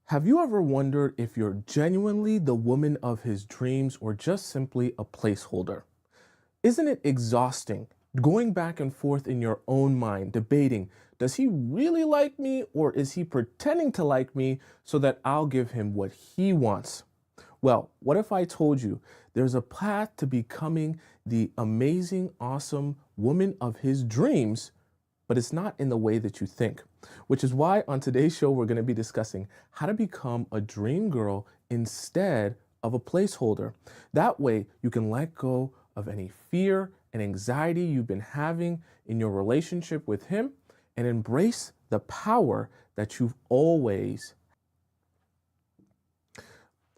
Have you ever wondered if you're genuinely the woman of his dreams or just simply a placeholder? Isn't it exhausting going back and forth in your own mind, debating, does he really like me or is he pretending to like me so that I'll give him what he wants? Well, what if I told you there's a path to becoming the amazing, awesome woman of his dreams, but it's not in the way that you think? Which is why on today's show, we're going to be discussing how to become a dream girl instead of a placeholder. That way, you can let go of any fear and anxiety you've been having in your relationship with him and embrace the power that you've always.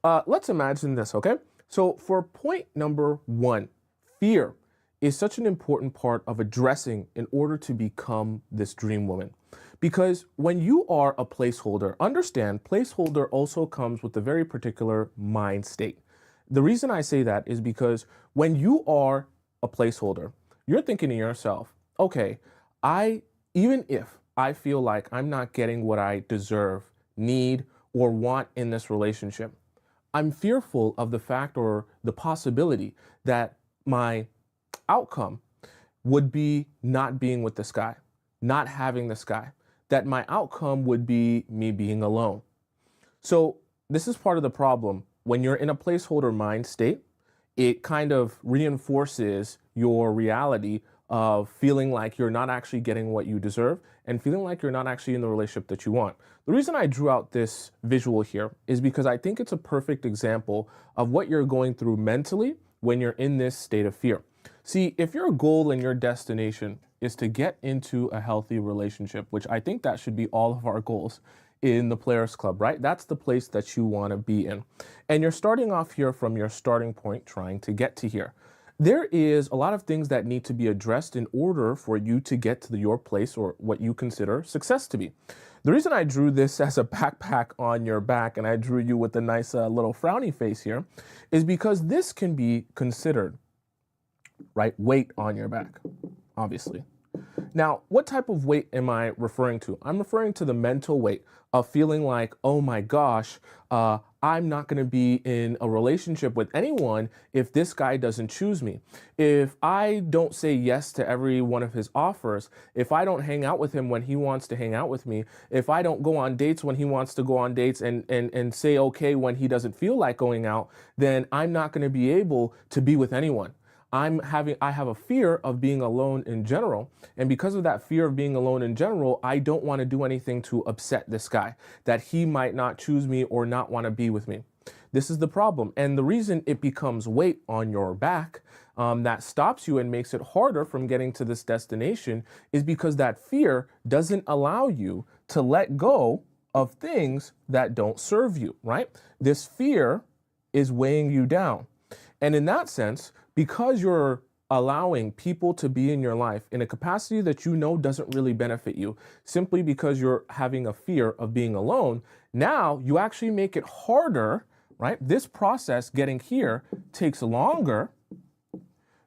Let's imagine this, okay? So for point number one, fear is such an important part of addressing in order to become this dream woman. Because when you are a placeholder, understand placeholder also comes with a very particular mind state. The reason I say that is because when you are a placeholder, you're thinking to yourself, okay, even if I feel like I'm not getting what I deserve, need, or want in this relationship, I'm fearful of the fact or the possibility that my outcome would be not being with this guy, not having this guy, that my outcome would be me being alone. So this is part of the problem. When you're in a placeholder mind state, it kind of reinforces your reality of feeling like you're not actually getting what you deserve and feeling like you're not actually in the relationship that you want. The reason I drew out this visual here is because I think it's a perfect example of what you're going through mentally when you're in this state of fear. See, if your goal and your destination is to get into a healthy relationship, which I think that should be all of our goals in the Players Club, right? That's the place that you want to be in. And you're starting off here from your starting point, trying to get to here. There is a lot of things that need to be addressed in order for you to get to your place or what you consider success to be. The reason I drew this as a backpack on your back and I drew you with a nice little frowny face here is because this can be considered, right, weight on your back, obviously. Now, what type of weight am I referring to? I'm referring to the mental weight of feeling like, oh my gosh, I'm not going to be in a relationship with anyone if this guy doesn't choose me. If I don't say yes to every one of his offers, if I don't hang out with him when he wants to hang out with me, if I don't go on dates when he wants to go on dates and say okay when he doesn't feel like going out, then I'm not going to be able to be with anyone. I have a fear of being alone in general. And because of that fear of being alone in general, I don't want to do anything to upset this guy, that he might not choose me or not want to be with me. This is the problem. And the reason it becomes weight on your back that stops you and makes it harder from getting to this destination is because that fear doesn't allow you to let go of things that don't serve you, right? This fear is weighing you down. And in that sense, because you're allowing people to be in your life in a capacity that you know doesn't really benefit you, simply because you're having a fear of being alone, now you actually make it harder, right? This process getting here takes longer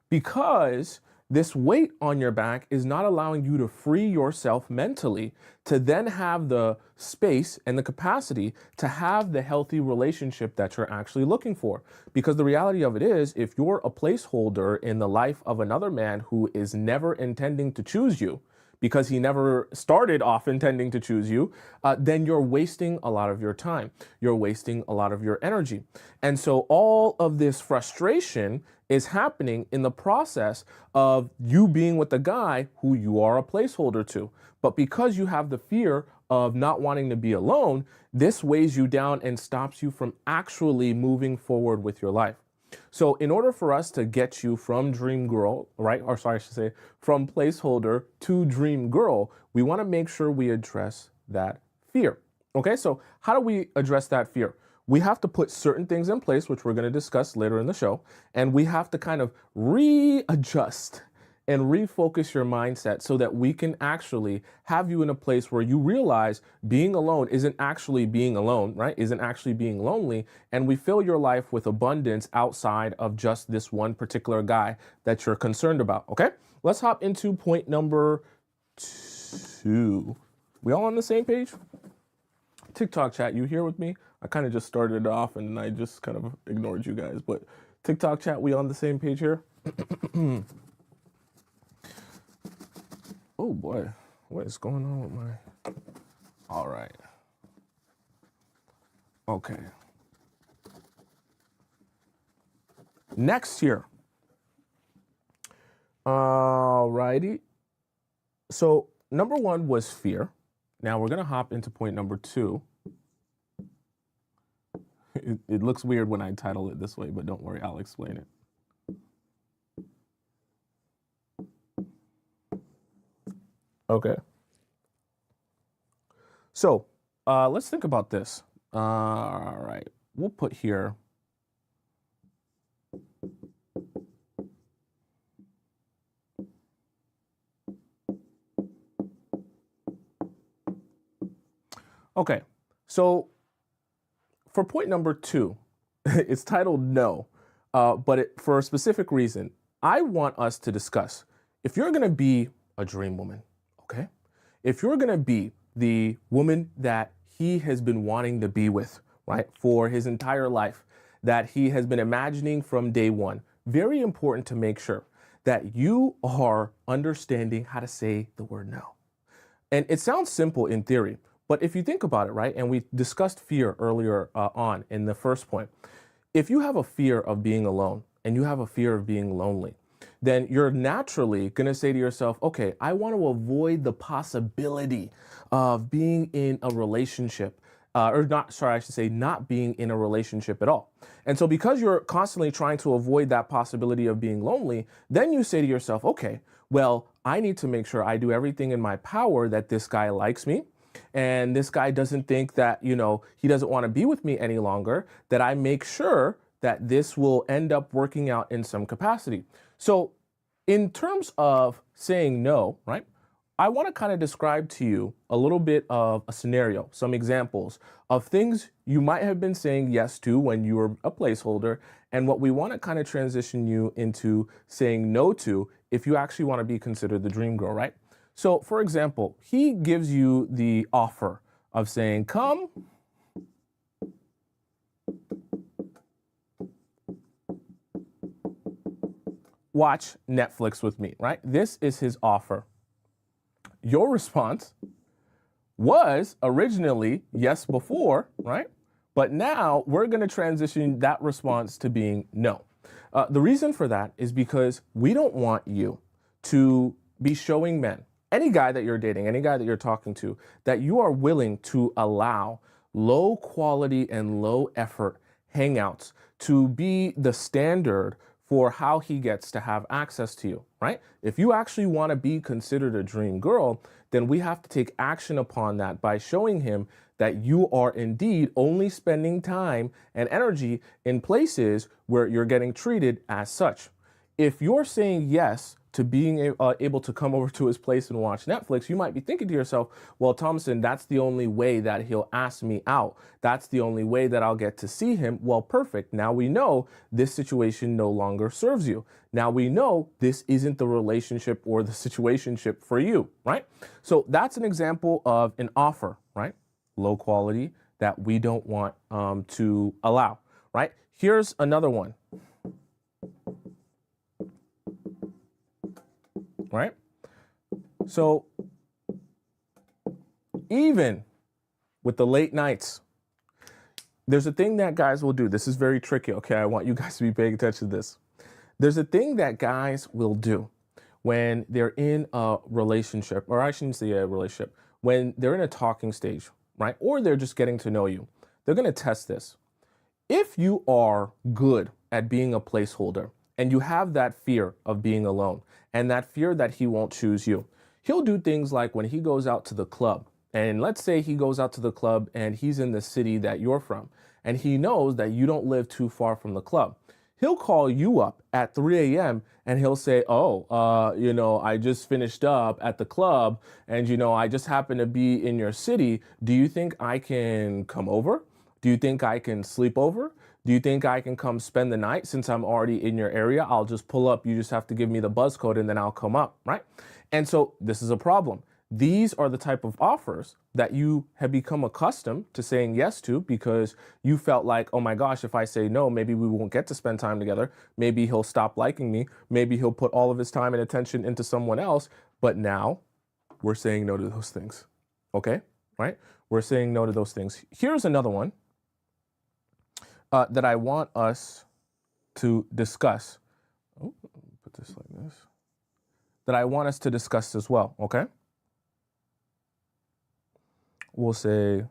because this weight on your back is not allowing you to free yourself mentally to then have the space and the capacity to have the healthy relationship that you're actually looking for. Because the reality of it is, if you're a placeholder in the life of another man who is never intending to choose you, because he never started off intending to choose you, then you're wasting a lot of your time. You're wasting a lot of your energy. And so all of this frustration is happening in the process of you being with the guy who you are a placeholder to. But because you have the fear of not wanting to be alone, this weighs you down and stops you from actually moving forward with your life. So in order for us to get you from dream girl, right, or sorry, I should say from placeholder to dream girl, we want to make sure we address that fear. Okay, so how do we address that fear? We have to put certain things in place, which we're going to discuss later in the show, and we have to kind of readjust and refocus your mindset so that we can actually have you in a place where you realize being alone isn't actually being alone, right? Isn't actually being lonely. And we fill your life with abundance outside of just this one particular guy that you're concerned about. Okay, let's hop into point number 2. We all on the same page? TikTok chat, you here with me? I kind of just started it off and I just kind of ignored you guys, but TikTok chat, we on the same page here? Oh boy, what is going on with my, all right. Okay. Next here. All righty. So number one was fear. Now we're going to hop into point number two. It looks weird when I title it this way, but don't worry, I'll explain it. Okay. So let's think about this. All right. We'll put here. Okay, so for point number two, it's titled no, but for a specific reason. I want us to discuss, if you're gonna be a dream woman, okay? If you're gonna be the woman that he has been wanting to be with, right, for his entire life, that he has been imagining from day one, very important to make sure that you are understanding how to say the word no. And it sounds simple in theory, but if you think about it, right, and we discussed fear earlier on in the first point, if you have a fear of being alone and you have a fear of being lonely, then you're naturally going to say to yourself, okay, I want to avoid the possibility of being in a relationship, not being in a relationship at all. And so because you're constantly trying to avoid that possibility of being lonely, then you say to yourself, okay, well, I need to make sure I do everything in my power that this guy likes me. And this guy doesn't think that, he doesn't want to be with me any longer, that I make sure that this will end up working out in some capacity. So in terms of saying no, right, I want to kind of describe to you a little bit of a scenario, some examples of things you might have been saying yes to when you were a placeholder, and what we want to kind of transition you into saying no to if you actually want to be considered the dream girl, right? So, for example, he gives you the offer of saying, come watch Netflix with me, right? This is his offer. Your response was originally yes before, right? But now we're going to transition that response to being no. The reason for that is because we don't want you to be showing men, any guy that you're dating, any guy that you're talking to, that you are willing to allow low quality and low effort hangouts to be the standard for how he gets to have access to you, right? If you actually want to be considered a dream girl, then we have to take action upon that by showing him that you are indeed only spending time and energy in places where you're getting treated as such. If you're saying yes to being able to come over to his place and watch Netflix, you might be thinking to yourself, well, Tomisin, that's the only way that he'll ask me out. That's the only way that I'll get to see him. Well, perfect. Now we know this situation no longer serves you. Now we know this isn't the relationship or the situationship for you, right? So that's an example of an offer, right? Low quality that we don't want to allow, right? Here's another one. Right? So even with the late nights, there's a thing that guys will do. This is very tricky, okay? I want you guys to be paying attention to this. There's a thing that guys will do when they're in a relationship, or I shouldn't say a relationship, when they're in a talking stage, right? Or they're just getting to know you. They're going to test this. If you are good at being a placeholder, and you have that fear of being alone and that fear that he won't choose you, he'll do things like when he goes out to the club, and let's say he goes out to the club and he's in the city that you're from, and he knows that you don't live too far from the club. He'll call you up at 3 a.m. and he'll say, I just finished up at the club and, I just happen to be in your city. Do you think I can come over? Do you think I can sleep over? Do you think I can come spend the night since I'm already in your area? I'll just pull up. You just have to give me the buzz code and then I'll come up, right? And so this is a problem. these are the type of offers that you have become accustomed to saying yes to because you felt like, oh my gosh, if I say no, maybe we won't get to spend time together. Maybe he'll stop liking me. Maybe he'll put all of his time and attention into someone else. But now we're saying no to those things. Okay, right? We're saying no to those things. Here's another one that I want us to discuss. Oh, put this like this. That I want us to discuss as well, okay? We'll say,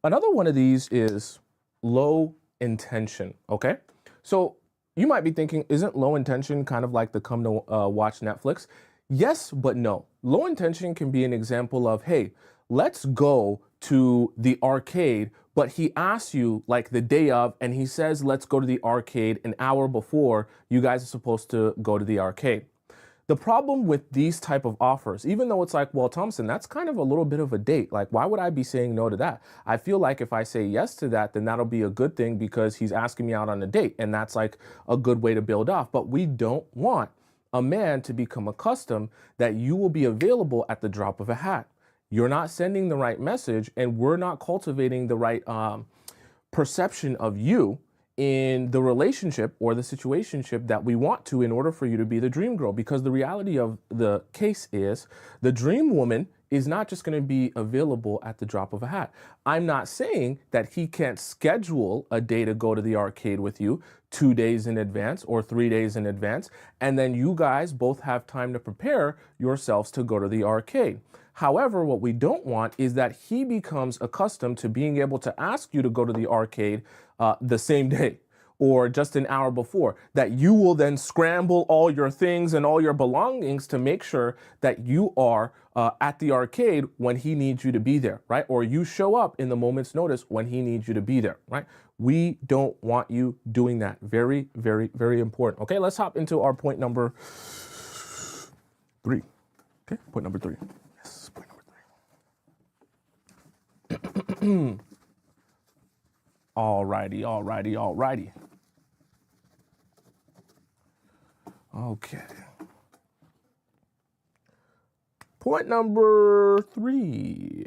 another one of these is low intention, okay? So you might be thinking, isn't low intention kind of like the come to watch Netflix? Yes, but no. Low intention can be an example of, hey, let's go to the arcade, but he asks you like the day of, and he says, let's go to the arcade an hour before you guys are supposed to go to the arcade. The problem with these type of offers, even though it's like, well, Tomisin, that's kind of a little bit of a date. Like, why would I be saying no to that? I feel like if I say yes to that, then that'll be a good thing because he's asking me out on a date. And that's like a good way to build off. But we don't want a man to become accustomed that you will be available at the drop of a hat. You're not sending the right message, and we're not cultivating the right perception of you in the relationship or the situationship that we want to in order for you to be the dream girl. Because the reality of the case is the dream woman is not just going to be available at the drop of a hat. I'm not saying that he can't schedule a day to go to the arcade with you 2 days in advance or 3 days in advance, and then you guys both have time to prepare yourselves to go to the arcade. However, what we don't want is that he becomes accustomed to being able to ask you to go to the arcade the same day or just an hour before, that you will then scramble all your things and all your belongings to make sure that you are at the arcade when he needs you to be there, right? Or you show up in the moment's notice when he needs you to be there, right? We don't want you doing that. Very, very, very important. Okay, let's hop into our point number 3. Okay, point number 3. Yes, point number 3. Alrighty, alrighty, alrighty. Okay. Point number 3.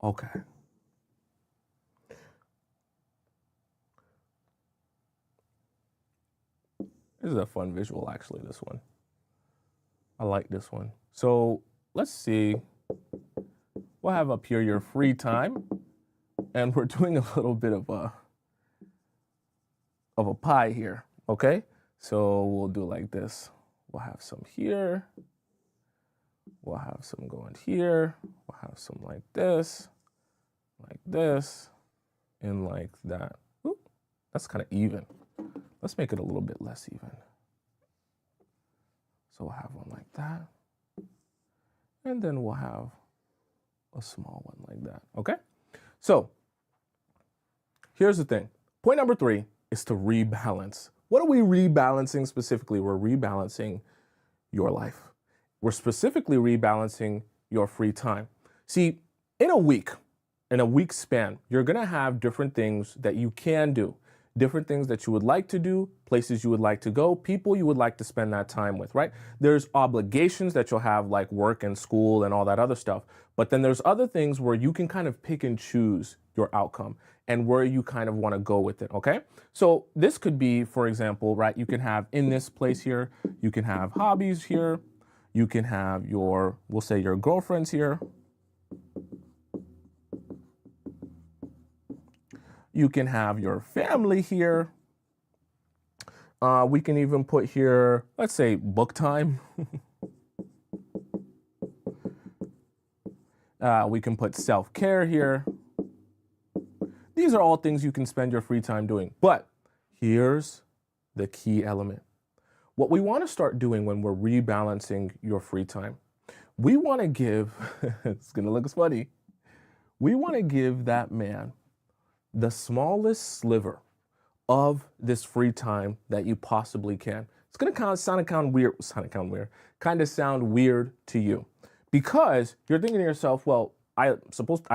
Okay. This is a fun visual, actually, this one. I like this one. So let's see. We'll have up here your free time, and we're doing a little bit of a pie here, okay? So we'll do like this. We'll have some here. We'll have some going here. We'll have some like this, and like that. Ooh, that's kind of even. Let's make it a little bit less even. So we'll have one like that. And then we'll have a small one like that, okay? So here's the thing. Point number 3 is to rebalance. What are we rebalancing specifically? We're rebalancing your life. We're specifically rebalancing your free time. See, in a week span, you're gonna have different things that you can do, different things that you would like to do, places you would like to go, people you would like to spend that time with, right? There's obligations that you'll have like work and school and all that other stuff. But then there's other things where you can kind of pick and choose your outcome and where you kind of want to go with it, okay? So this could be, for example, right, you can have in this place here, you can have hobbies here, you can have your, we'll say your girlfriends here. You can have your family here. We can even put here, let's say book time. We can put self-care here. These are all things you can spend your free time doing. But here's the key element. What we want to start doing when we're rebalancing your free time, we want to give, it's going to look funny, we want to give that man the smallest sliver of this free time that you possibly can. It's going to kind of sound weird to you because you're thinking to yourself, well, I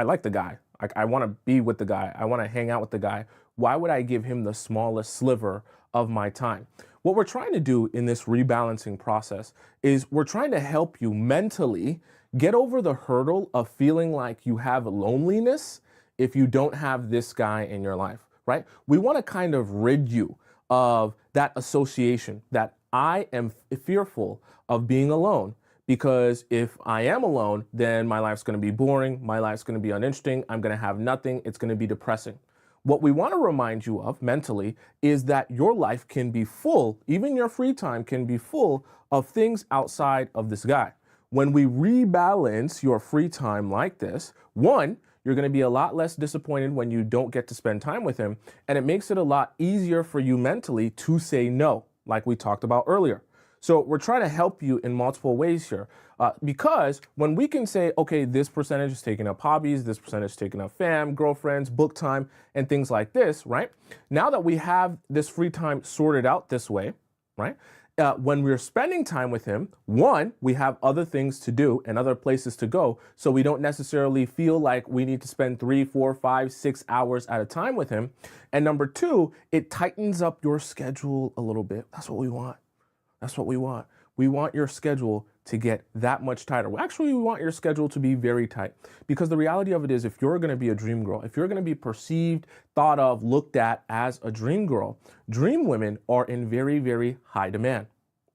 like the guy. I want to be with the guy. I want to hang out with the guy. Why would I give him the smallest sliver of my time? What we're trying to do in this rebalancing process is we're trying to help you mentally get over the hurdle of feeling like you have loneliness if you don't have this guy in your life, right? We want to kind of rid you of that association that I am fearful of being alone. Because if I am alone, then my life's going to be boring. My life's going to be uninteresting. I'm going to have nothing. It's going to be depressing. What we want to remind you of mentally is that your life can be full, even your free time can be full of things outside of this guy. When we rebalance your free time like this, one, you're going to be a lot less disappointed when you don't get to spend time with him. And it makes it a lot easier for you mentally to say no, like we talked about earlier. So we're trying to help you in multiple ways here because when we can say, okay, this percentage is taking up hobbies, this percentage is taking up fam, girlfriends, book time, and things like this, right? Now that we have this free time sorted out this way, right? When we're spending time with him, one, we have other things to do and other places to go. So we don't necessarily feel like we need to spend 3, 4, 5, 6 hours at a time with him. And number two, it tightens up your schedule a little bit. That's what we want. That's what we want. We want your schedule to get that much tighter. Well, actually, we want your schedule to be very tight because the reality of it is if you're going to be a dream girl, if you're going to be perceived, thought of, looked at as a dream girl, dream women are in very, very high demand.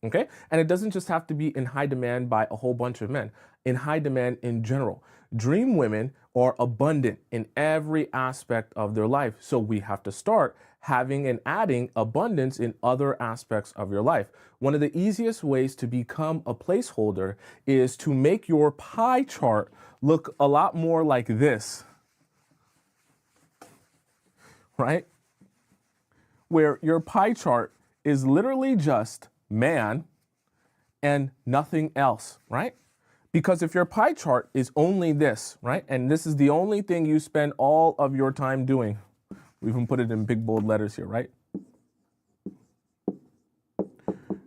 Okay? And it doesn't just have to be in high demand by a whole bunch of men, in high demand in general. Dream women are abundant in every aspect of their life. So we have to start having and adding abundance in other aspects of your life. One of the easiest ways to become a placeholder is to make your pie chart look a lot more like this, right? Where your pie chart is literally just man and nothing else, right? Because if your pie chart is only this, right, and this is the only thing you spend all of your time doing, we even put it in big bold letters here, right?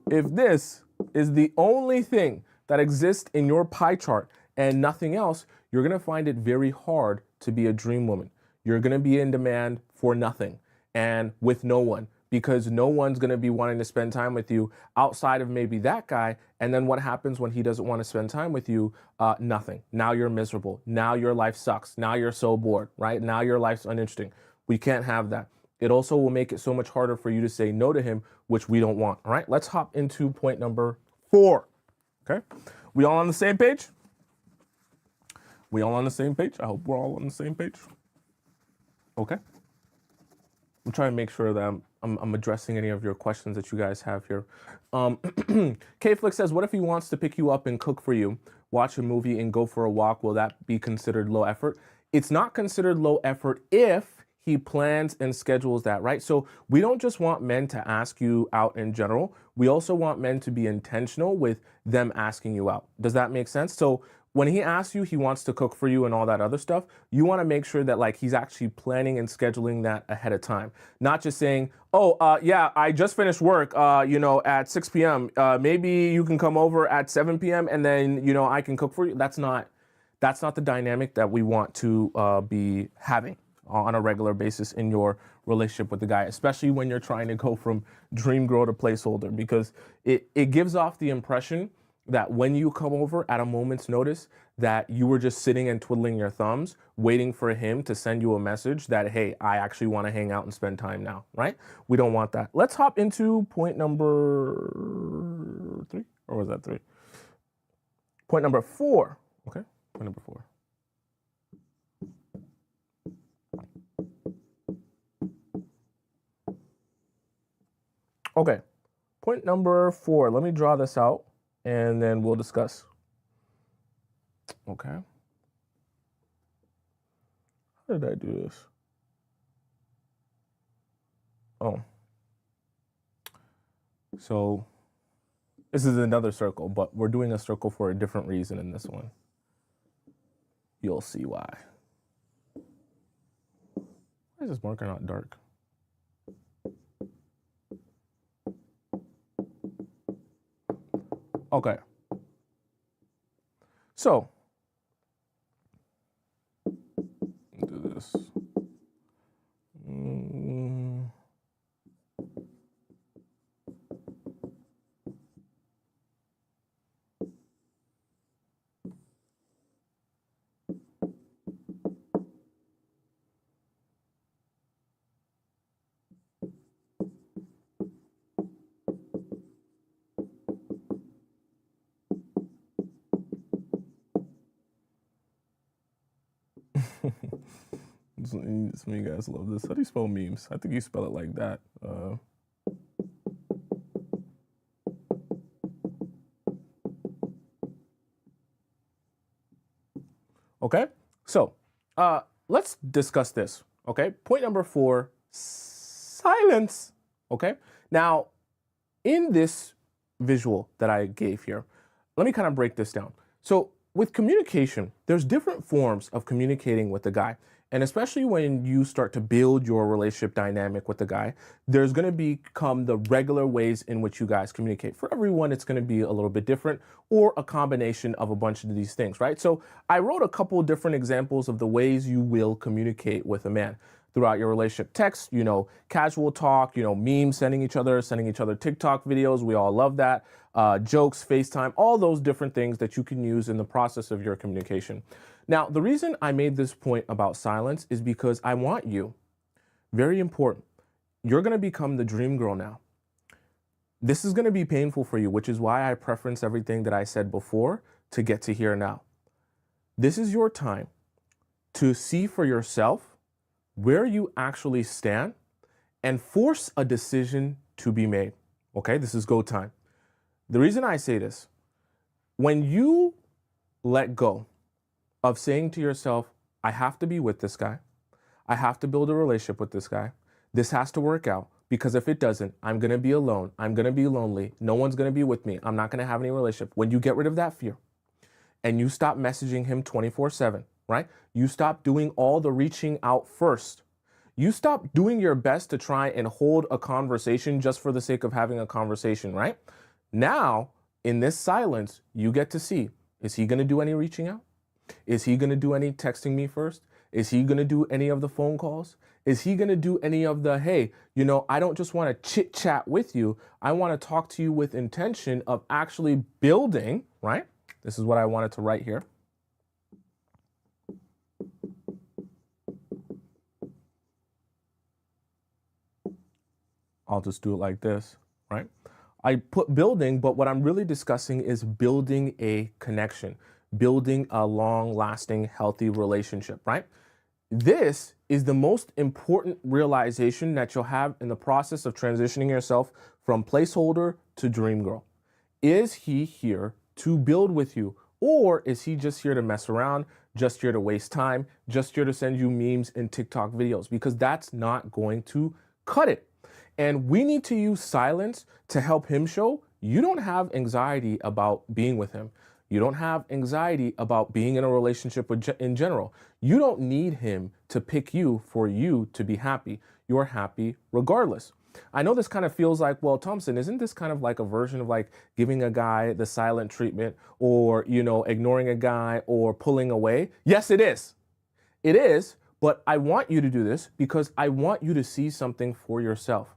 If this is the only thing that exists in your pie chart and nothing else, you're going to find it very hard to be a dream woman. You're going to be in demand for nothing and with no one, because no one's going to be wanting to spend time with you outside of maybe that guy. And then what happens when he doesn't want to spend time with you? Nothing. Now you're miserable. Now your life sucks. Now you're so bored, right? Now your life's uninteresting. We can't have that. It also will make it so much harder for you to say no to him, which we don't want. All right, let's hop into point number 4. Okay, we all on the same page? We all on the same page? I hope we're all on the same page. Okay. I'm trying to make sure that I'm addressing any of your questions that you guys have here. K-Flick says, what if he wants to pick you up and cook for you, watch a movie and go for a walk? Will that be considered low effort? It's not considered low effort if he plans and schedules that, right? So we don't just want men to ask you out in general. We also want men to be intentional with them asking you out. Does that make sense? So when he asks you, he wants to cook for you and all that other stuff, you want to make sure that like he's actually planning and scheduling that ahead of time. Not just saying, oh, yeah, I just finished work, at 6 p.m. Maybe you can come over at 7 p.m. and then, I can cook for you. That's not the dynamic that we want to be having on a regular basis in your relationship with the guy, especially when you're trying to go from dream girl to placeholder, because it gives off the impression that when you come over at a moment's notice, that you were just sitting and twiddling your thumbs, waiting for him to send you a message that, hey, I actually want to hang out and spend time now, right? We don't want that. Let's hop into point number 3, or was that 3? Point number 4, okay? Point number 4. Okay, point number 4, let me draw this out and then we'll discuss. Okay. How did I do this? Oh. So this is another circle, but we're doing a circle for a different reason in this one. You'll see why. Why is this marker not dark? Okay. So, do this. Some of you guys love this. How do you spell memes? I think you spell it like that. Okay, so let's discuss this. Okay, point number 4, silence. Okay, now in this visual that I gave here, let me kind of break this down. So with communication, there's different forms of communicating with the guy. And especially when you start to build your relationship dynamic with the guy, there's going to become the regular ways in which you guys communicate. For everyone, it's going to be a little bit different or a combination of a bunch of these things, right? So I wrote a couple different examples of the ways you will communicate with a man throughout your relationship. Text, casual talk, memes, sending each other TikTok videos. We all love that. Jokes, FaceTime, all those different things that you can use in the process of your communication. Now, the reason I made this point about silence is because I want you, very important, you're going to become the dream girl now. This is going to be painful for you, which is why I preference everything that I said before to get to here now. This is your time to see for yourself where you actually stand and force a decision to be made. Okay, this is go time. The reason I say this, when you let go of saying to yourself, I have to be with this guy, I have to build a relationship with this guy, this has to work out, because if it doesn't, I'm going to be alone, I'm going to be lonely, no one's going to be with me, I'm not going to have any relationship. When you get rid of that fear and you stop messaging him 24/7, right? You stop doing all the reaching out first. You stop doing your best to try and hold a conversation just for the sake of having a conversation, right? Now, in this silence, you get to see, is he going to do any reaching out? Is he going to do any texting me first? Is he going to do any of the phone calls? Is he going to do any of the, hey, I don't just want to chit chat with you. I want to talk to you with intention of actually building, right? This is what I wanted to write here. I'll just do it like this, right? I put building, but what I'm really discussing is building a connection, building a long-lasting, healthy relationship, right? This is the most important realization that you'll have in the process of transitioning yourself from placeholder to dream girl. Is he here to build with you, or is he just here to mess around, just here to waste time, just here to send you memes and TikTok videos? Because that's not going to cut it. And we need to use silence to help him show you don't have anxiety about being with him. You don't have anxiety about being in a relationship in general. You don't need him to pick you for you to be happy. You're happy regardless. I know this kind of feels like, well, Tomisin, isn't this kind of like a version of like giving a guy the silent treatment or, ignoring a guy or pulling away? Yes, it is. It is, but I want you to do this because I want you to see something for yourself,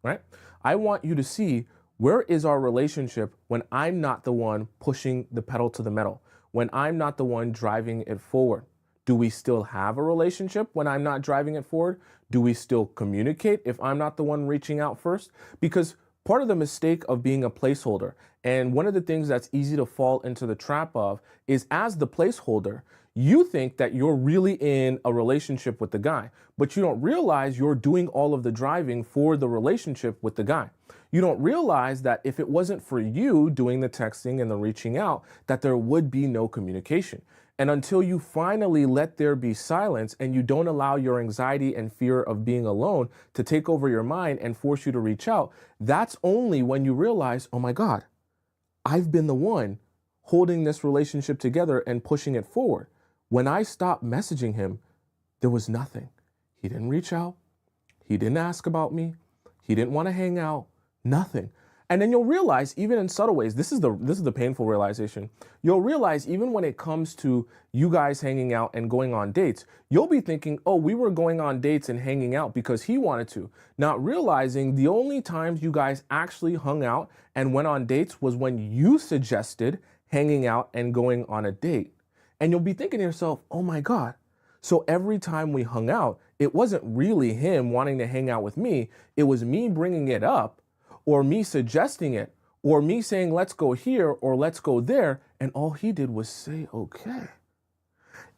right? I want you to see, where is our relationship when I'm not the one pushing the pedal to the metal, when I'm not the one driving it forward? Do we still have a relationship when I'm not driving it forward? Do we still communicate if I'm not the one reaching out first? Because part of the mistake of being a placeholder, and one of the things that's easy to fall into the trap of, is as the placeholder, you think that you're really in a relationship with the guy, but you don't realize you're doing all of the driving for the relationship with the guy. You don't realize that if it wasn't for you doing the texting and the reaching out, that there would be no communication. And until you finally let there be silence and you don't allow your anxiety and fear of being alone to take over your mind and force you to reach out, that's only when you realize, oh my God, I've been the one holding this relationship together and pushing it forward. When I stopped messaging him, there was nothing. He didn't reach out. He didn't ask about me. He didn't want to hang out. Nothing. And then you'll realize, even in subtle ways, this is the painful realization. You'll realize even when it comes to you guys hanging out and going on dates, you'll be thinking, oh, we were going on dates and hanging out because he wanted to. Not realizing the only times you guys actually hung out and went on dates was when you suggested hanging out and going on a date. And you'll be thinking to yourself, oh my God. So every time we hung out, it wasn't really him wanting to hang out with me. It was me bringing it up, or me suggesting it, or me saying, let's go here or let's go there. And all he did was say, okay.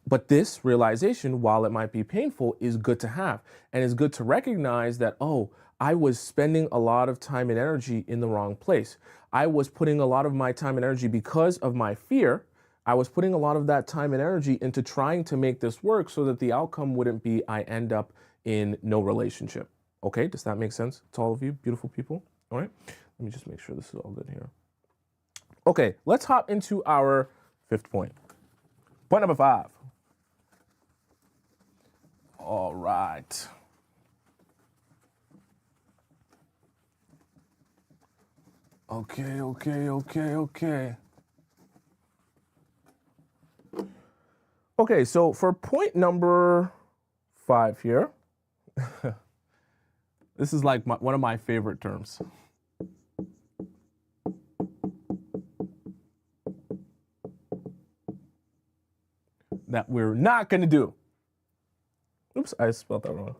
But this realization, while it might be painful, is good to have. And it's good to recognize that, oh, I was spending a lot of time and energy in the wrong place. I was putting a lot of my time and energy because of my fear. I was putting a lot of that time and energy into trying to make this work so that the outcome wouldn't be I end up in no relationship. Okay, does that make sense to all of you beautiful people? All right, let me just make sure this is all good here. Okay, let's hop into our fifth point. Point number 5. All right. Okay. Okay, so for point number 5 here, this is like one of my favorite terms. That we're not going to do. Oops, I spelled that wrong.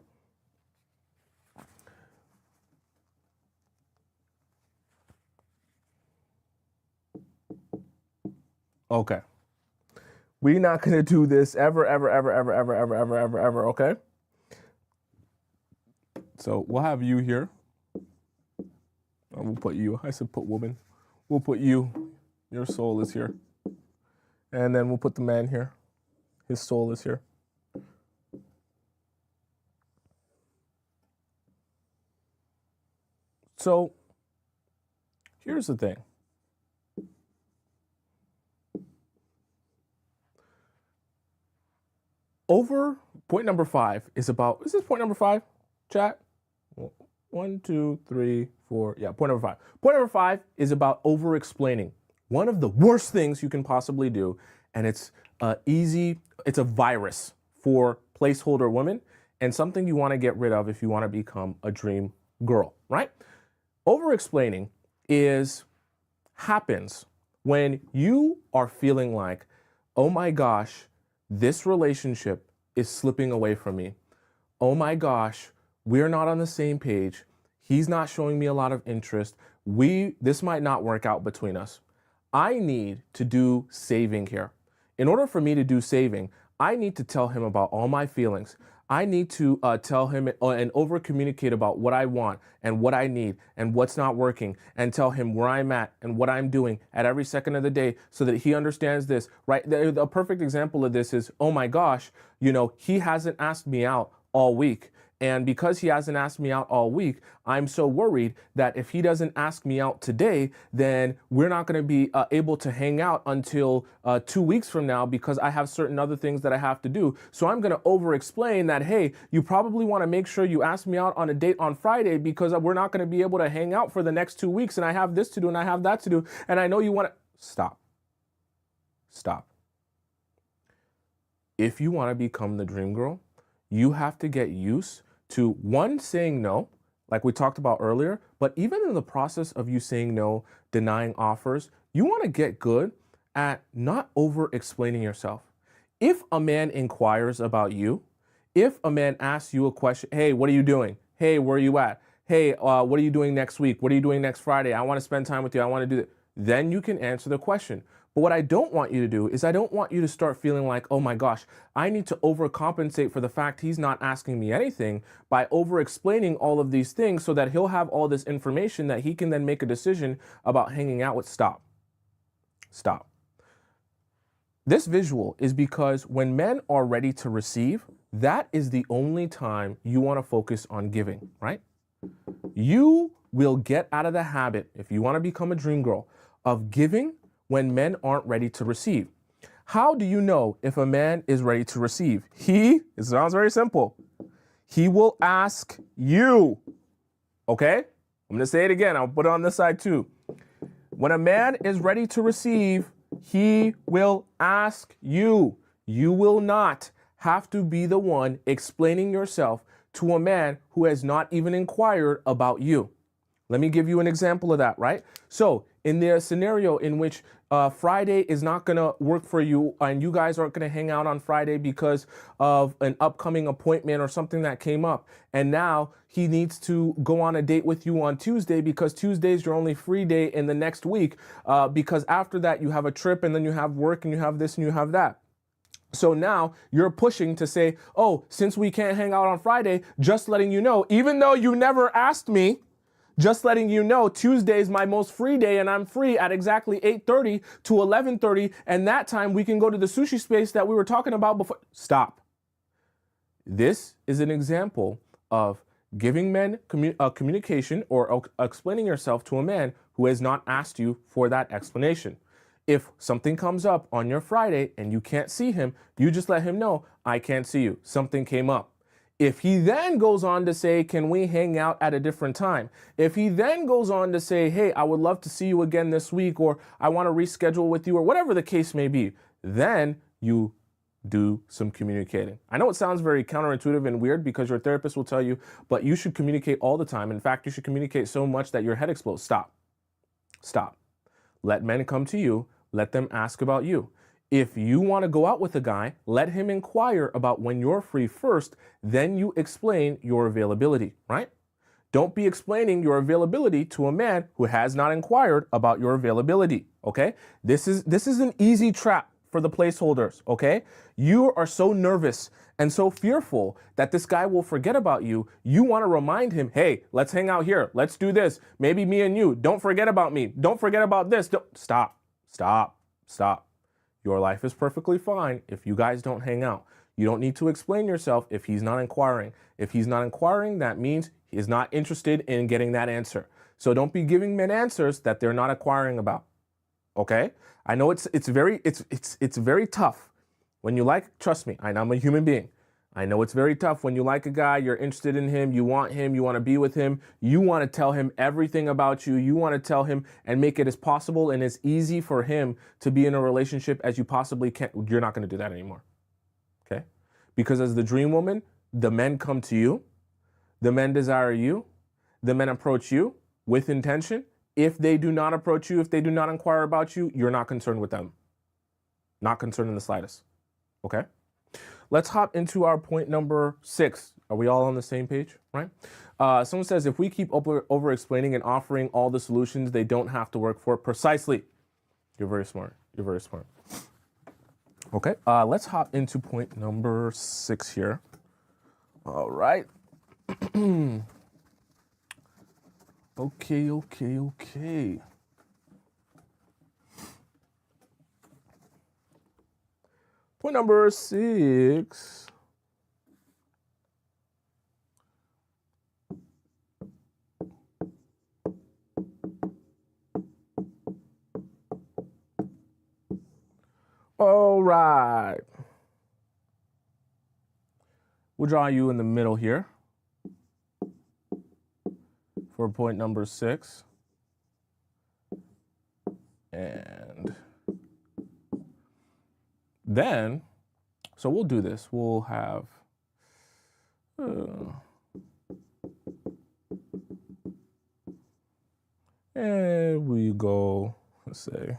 Okay. We're not going to do this ever, okay? So we'll have you here. We'll put you. I said put woman. We'll put you. Your soul is here. And then we'll put the man here. His soul is here. So here's the thing. Point number 5 is about, is this point number 5, chat? 1, 2, 3, 4. Yeah, point number 5. Point number 5 is about over-explaining. One of the worst things you can possibly do, and it's it's a virus for placeholder women, and something you want to get rid of if you want to become a dream girl, right? Over-explaining happens when you are feeling like, oh my gosh, this relationship is slipping away from me. Oh my gosh, we're not on the same page. He's not showing me a lot of interest. This might not work out between us. I need to do saving here. In order for me to do saving, I need to tell him about all my feelings. I need to tell him and over communicate about what I want and what I need and what's not working, and tell him where I'm at and what I'm doing at every second of the day so that he understands this, right? A perfect example of this is, oh my gosh, he hasn't asked me out all week. And because he hasn't asked me out all week, I'm so worried that if he doesn't ask me out today, then we're not going to be able to hang out until 2 weeks from now because I have certain other things that I have to do. So I'm going to over-explain that, hey, you probably want to make sure you ask me out on a date on Friday because we're not going to be able to hang out for the next 2 weeks, and I have this to do and I have that to do, and I know you want to... Stop. If you want to become the dream girl, you have to get used to, one, saying no, like we talked about earlier, but even in the process of you saying no, denying offers, you want to get good at not over-explaining yourself. If a man inquires about you, if a man asks you a question, hey, what are you doing? Hey, where are you at? Hey, what are you doing next week? What are you doing next Friday? I want to spend time with you. I want to do that. Then you can answer the question. But what I don't want you to do is I don't want you to start feeling like, oh my gosh, I need to overcompensate for the fact he's not asking me anything by over-explaining all of these things so that he'll have all this information that he can then make a decision about hanging out with. Stop. This visual is because when men are ready to receive, that is the only time you want to focus on giving, right? You will get out of the habit, if you want to become a dream girl, of giving when men aren't ready to receive. How do you know if a man is ready to receive? It sounds very simple. He will ask you. Okay? I'm going to say it again. I'll put it on this side too. When a man is ready to receive, he will ask you. You will not have to be the one explaining yourself to a man who has not even inquired about you. Let me give you an example of that, right? So in the scenario in which Friday is not going to work for you and you guys aren't going to hang out on Friday because of an upcoming appointment or something that came up. And now he needs to go on a date with you on Tuesday because Tuesday is your only free day in the next week because after that you have a trip and then you have work and you have this and you have that. So now you're pushing to say, oh, since we can't hang out on Friday, just letting you know, even though you never asked me, just letting you know Tuesday is my most free day and I'm free at exactly 8:30 to 11:30. And that time we can go to the sushi space that we were talking about before. Stop. This is an example of giving men communication or explaining yourself to a man who has not asked you for that explanation. If something comes up on your Friday and you can't see him, you just let him know, I can't see you. Something came up. If he then goes on to say, can we hang out at a different time? If he then goes on to say, hey, I would love to see you again this week, or I want to reschedule with you, or whatever the case may be, then you do some communicating. I know it sounds very counterintuitive and weird because your therapist will tell you, but you should communicate all the time. In fact, you should communicate so much that your head explodes. Stop. Stop. Let men come to you. Let them ask about you. If you want to go out with a guy, let him inquire about when you're free first, then you explain your availability, right? Don't be explaining your availability to a man who has not inquired about your availability, okay? This is an easy trap for the placeholders, okay? You are so nervous and so fearful that this guy will forget about you. You want to remind him, hey, let's hang out here. Let's do this. Maybe me and you. Don't forget about me. Don't forget about this. Stop. Your life is perfectly fine if you guys don't hang out. You don't need to explain yourself if he's not inquiring. If he's not inquiring, that means he is not interested in getting that answer. So don't be giving men answers that they're not inquiring about. Okay? I know it's very tough when you like, trust me, I'm a human being. I know it's very tough when you like a guy, you're interested in him, you want to be with him, you want to tell him everything about you, you want to tell him and make it as possible and as easy for him to be in a relationship as you possibly can. You're not going to do that anymore, okay? Because as the dream woman, the men come to you, the men desire you, the men approach you with intention. If they do not approach you, if they do not inquire about you, you're not concerned with them. Not concerned in the slightest, okay? Let's hop into our point number 6. Are we all on the same page, right? Someone says, if we keep over-explaining and offering all the solutions, they don't have to work for it. Precisely. You're very smart. You're very smart. Okay, let's hop into point number 6 here. All right. Okay. Point number 6. All right. We'll draw you in the middle here for point number 6. And then, so we'll do this. We'll have, and we go, let's say,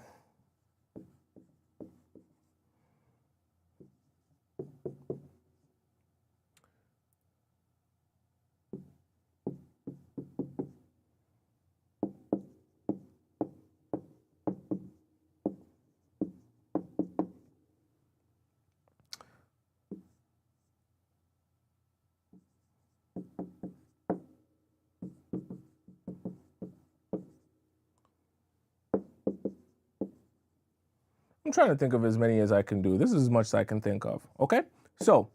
I'm trying to think of as many as I can do. This is as much as I can think of, okay? So,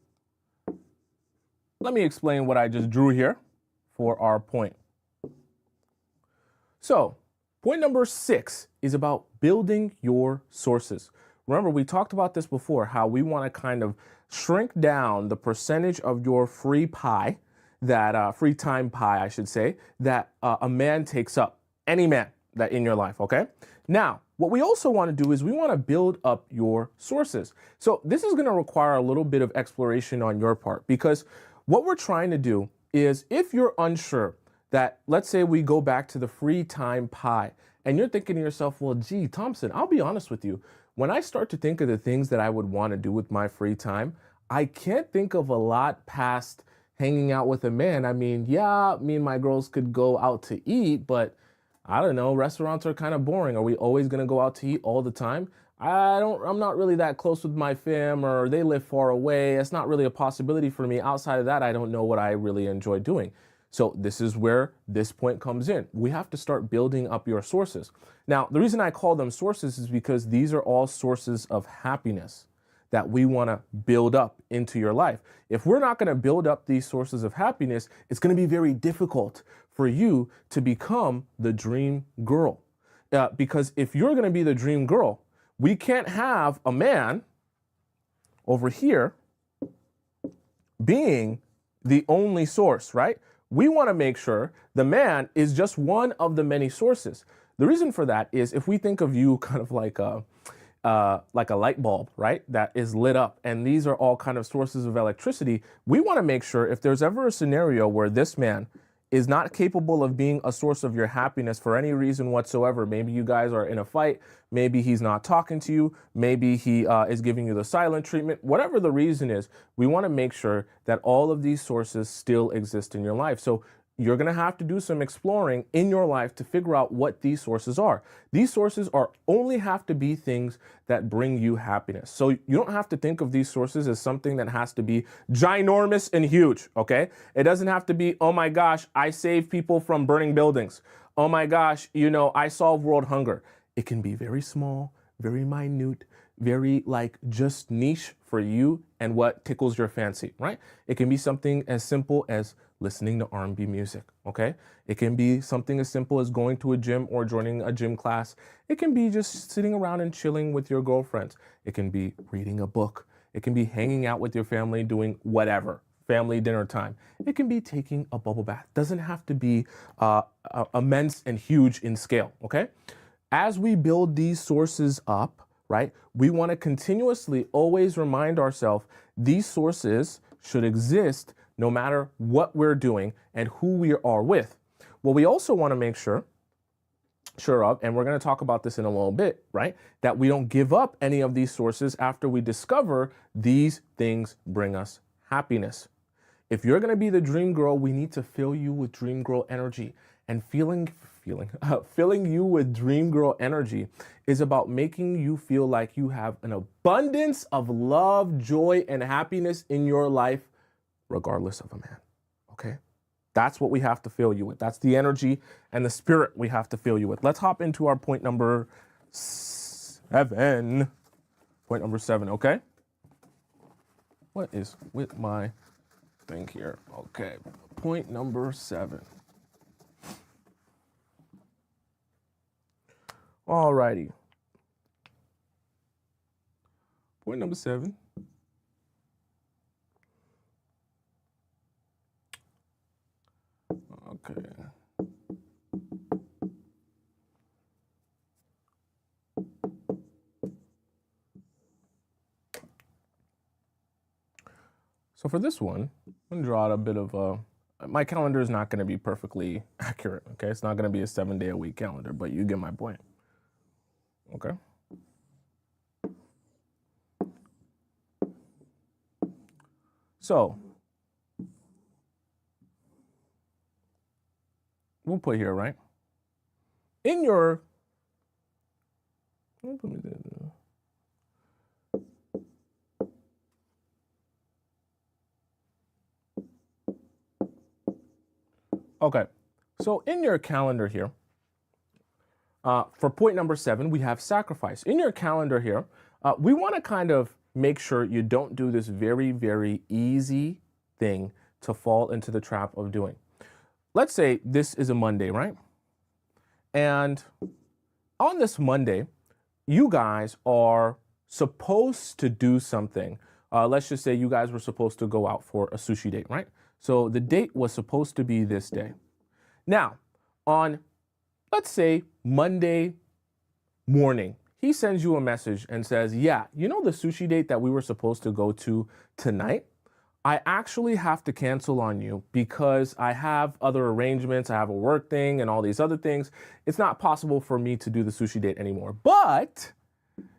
let me explain what I just drew here for our point. So, point number 6 is about building your sources. Remember, we talked about this before, how we want to kind of shrink down the percentage of your free pie that free time pie, I should say, that a man takes up, any man that in your life, okay? Now, what we also want to do is we want to build up your sources. So this is going to require a little bit of exploration on your part, because what we're trying to do is, if you're unsure that, let's say we go back to the free time pie, and you're thinking to yourself, well, gee, Thompson, I'll be honest with you. When I start to think of the things that I would want to do with my free time, I can't think of a lot past hanging out with a man. I mean, yeah, me and my girls could go out to eat, but I don't know, restaurants are kind of boring. Are we always going to go out to eat all the time? I'm not really that close with my fam, or they live far away. It's not really a possibility for me. Outside of that, I don't know what I really enjoy doing. So this is where this point comes in. We have to start building up your sources. Now, the reason I call them sources is because these are all sources of happiness that we want to build up into your life. If we're not going to build up these sources of happiness, it's going to be very difficult for you to become the dream girl. Because if you're going to be the dream girl, we can't have a man over here being the only source, right? We want to make sure the man is just one of the many sources. The reason for that is, if we think of you kind of like a light bulb, right, that is lit up, and these are all kind of sources of electricity, we want to make sure if there's ever a scenario where this man is not capable of being a source of your happiness for any reason whatsoever, maybe you guys are in a fight, maybe he's not talking to you, maybe he is giving you the silent treatment, whatever the reason is, we want to make sure that all of these sources still exist in your life. So you're going to have to do some exploring in your life to figure out what these sources are. These sources only have to be things that bring you happiness. So you don't have to think of these sources as something that has to be ginormous and huge, okay? It doesn't have to be, oh my gosh, I save people from burning buildings. Oh my gosh, I solve world hunger. It can be very small, very minute, very just niche for you and what tickles your fancy, right? It can be something as simple as listening to R&B music, okay? It can be something as simple as going to a gym or joining a gym class. It can be just sitting around and chilling with your girlfriends. It can be reading a book. It can be hanging out with your family, doing whatever, family dinner time. It can be taking a bubble bath. Doesn't have to be immense and huge in scale, okay? As we build these sources up, right, we want to continuously always remind ourselves these sources should exist no matter what we're doing and who we are with. What we also want to make sure of, and we're going to talk about this in a little bit, right, that we don't give up any of these sources after we discover these things bring us happiness. If you're going to be the dream girl, we need to fill you with dream girl energy. And filling you with dream girl energy is about making you feel like you have an abundance of love, joy, and happiness in your life, regardless of a man, okay? That's what we have to fill you with. That's the energy and the spirit we have to fill you with. Let's hop into our point number 7. Point number 7, okay? What is with my thing here? Okay, point number 7. Alrighty. Point number 7. Okay. So for this one, I'm going to draw out a bit of my calendar is not going to be perfectly accurate, okay? It's not going to be a 7-day-a-week calendar, but you get my point, okay? So we'll put here, right? In your, okay, so in your calendar here, for point number 7, we have sacrifice. In your calendar here, we want to kind of make sure you don't do this very, very easy thing to fall into the trap of doing. Let's say this is a Monday, right? And on this Monday, you guys are supposed to do something. Let's just say you guys were supposed to go out for a sushi date, right? So the date was supposed to be this day. Now, on, let's say, Monday morning, he sends you a message and says, yeah, you know the sushi date that we were supposed to go to tonight? I actually have to cancel on you because I have other arrangements. I have a work thing and all these other things. It's not possible for me to do the sushi date anymore. But,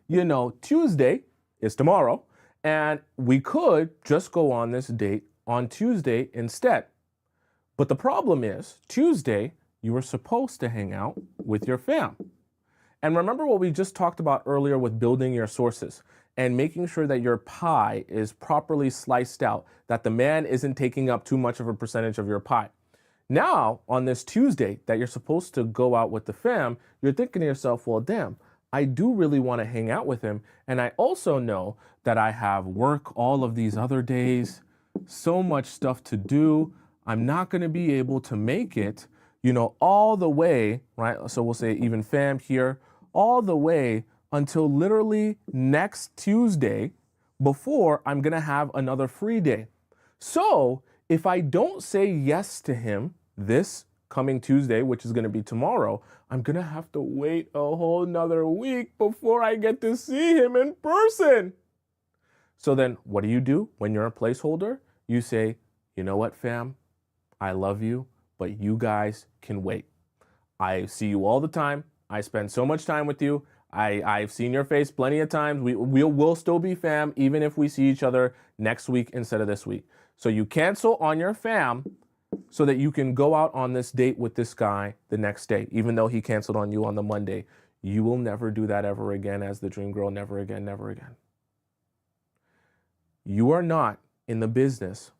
you know, Tuesday is tomorrow, and we could just go on this date on Tuesday instead. But the problem is, Tuesday, you were supposed to hang out with your fam. And remember what we just talked about earlier with building your sources and making sure that your pie is properly sliced out, that the man isn't taking up too much of a percentage of your pie. Now, on this Tuesday that you're supposed to go out with the fam, you're thinking to yourself, well, damn, I do really want to hang out with him. And I also know that I have work all of these other days, so much stuff to do. I'm not going to be able to make it, you know, all the way, right? So we'll say even fam here, all the way until literally next Tuesday before I'm going to have another free day. So if I don't say yes to him this coming Tuesday, which is going to be tomorrow, I'm going to have to wait a whole nother week before I get to see him in person. So then what do when you're a placeholder? You say, you know what, fam? I love you, but you guys can wait. I see you all the time. I spend so much time with you. I've seen your face plenty of times. We'll still be fam, even if we see each other next week instead of this week. So you cancel on your fam so that you can go out on this date with this guy the next day, even though he canceled on you on the Monday. You will never do that ever again as the dream girl. Never again, never again. You are not in the business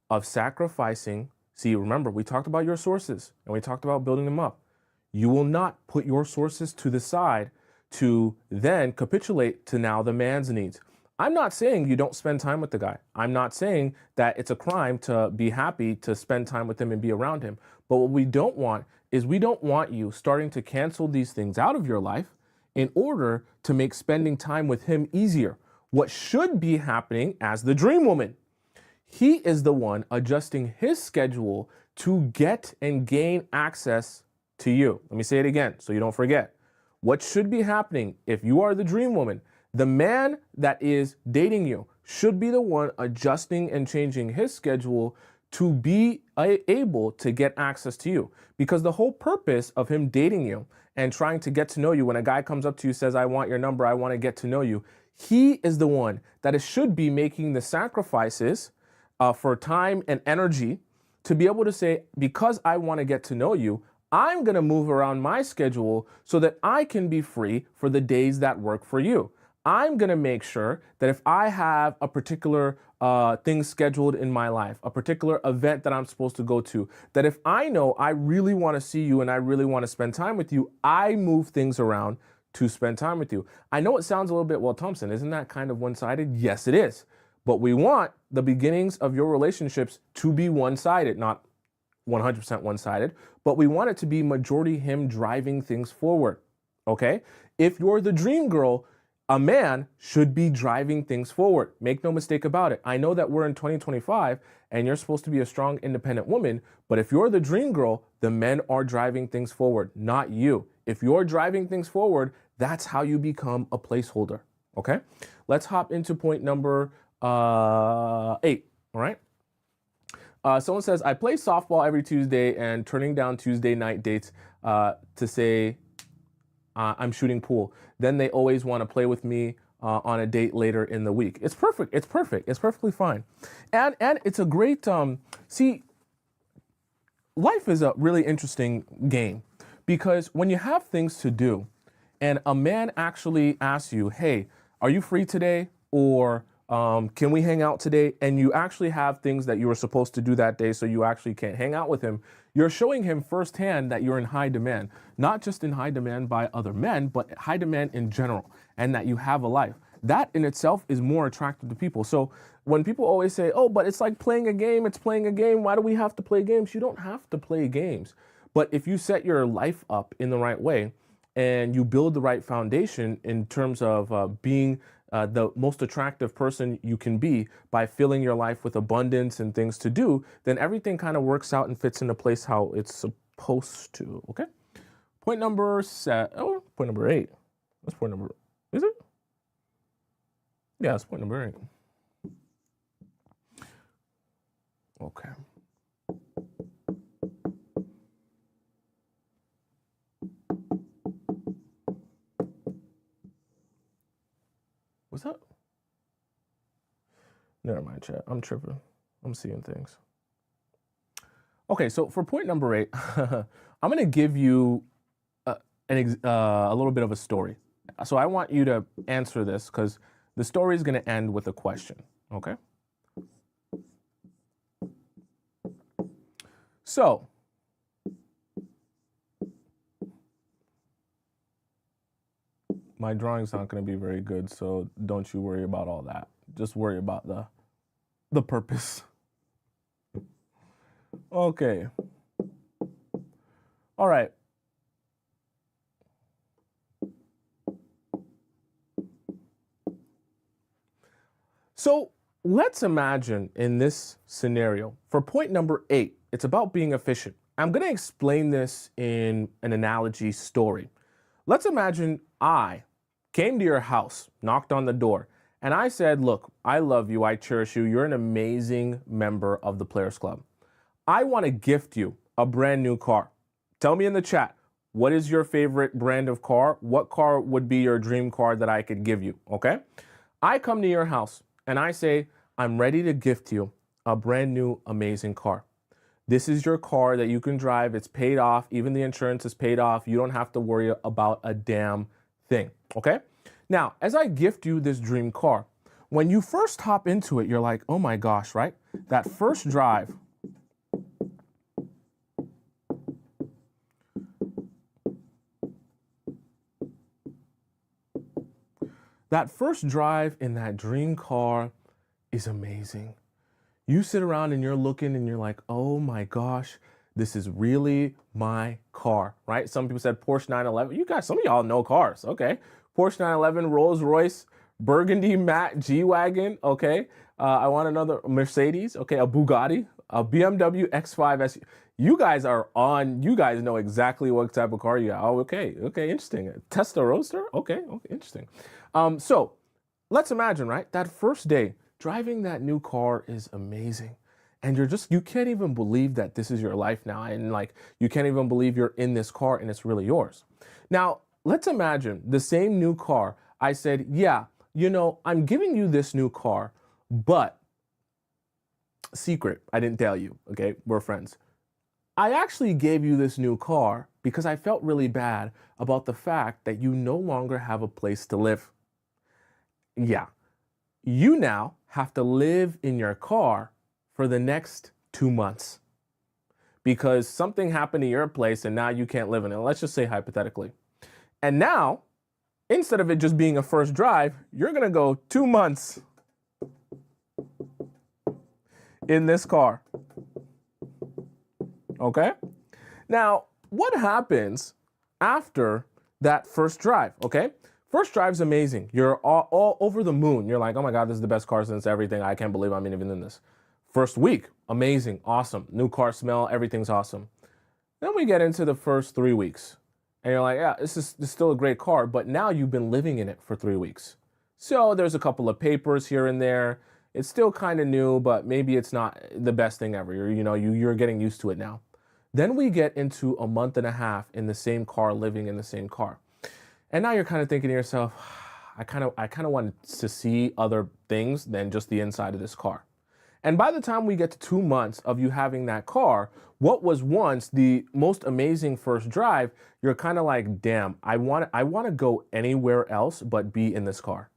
of sacrificing. See, remember, we talked about your sources and we talked about building them up. You will not put your sources to the side to then capitulate to now the man's needs. I'm not saying you don't spend time with the guy. I'm not saying that it's a crime to be happy to spend time with him and be around him. But what we don't want is we don't want you starting to cancel these things out of your life in order to make spending time with him easier. What should be happening as the dream woman? He is the one adjusting his schedule to get and gain access to you. Let me say it again so you don't forget. What should be happening if you are the dream woman? The man that is dating you should be the one adjusting and changing his schedule to be able to get access to you. Because the whole purpose of him dating you and trying to get to know you, when a guy comes up to you and says, I want your number, I want to get to know you, he is the one that should be making the sacrifices for time and energy to be able to say, because I want to get to know you, I'm going to move around my schedule so that I can be free for the days that work for you. I'm going to make sure that if I have a particular thing scheduled in my life, a particular event that I'm supposed to go to, that if I know I really want to see you and I really want to spend time with you, I move things around to spend time with you. I know it sounds a little bit, well, Thompson, isn't that kind of one-sided? Yes, it is. But we want the beginnings of your relationships to be one-sided, not 100% one-sided, but we want it to be majority him driving things forward, okay? If you're the dream girl, a man should be driving things forward. Make no mistake about it. I know that we're in 2025 and you're supposed to be a strong, independent woman, but if you're the dream girl, the men are driving things forward, not you. If you're driving things forward, that's how you become a placeholder, okay? Let's hop into point number 8, all right? Someone says, I play softball every Tuesday and turning down Tuesday night dates to say I'm shooting pool. Then they always want to play with me on a date later in the week. It's perfect. It's perfect. It's perfectly fine. And it's a great, see, life is a really interesting game because when you have things to do and a man actually asks you, hey, are you free today? Or can we hang out today? And you actually have things that you were supposed to do that day, so you actually can't hang out with him. You're showing him firsthand that you're in high demand, not just in high demand by other men, but high demand in general, and that you have a life. That in itself is more attractive to people. So when people always say, oh, but it's like playing a game, it's playing a game, why do we have to play games? You don't have to play games. But if you set your life up in the right way and you build the right foundation in terms of being the most attractive person you can be by filling your life with abundance and things to do, then everything kind of works out and fits into place how it's supposed to. Okay. Point number point number 8. That's point number, is it? Yeah, that's point number 8. Okay. What's up? Never mind, chat. I'm tripping. I'm seeing things. Okay, so for point number 8, I'm going to give you a little bit of a story. So I want you to answer this because the story is going to end with a question. Okay? So, my drawing's not going to be very good, so don't you worry about all that. Just worry about the purpose. Okay. All right. So let's imagine in this scenario, for point number 8, it's about being efficient. I'm going to explain this in an analogy story. Let's imagine I came to your house, knocked on the door, and I said, look, I love you, I cherish you, you're an amazing member of the Players Club. I want to gift you a brand new car. Tell me in the chat, what is your favorite brand of car? What car would be your dream car that I could give you, okay? I come to your house and I say, I'm ready to gift you a brand new amazing car. This is your car that you can drive. It's paid off. Even the insurance is paid off. You don't have to worry about a damn thing, okay? Now, as I gift you this dream car, when you first hop into it, you're like, oh my gosh, right? That first drive, in that dream car is amazing. You sit around and you're looking and you're like, oh my gosh, this is really my car, right? Some people said Porsche 911. You guys, some of y'all know cars, okay? Porsche 911, Rolls Royce, Burgundy matte G-Wagon, okay? I want another Mercedes, okay? A Bugatti, a BMW X5 SUV. You guys are on, you guys know exactly what type of car you got. Oh, okay, interesting. Tesla Roadster, okay, interesting. So let's imagine, right? That first day, driving that new car is amazing. And you can't even believe that this is your life now. And like, you can't even believe you're in this car and it's really yours. Now, let's imagine the same new car. I said, yeah, I'm giving you this new car, but secret, I didn't tell you, okay? We're friends. I actually gave you this new car because I felt really bad about the fact that you no longer have a place to live. Yeah, you now have to live in your car for the next 2 months because something happened to your place and now you can't live in it. Let's just say hypothetically. And now, instead of it just being a first drive, you're going to go 2 months in this car. Okay? Now, what happens after that first drive? Okay? First drive's amazing. You're all over the moon. You're like, oh my God, this is the best car since everything. I can't believe I'm even in this. First week, amazing, awesome. New car smell, everything's awesome. Then we get into the first 3 weeks. And you're like, yeah, this is still a great car, but now you've been living in it for 3 weeks. So there's a couple of papers here and there. It's still kind of new, but maybe it's not the best thing ever. You're getting used to it now. Then we get into a month and a half in the same car, living in the same car. And now you're kind of thinking to yourself, I kind of wanted to see other things than just the inside of this car. And by the time we get to 2 months of you having that car, what was once the most amazing first drive, you're kind of like, damn, I want to go anywhere else but be in this car.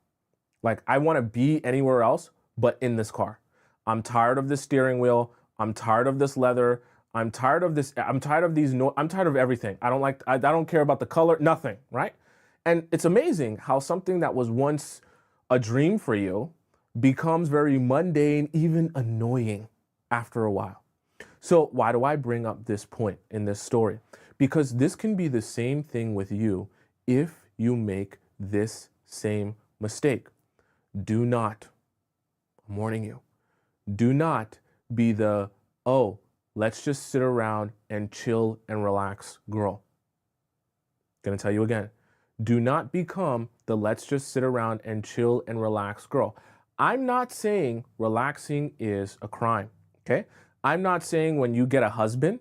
Like, I want to be anywhere else but in this car. I'm tired of this steering wheel. I'm tired of this leather. I'm tired of this. I'm tired of these. I'm tired of everything. I don't care about the color, nothing, right? And it's amazing how something that was once a dream for you becomes very mundane, even annoying after a while. So why do I bring up this point in this story? Because this can be the same thing with you if you make this same mistake. Do not, I'm warning you, do not be the, oh, let's just sit around and chill and relax girl. Gonna tell you again. Do not become the let's just sit around and chill and relax girl. I'm not saying relaxing is a crime, okay? I'm not saying when you get a husband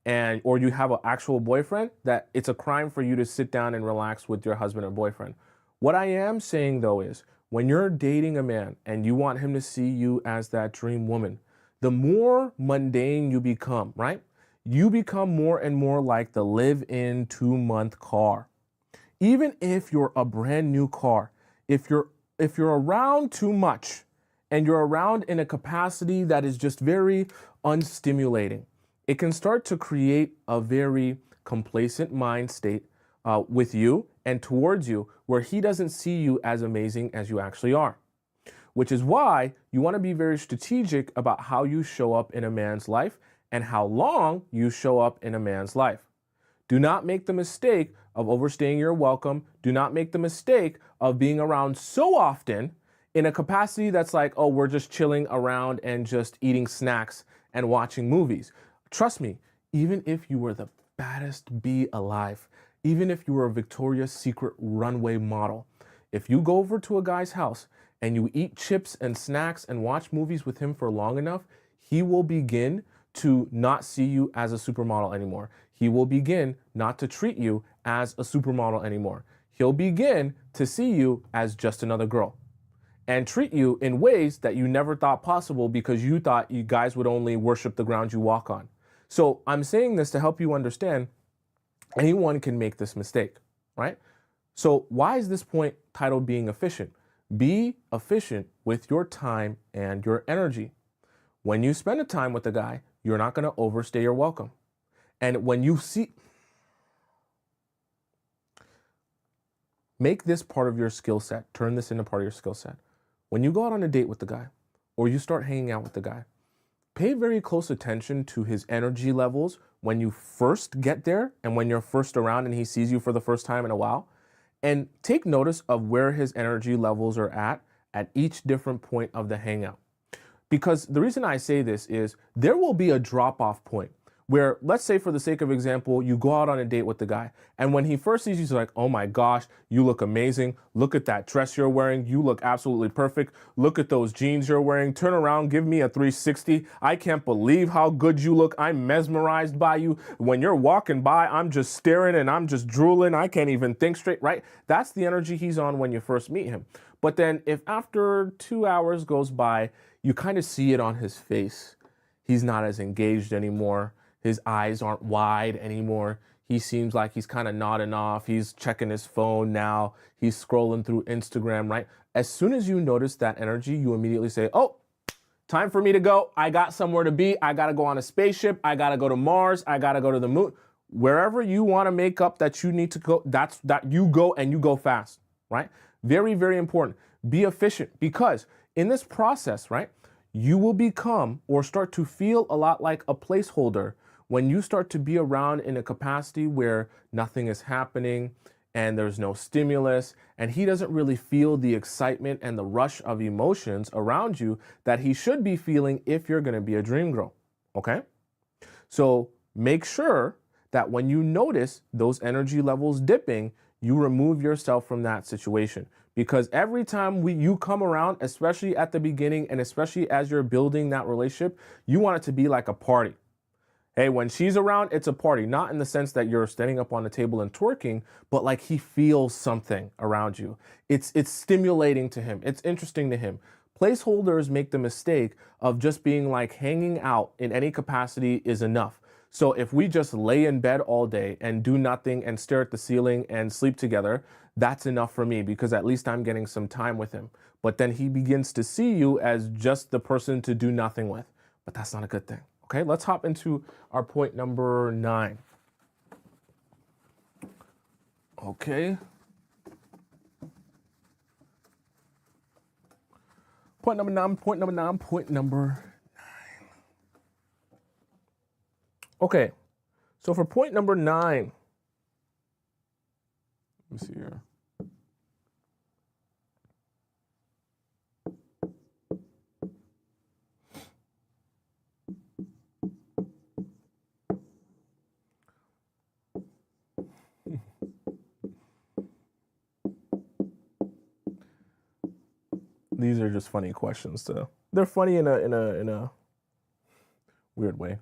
and or you have an actual boyfriend that it's a crime for you to sit down and relax with your husband or boyfriend. What I am saying though is when you're dating a man and you want him to see you as that dream woman, the more mundane you become, right? You become more and more like the live-in 2-month car. Even if you're a brand new car, if you're around too much and you're around in a capacity that is just very unstimulating, it can start to create a very complacent mind state with you and towards you where he doesn't see you as amazing as you actually are. Which is why you want to be very strategic about how you show up in a man's life and how long you show up in a man's life. Do not make the mistake of overstaying your welcome. Do not make the mistake of being around so often in a capacity that's like, oh, we're just chilling around and just eating snacks and watching movies. Trust me, even if you were the baddest bee alive, even if you were a Victoria's Secret runway model, if you go over to a guy's house and you eat chips and snacks and watch movies with him for long enough, he will begin to not see you as a supermodel anymore. He will begin not to treat you as a supermodel anymore. He'll begin to see you as just another girl and treat you in ways that you never thought possible because you thought you guys would only worship the ground you walk on. So I'm saying this to help you understand anyone can make this mistake, right? So why is this point titled being efficient? Be efficient with your time and your energy. When you spend a time with a guy, you're not going to overstay your welcome. And when you see, make this part of your skill set, turn this into part of your skill set. When you go out on a date with the guy or you start hanging out with the guy, pay very close attention to his energy levels when you first get there and when you're first around and he sees you for the first time in a while. And take notice of where his energy levels are at each different point of the hangout. Because the reason I say this is there will be a drop-off point where, let's say for the sake of example, you go out on a date with the guy. And when he first sees you, he's like, oh my gosh, you look amazing. Look at that dress you're wearing. You look absolutely perfect. Look at those jeans you're wearing. Turn around, give me a 360. I can't believe how good you look. I'm mesmerized by you. When you're walking by, I'm just staring and I'm just drooling. I can't even think straight, right? That's the energy he's on when you first meet him. But then if after 2 hours goes by, you kind of see it on his face. He's not as engaged anymore. His eyes aren't wide anymore. He seems like he's kind of nodding off. He's checking his phone now. He's scrolling through Instagram, right? As soon as you notice that energy, you immediately say, oh, time for me to go. I got somewhere to be. I got to go on a spaceship. I got to go to Mars. I got to go to the moon. Wherever you want to make up that you need to go, that you go and you go fast, right? Very, very important. Be efficient because in this process, right, you will become or start to feel a lot like a placeholder when you start to be around in a capacity where nothing is happening and there's no stimulus and he doesn't really feel the excitement and the rush of emotions around you that he should be feeling if you're going to be a dream girl, okay? So make sure that when you notice those energy levels dipping, you remove yourself from that situation. Because every time you come around, especially at the beginning and especially as you're building that relationship, you want it to be like a party. Hey, when she's around, it's a party. Not in the sense that you're standing up on the table and twerking, but like he feels something around you. It's stimulating to him. It's interesting to him. Placeholders make the mistake of just being like hanging out in any capacity is enough. So if we just lay in bed all day and do nothing and stare at the ceiling and sleep together, that's enough for me because at least I'm getting some time with him. But then he begins to see you as just the person to do nothing with. But that's not a good thing. Okay, let's hop into our point number 9. Okay. Point number 9. Okay, so for point number 9, let me see here. These are just funny questions too. They're funny in a weird way.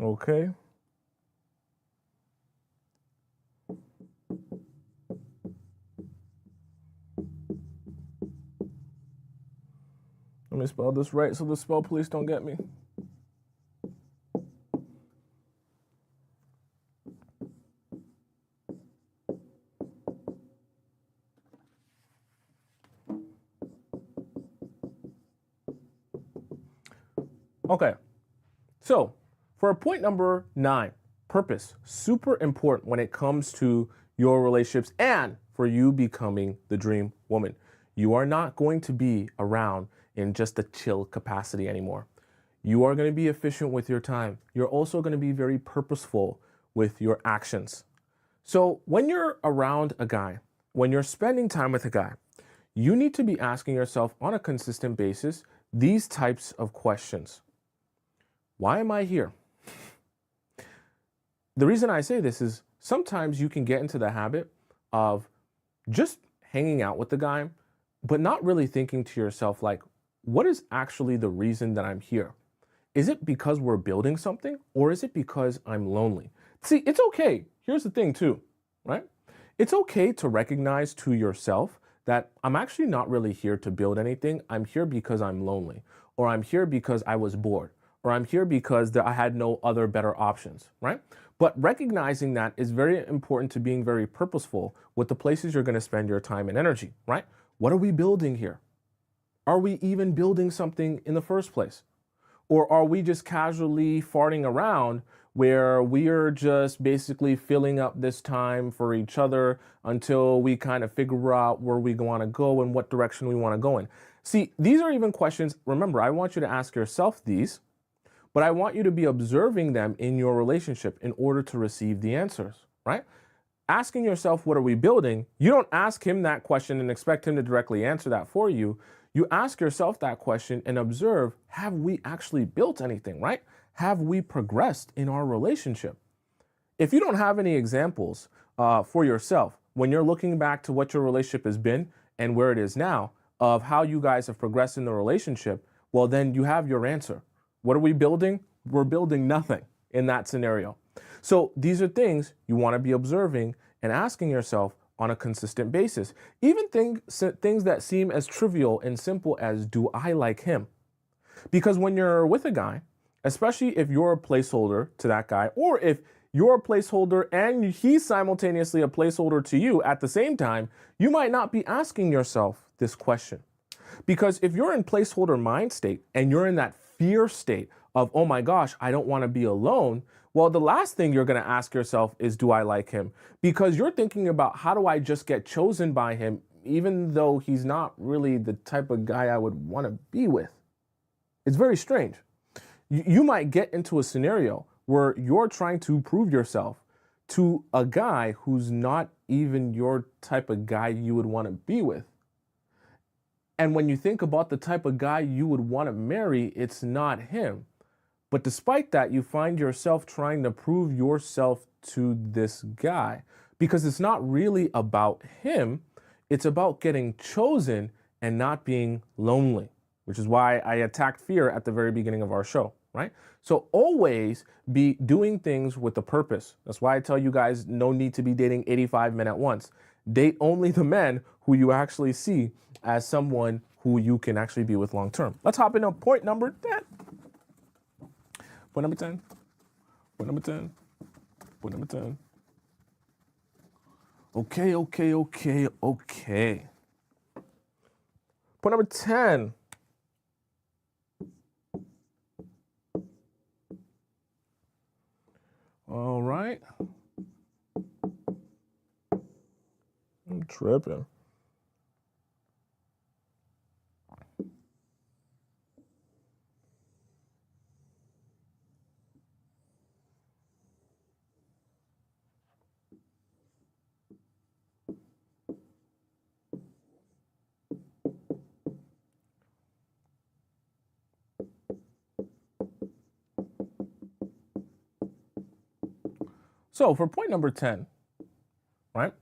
Okay. Let me spell this right so the spell police don't get me. Okay, so for point number 9, purpose, super important when it comes to your relationships and for you becoming the dream woman. You are not going to be around in just a chill capacity anymore. You are going to be efficient with your time. You're also going to be very purposeful with your actions. So when you're around a guy, when you're spending time with a guy, you need to be asking yourself on a consistent basis these types of questions. Why am I here? The reason I say this is sometimes you can get into the habit of just hanging out with the guy, but not really thinking to yourself, like, what is actually the reason that I'm here? Is it because we're building something, or is it because I'm lonely? See, it's okay. Here's the thing too, right? It's okay to recognize to yourself that I'm actually not really here to build anything. I'm here because I'm lonely, or I'm here because I was bored, or I'm here because I had no other better options, right? But recognizing that is very important to being very purposeful with the places you're going to spend your time and energy, right? What are we building here? Are we even building something in the first place? Or are we just casually farting around where we are just basically filling up this time for each other until we kind of figure out where we want to go and what direction we want to go in? See, these are even questions. Remember, I want you to ask yourself these, but I want you to be observing them in your relationship in order to receive the answers, right? Asking yourself, what are we building? You don't ask him that question and expect him to directly answer that for you. You ask yourself that question and observe, have we actually built anything, right? Have we progressed in our relationship? If you don't have any examples for yourself, when you're looking back to what your relationship has been and where it is now, of how you guys have progressed in the relationship, well, then you have your answer. What are we building? We're building nothing in that scenario. So these are things you want to be observing and asking yourself on a consistent basis. Even things that seem as trivial and simple as, do I like him? Because when you're with a guy, especially if you're a placeholder to that guy, or if you're a placeholder and he's simultaneously a placeholder to you at the same time, you might not be asking yourself this question. Because if you're in placeholder mind state and you're in that fear state of, oh my gosh, I don't want to be alone, well, the last thing you're going to ask yourself is, do I like him? Because you're thinking about, how do I just get chosen by him, even though he's not really the type of guy I would want to be with? It's very strange. You might get into a scenario where you're trying to prove yourself to a guy who's not even your type of guy you would want to be with. And when you think about the type of guy you would want to marry, it's not him. But despite that, you find yourself trying to prove yourself to this guy because it's not really about him. It's about getting chosen and not being lonely, which is why I attacked fear at the very beginning of our show, right? So always be doing things with a purpose. That's why I tell you guys, no need to be dating 85 men at once. Date only the men who you actually see as someone who you can actually be with long term. Let's hop into point number 10. Point number 10. Point number 10. Point number 10. Okay. Point number 10. All right. I'm tripping. So for point number 10, right?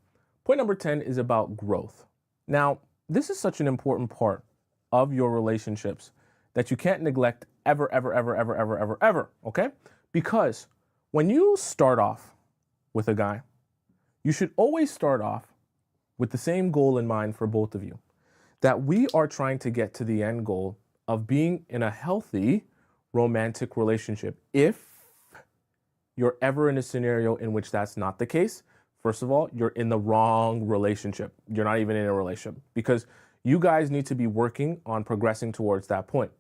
Point number 10 is about growth. Now, this is such an important part of your relationships that you can't neglect ever, ever, ever, ever, ever, ever, ever, okay? Because when you start off with a guy, you should always start off with the same goal in mind for both of you, that we are trying to get to the end goal of being in a healthy romantic relationship. If you're ever in a scenario in which that's not the case, first of all, you're in the wrong relationship. You're not even in a relationship, because you guys need to be working on progressing towards that point.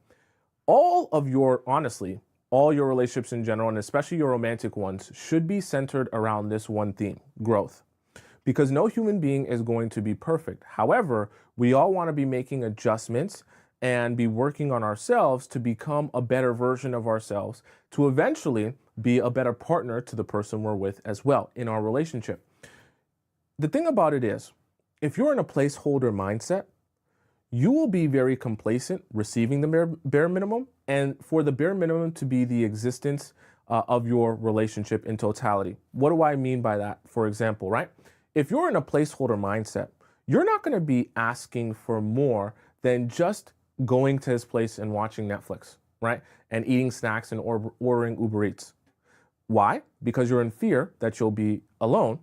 Honestly, all your relationships in general, and especially your romantic ones, should be centered around this one theme: growth. Because no human being is going to be perfect. However, we all want to be making adjustments and be working on ourselves to become a better version of ourselves, to eventually be a better partner to the person we're with as well in our relationship. The thing about it is, if you're in a placeholder mindset, you will be very complacent receiving the bare minimum, and for the bare minimum to be the existence of your relationship in totality. What do I mean by that? For example, right? If you're in a placeholder mindset, you're not going to be asking for more than just going to his place and watching Netflix, right? And eating snacks and ordering Uber Eats. Why? Because you're in fear that you'll be alone.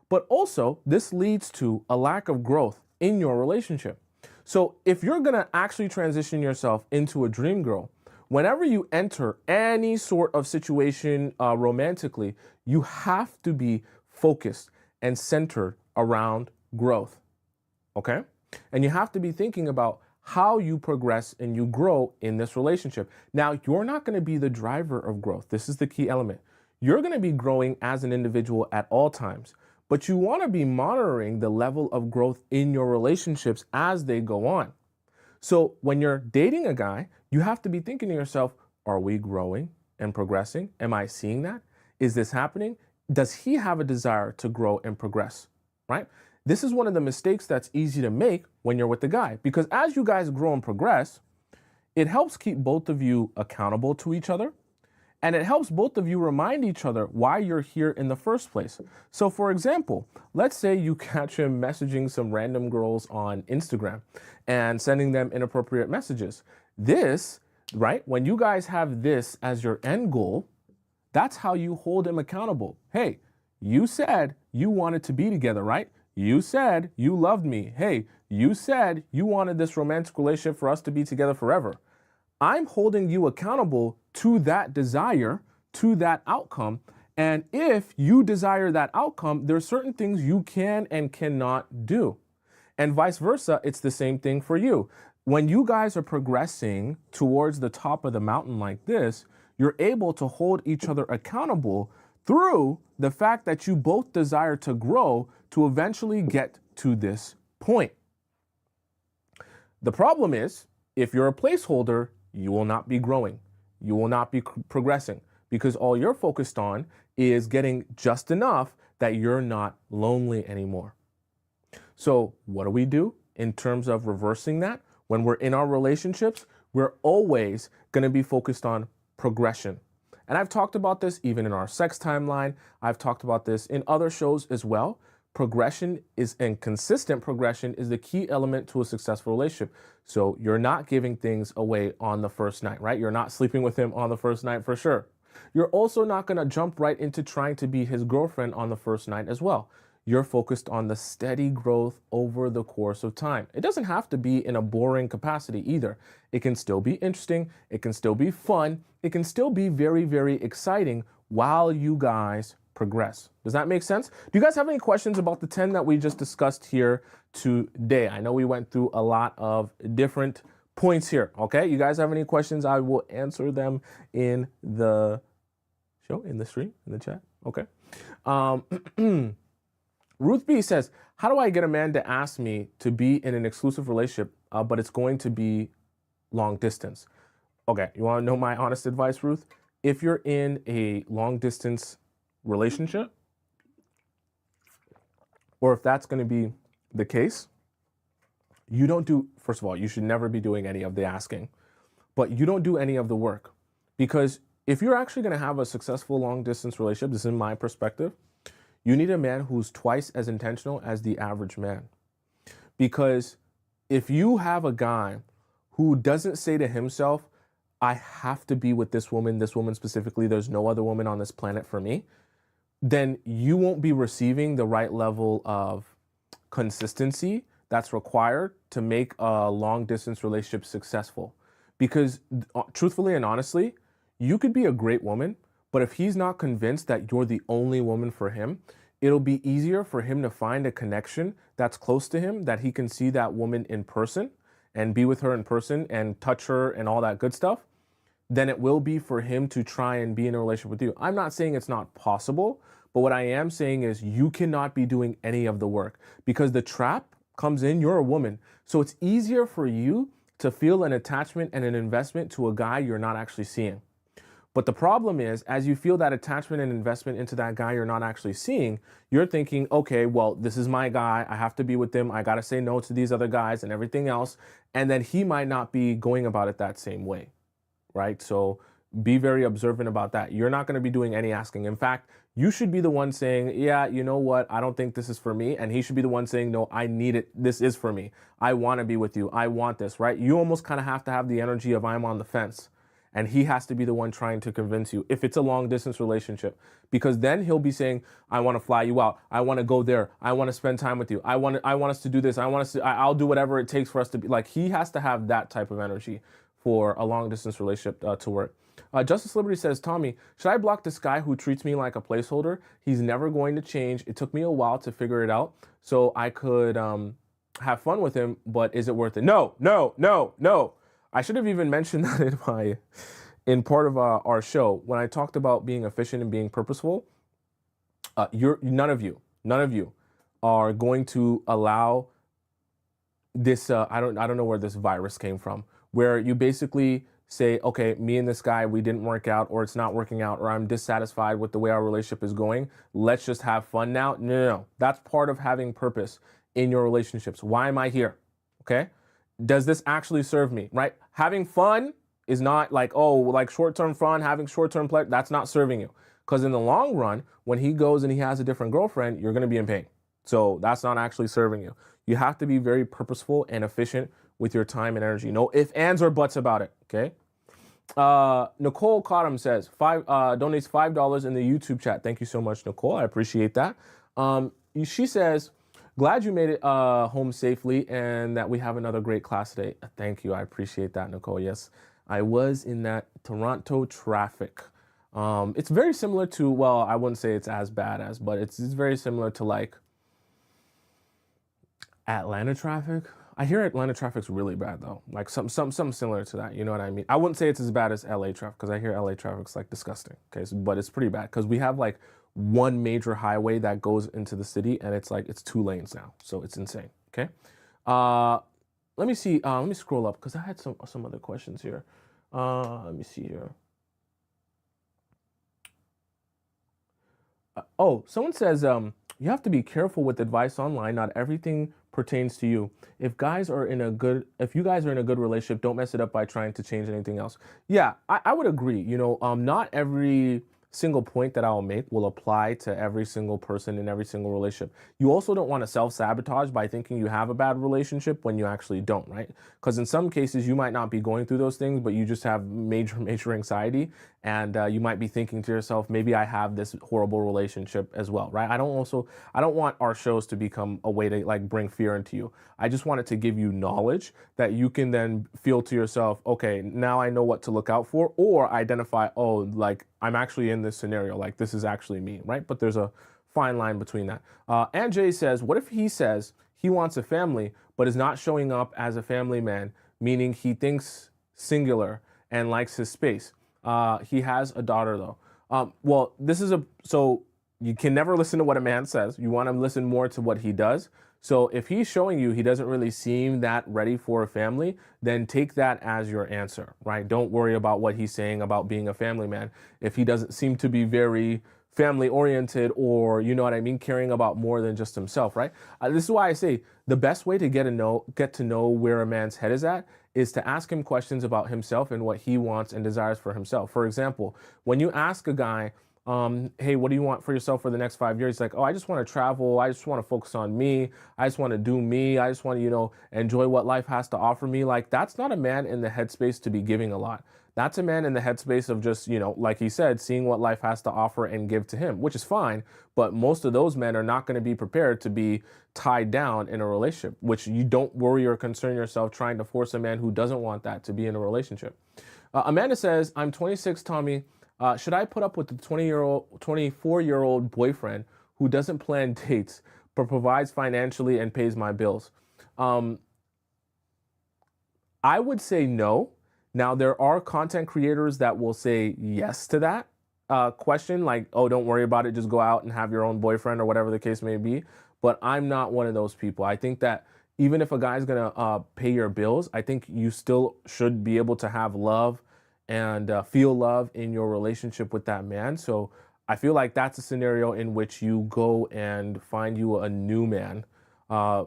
But also, this leads to a lack of growth in your relationship. So if you're going to actually transition yourself into a dream girl, whenever you enter any sort of situation romantically, you have to be focused and centered around growth, okay? And you have to be thinking about how you progress and you grow in this relationship. Now, you're not going to be the driver of growth. This is the key element. You're going to be growing as an individual at all times, but you want to be monitoring the level of growth in your relationships as they go on. So when you're dating a guy, you have to be thinking to yourself, are we growing and progressing? Am I seeing that? Is this happening? Does he have a desire to grow and progress, right? This is one of the mistakes that's easy to make when you're with the guy, because as you guys grow and progress, it helps keep both of you accountable to each other. And it helps both of you remind each other why you're here in the first place. So for example, let's say you catch him messaging some random girls on Instagram and sending them inappropriate messages. This, right, when you guys have this as your end goal, that's how you hold him accountable. Hey, you said you wanted to be together, right? You said you loved me. Hey, you said you wanted this romantic relationship for us to be together forever. I'm holding you accountable to that desire, to that outcome. And if you desire that outcome, there are certain things you can and cannot do. And vice versa, it's the same thing for you. When you guys are progressing towards the top of the mountain like this, you're able to hold each other accountable through the fact that you both desire to grow to eventually get to this point. The problem is, if you're a placeholder, you will not be growing. You will not be progressing, because all you're focused on is getting just enough that you're not lonely anymore. So what do we do in terms of reversing that? When we're in our relationships, we're always going to be focused on progression. And I've talked about this even in our sex timeline. I've talked about this in other shows as well. Progression is, and consistent progression is the key element to a successful relationship. So you're not giving things away on the first night, right? You're not sleeping with him on the first night for sure. You're also not going to jump right into trying to be his girlfriend on the first night as well. You're focused on the steady growth over the course of time. It doesn't have to be in a boring capacity either. It can still be interesting. It can still be fun. It can still be very, very exciting while you guys progress. Does that make sense? Do you guys have any questions about the 10 that we just discussed here today? I know we went through a lot of different points here, okay? You guys have any questions? I will answer them in the show, in the stream, in the chat, okay? Ruth B says, how do I get a man to ask me to be in an exclusive relationship, but it's going to be long distance? Okay, you want to know my honest advice, Ruth? If you're in a long distance relationship, or if that's going to be the case, you don't do, first of all, you should never be doing any of the asking, but you don't do any of the work, because if you're actually going to have a successful long distance relationship, this is my perspective, you need a man who's twice as intentional as the average man. Because if you have a guy who doesn't say to himself, I have to be with this woman specifically, there's no other woman on this planet for me, then you won't be receiving the right level of consistency that's required to make a long distance relationship successful. Because truthfully and honestly, you could be a great woman, but if he's not convinced that you're the only woman for him, it'll be easier for him to find a connection that's close to him, that he can see that woman in person and be with her in person and touch her and all that good stuff, than it will be for him to try and be in a relationship with you. I'm not saying it's not possible, but what I am saying is you cannot be doing any of the work, because the trap comes in, you're a woman. So it's easier for you to feel an attachment and an investment to a guy you're not actually seeing. But the problem is, as you feel that attachment and investment into that guy you're not actually seeing, you're thinking, okay, well, this is my guy. I have to be with him. I got to say no to these other guys and everything else. And then he might not be going about it that same way, right? So be very observant about that. You're not going to be doing any asking. In fact, you should be the one saying, yeah, you know what? I don't think this is for me. And he should be the one saying, no, I need it. This is for me. I want to be with you. I want this, right? You almost kind of have to have the energy of I'm on the fence. And he has to be the one trying to convince you if it's a long distance relationship, because then he'll be saying, I want to fly you out. I want to go there. I want to spend time with you. I want us to do this. I'll do whatever it takes for us to be like, he has to have that type of energy for a long distance relationship to work. Justice Liberty says, Tommy, should I block this guy who treats me like a placeholder? He's never going to change. It took me a while to figure it out so I could have fun with him, but is it worth it? No, no, no, no. I should have even mentioned that in part of our show when I talked about being efficient and being purposeful. None of you are going to allow this. I don't know where this virus came from, where you basically say, okay, me and this guy, we didn't work out, or it's not working out, or I'm dissatisfied with the way our relationship is going. Let's just have fun now. No, no, no. That's part of having purpose in your relationships. Why am I here? Okay. Does this actually serve me, right? Having fun is not like, oh, like short-term fun, having short-term pleasure. That's not serving you. Because in the long run, when he goes and he has a different girlfriend, you're going to be in pain. So that's not actually serving you. You have to be very purposeful and efficient with your time and energy. No ifs, ands, or buts about it, okay? Nicole Cottom says, donates $5 in the YouTube chat. Thank you so much, Nicole. I appreciate that. She says, glad you made it home safely and that we have another great class today. Thank you. I appreciate that, Nicole. Yes, I was in that Toronto traffic. It's very similar to, well, I wouldn't say it's as bad as, but it's very similar to like Atlanta traffic. I hear Atlanta traffic's really bad though. Like something similar to that. You know what I mean? I wouldn't say it's as bad as LA traffic, because I hear LA traffic's like disgusting. Okay, but it's pretty bad because we have like one major highway that goes into the city, and it's like it's 2 lanes now, so it's insane. Okay, let me see. Let me scroll up because I had some other questions here. Let me see here. Someone says you have to be careful with advice online. Not everything pertains to you. If you guys are in a good relationship, don't mess it up by trying to change anything else. Yeah, I would agree. You know, not every single point that I'll make will apply to every single person in every single relationship. You also don't want to self-sabotage by thinking you have a bad relationship when you actually don't, right? Because in some cases you might not be going through those things, but you just have major anxiety, and you might be thinking to yourself, maybe I have this horrible relationship as well, right? I don't want our shows to become a way to like bring fear into you. I just want it to give you knowledge that you can then feel to yourself, okay, now I know what to look out for, or identify, oh, like I'm actually in this scenario, like this is actually me, right? But there's a fine line between that. And Jay says, what if he says he wants a family, but is not showing up as a family man, meaning he thinks singular and likes his space? He has a daughter though. Well, so you can never listen to what a man says. You want to listen more to what he does. So if he's showing you he doesn't really seem that ready for a family, then take that as your answer, right? Don't worry about what he's saying about being a family man. If he doesn't seem to be very family oriented, or, you know what I mean, caring about more than just himself, right? This is why I say the best way to get to know where a man's head is at is to ask him questions about himself and what he wants and desires for himself. For example, when you ask a guy, hey, what do you want for yourself for the next 5 years? He's like, oh, I just want to travel. I just want to focus on me. I just want to do me. I just want to, enjoy what life has to offer me. Like, that's not a man in the headspace to be giving a lot. That's a man in the headspace of just, like he said, seeing what life has to offer and give to him, which is fine. But most of those men are not going to be prepared to be tied down in a relationship, which you don't worry or concern yourself trying to force a man who doesn't want that to be in a relationship. Amanda says, I'm 26, Tommy. Should I put up with the 24-year-old boyfriend who doesn't plan dates but provides financially and pays my bills? I would say no. Now, there are content creators that will say yes to that question, like, oh, don't worry about it, just go out and have your own boyfriend or whatever the case may be. But I'm not one of those people. I think that even if a guy's gonna pay your bills, I think you still should be able to have love and feel love in your relationship with that man. So I feel like that's a scenario in which you go and find you a new man,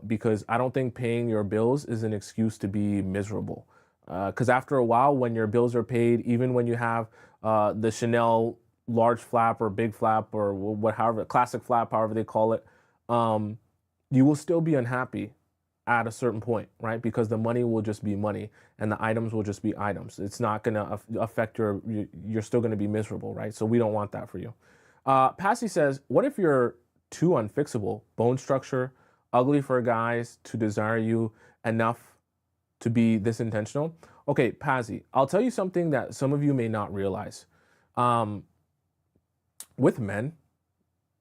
because I don't think paying your bills is an excuse to be miserable. Because after a while, when your bills are paid, even when you have the Chanel large flap or big flap or however, classic flap, however they call it, you will still be unhappy at a certain point, right? Because the money will just be money and the items will just be items. It's not going to affect you're still going to be miserable, right? So we don't want that for you. Passy says, what if you're too unfixable, bone structure, ugly for guys to desire you enough to be this intentional? Okay, Pazzi, I'll tell you something that some of you may not realize. With men,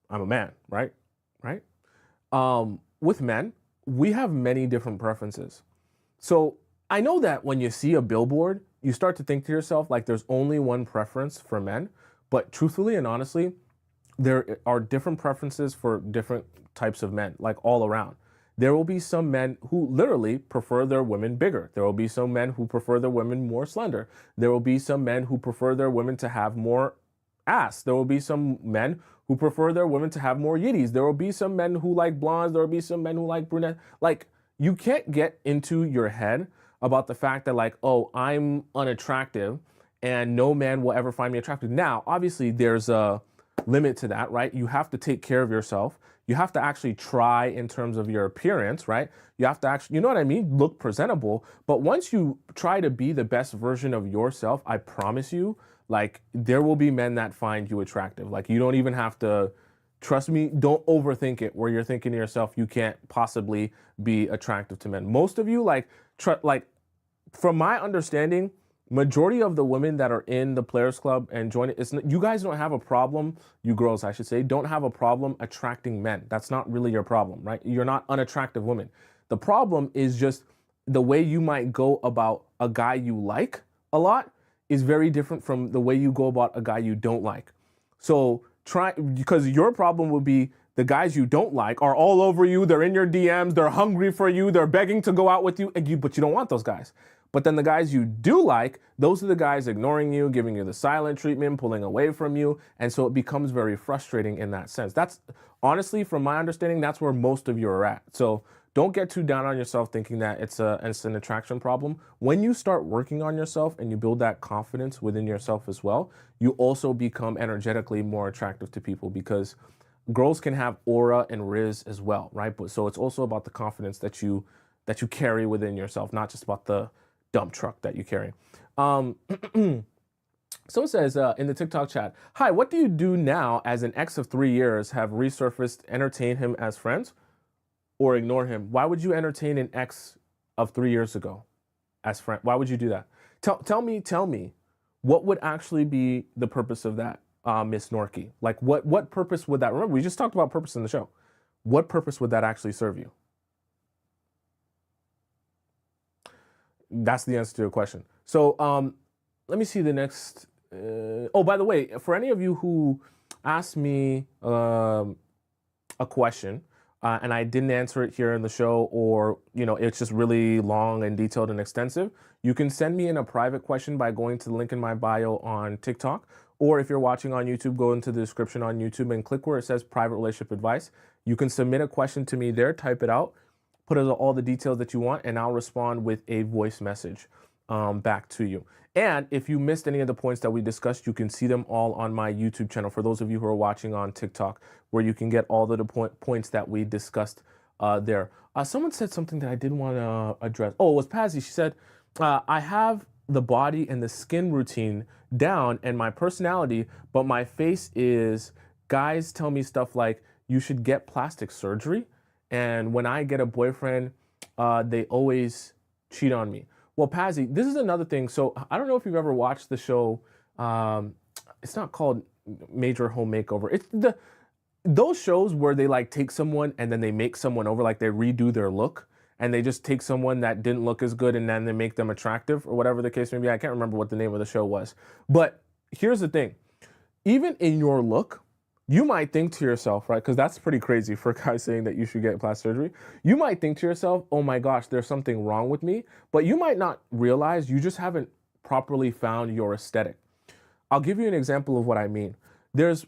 I'm a man, right? Right? With men, we have many different preferences. So I know that when you see a billboard, you start to think to yourself, like, there's only one preference for men. But truthfully and honestly, there are different preferences for different types of men, like all around. There will be some men who literally prefer their women bigger. There will be some men who prefer their women more slender. There will be some men who prefer their women to have more ass. There will be some men who prefer their women to have more yitties. There will be some men who like blondes. There will be some men who like brunettes. Like, you can't get into your head about the fact that, like, oh, I'm unattractive and no man will ever find me attractive. Now, obviously, there's a limit to that, right? You have to take care of yourself. You have to actually try in terms of your appearance, right? You have to actually, you know what I mean? Look presentable. But once you try to be the best version of yourself, I promise you, like, there will be men that find you attractive. Like, you don't even have to, trust me, don't overthink it where you're thinking to yourself, you can't possibly be attractive to men. Most of you, like, from my understanding, majority of the women that are in the Players Club and join it, you guys don't have a problem, you girls, I should say, don't have a problem attracting men. That's not really your problem, right? You're not unattractive women. The problem is just the way you might go about a guy you like a lot is very different from the way you go about a guy you don't like. So because your problem would be the guys you don't like are all over you, they're in your DMs, they're hungry for you, they're begging to go out with you, but you don't want those guys. But then the guys you do like, those are the guys ignoring you, giving you the silent treatment, pulling away from you. And so it becomes very frustrating in that sense. That's honestly, from my understanding, that's where most of you are at. So don't get too down on yourself thinking that it's an attraction problem. When you start working on yourself and you build that confidence within yourself as well, you also become energetically more attractive to people, because girls can have aura and riz as well, right? But so it's also about the confidence that you carry within yourself, not just about the dump truck that you carry. Someone says in the TikTok chat, hi, what do you do now as an ex of 3 years have resurfaced, entertain him as friends or ignore him? Why would you entertain an ex of 3 years ago as friend? Why would you do that? Tell me, what would actually be the purpose of that, Miss Norky? Like, what purpose would that, remember, we just talked about purpose in the show. What purpose would that actually serve you? That's the answer to your question. So let me see the next. Oh, by the way, for any of you who asked me a question and I didn't answer it here in the show, or it's just really long and detailed and extensive, you can send me in a private question by going to the link in my bio on TikTok. Or if you're watching on YouTube, go into the description on YouTube and click where it says private relationship advice. You can submit a question to me there, type it out, put all the details that you want, and I'll respond with a voice message back to you. And if you missed any of the points that we discussed, you can see them all on my YouTube channel. For those of you who are watching on TikTok, where you can get all the points that we discussed there. Someone said something that I didn't want to address. Oh, it was Pazzi. She said, I have the body and the skin routine down and my personality, but my face is, guys tell me stuff like, you should get plastic surgery. And when I get a boyfriend, they always cheat on me. Well, Pazzi, this is another thing. So I don't know if you've ever watched the show. It's not called Major Home Makeover. It's those shows where they like take someone and then they make someone over, like they redo their look, and they just take someone that didn't look as good and then they make them attractive, or whatever the case may be. I can't remember what the name of the show was. But here's the thing. Even in your look, you might think to yourself, right? Because that's pretty crazy for guys saying that you should get plastic surgery. You might think to yourself, oh my gosh, there's something wrong with me. But you might not realize you just haven't properly found your aesthetic. I'll give you an example of what I mean. There's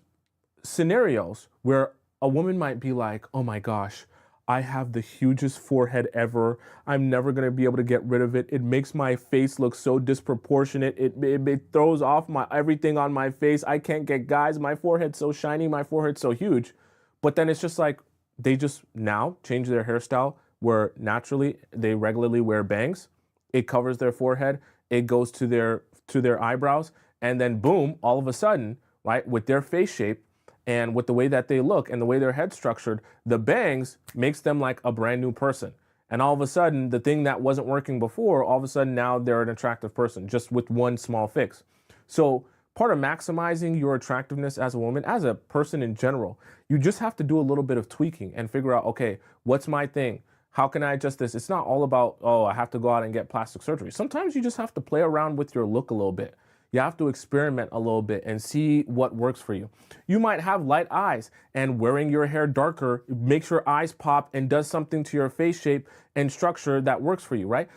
scenarios where a woman might be like, oh my gosh, I have the hugest forehead ever. I'm never going to be able to get rid of it. It makes my face look so disproportionate. It throws off everything on my face. I can't get guys. My forehead's so shiny. My forehead's so huge. But then it's just like they just now change their hairstyle where naturally they regularly wear bangs. It covers their forehead. It goes to their eyebrows. And then boom, all of a sudden, right, with their face shape, and with the way that they look and the way their head's structured, the bangs makes them like a brand new person. And all of a sudden, the thing that wasn't working before, all of a sudden now they're an attractive person just with one small fix. So part of maximizing your attractiveness as a woman, as a person in general, you just have to do a little bit of tweaking and figure out, okay, what's my thing? How can I adjust this? It's not all about, oh, I have to go out and get plastic surgery. Sometimes you just have to play around with your look a little bit. You have to experiment a little bit and see what works for you. You might have light eyes, and wearing your hair darker makes your eyes pop and does something to your face shape and structure that works for you, right?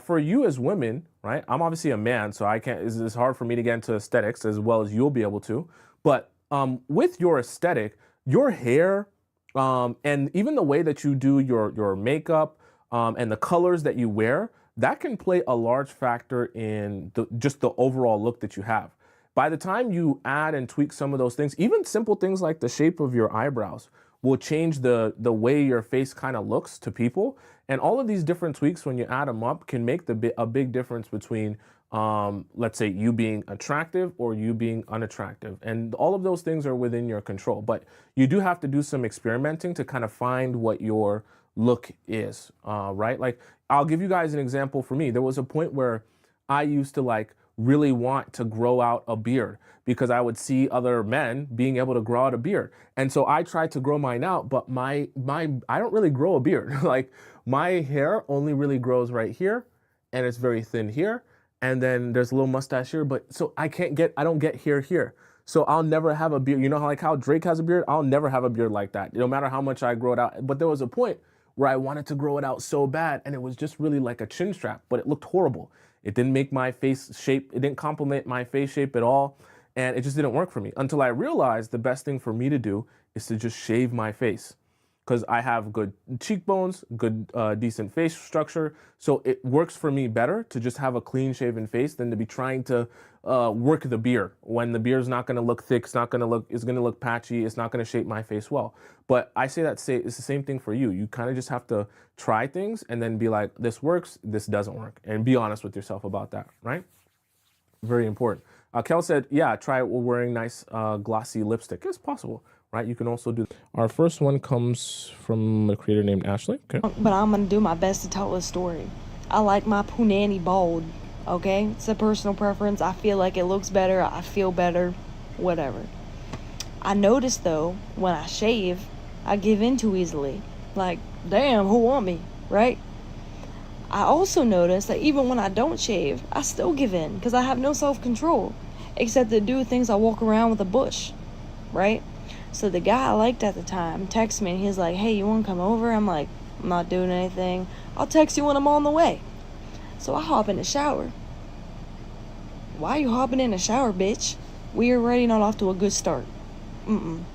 For you as women, right? I'm obviously a man, so it's hard for me to get into aesthetics as well as you'll be able to. But with your aesthetic, your hair, and even the way that you do your makeup, and the colors that you wear, that can play a large factor in just the overall look that you have. By the time you add and tweak some of those things, even simple things like the shape of your eyebrows will change the way your face kind of looks to people. And all of these different tweaks, when you add them up, can make a big difference between, let's say, you being attractive or you being unattractive. And all of those things are within your control. But you do have to do some experimenting to kind of find what your look is, right? Like, I'll give you guys an example for me. There was a point where I used to like really want to grow out a beard because I would see other men being able to grow out a beard. And so I tried to grow mine out, but I don't really grow a beard. Like, my hair only really grows right here, and it's very thin here. And then there's a little mustache here, but so I don't get hair here. So I'll never have a beard. You know how Drake has a beard? I'll never have a beard like that, no matter how much I grow it out. But there was a point where I wanted to grow it out so bad, and it was just really like a chin strap, but it looked horrible. It didn't make my face shape, it didn't complement my face shape at all, and it just didn't work for me until I realized the best thing for me to do is to just shave my face, because I have good cheekbones, good decent face structure, so it works for me better to just have a clean shaven face than to be trying to work the beard when the beard's not going to look thick, it's going to look patchy, it's not going to shape my face well. But I say it's the same thing for you. You kind of just have to try things and then be like, this works, this doesn't work, and be honest with yourself about that, right? Very important. Kel said, yeah, try it while wearing nice glossy lipstick. It's possible, right? You can also do. Our first one comes from a creator named Ashley. Okay. But I'm going to do my best to tell a story. I like my punani bald, okay? It's a personal preference. I feel like it looks better. I feel better, whatever. I notice, though, when I shave, I give in too easily. Like, damn, who want me, right? I also notice that even when I don't shave, I still give in because I have no self-control, except to do things I walk around with a bush, right? So the guy I liked at the time texted me and he's like, hey, you want to come over? I'm like, I'm not doing anything. I'll text you when I'm on the way. So I hop in the shower. Why are you hopping in the shower, bitch? We are already not off to a good start. I'm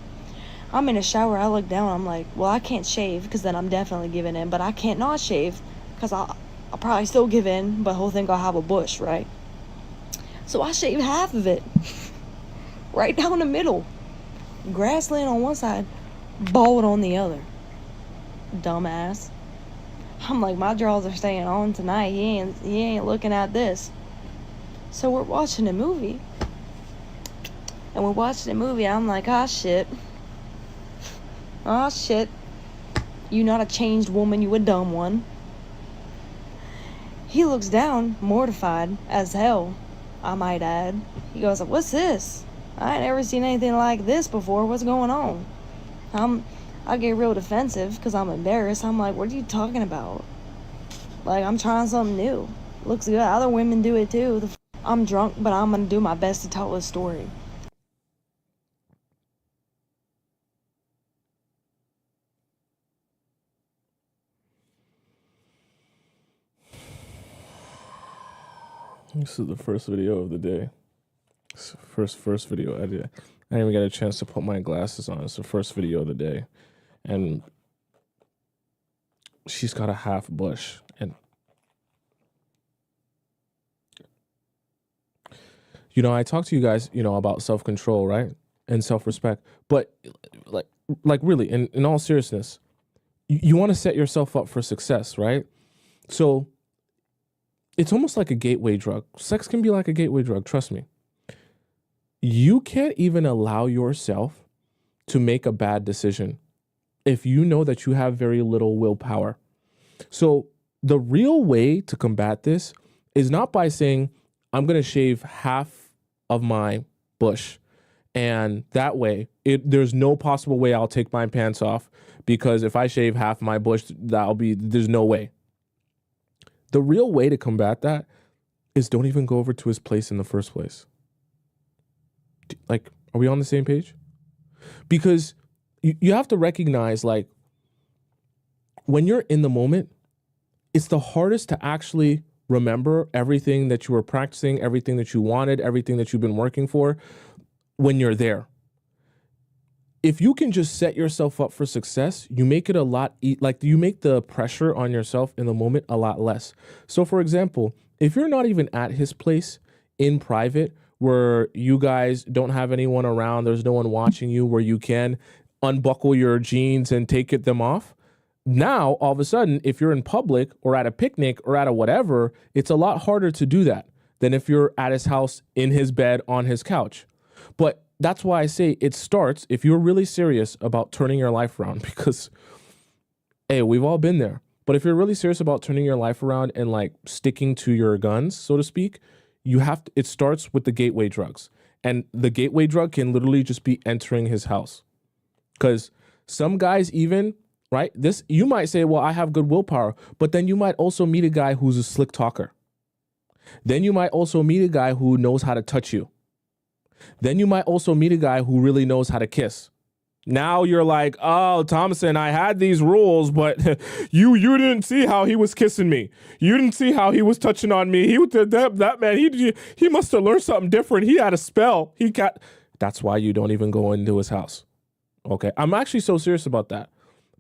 I'm in a shower, I look down, I'm like, well, I can't shave, because then I'm definitely giving in, but I can't not shave, because I'll probably still give in, but he'll think I'll have a bush, right? So I shave half of it, right down the middle. Grassland on one side, bald on the other. Dumbass. I'm like, my draws are staying on tonight, he ain't looking at this. So we're watching a movie, and we're watching a movie, I'm like, ah, shit. Ah, shit. You not a changed woman, you a dumb one. He looks down, mortified as hell, I might add. He goes, what's this? I ain't ever seen anything like this before. What's going on? I get real defensive because I'm embarrassed. I'm like, what are you talking about? Like, I'm trying something new. Looks good. Other women do it too. I'm drunk, but I'm going to do my best to tell this story. This is the first video of the day. It's the first video I did. I didn't even get a chance to put my glasses on. It's the first video of the day. And she's got a half bush. And I talked to you guys, about self-control, right? And self-respect. But like really, in all seriousness, you want to set yourself up for success, right? So it's almost like a gateway drug. Sex can be like a gateway drug, trust me. You can't even allow yourself to make a bad decision if you know that you have very little willpower. So the real way to combat this is not by saying, I'm going to shave half of my bush, and that way there's no possible way I'll take my pants off, because if I shave half my bush, there's no way. The real way to combat that is don't even go over to his place in the first place. Like, are we on the same page? Because you have to recognize, like, when you're in the moment, it's the hardest to actually remember everything that you were practicing, everything that you wanted, everything that you've been working for when you're there. If you can just set yourself up for success, you make it a lot, you make the pressure on yourself in the moment a lot less. So for example, if you're not even at his place in private, where you guys don't have anyone around, there's no one watching you, where you can unbuckle your jeans and take them off. Now, all of a sudden, if you're in public or at a picnic or at a whatever, it's a lot harder to do that than if you're at his house, in his bed, on his couch. But that's why I say it starts, if you're really serious about turning your life around, because, hey, we've all been there. But if you're really serious about turning your life around and like sticking to your guns, so to speak, it starts with the gateway drugs. And the gateway drug can literally just be entering his house. Because some guys even, right, you might say, well, I have good willpower, but then you might also meet a guy who's a slick talker. Then you might also meet a guy who knows how to touch you. Then you might also meet a guy who really knows how to kiss. Now you're like, oh, Tomisin, I had these rules, but you didn't see how he was kissing me. You didn't see how he was touching on me. That man, he must have learned something different. He had a spell. That's why you don't even go into his house. Okay, I'm actually so serious about that,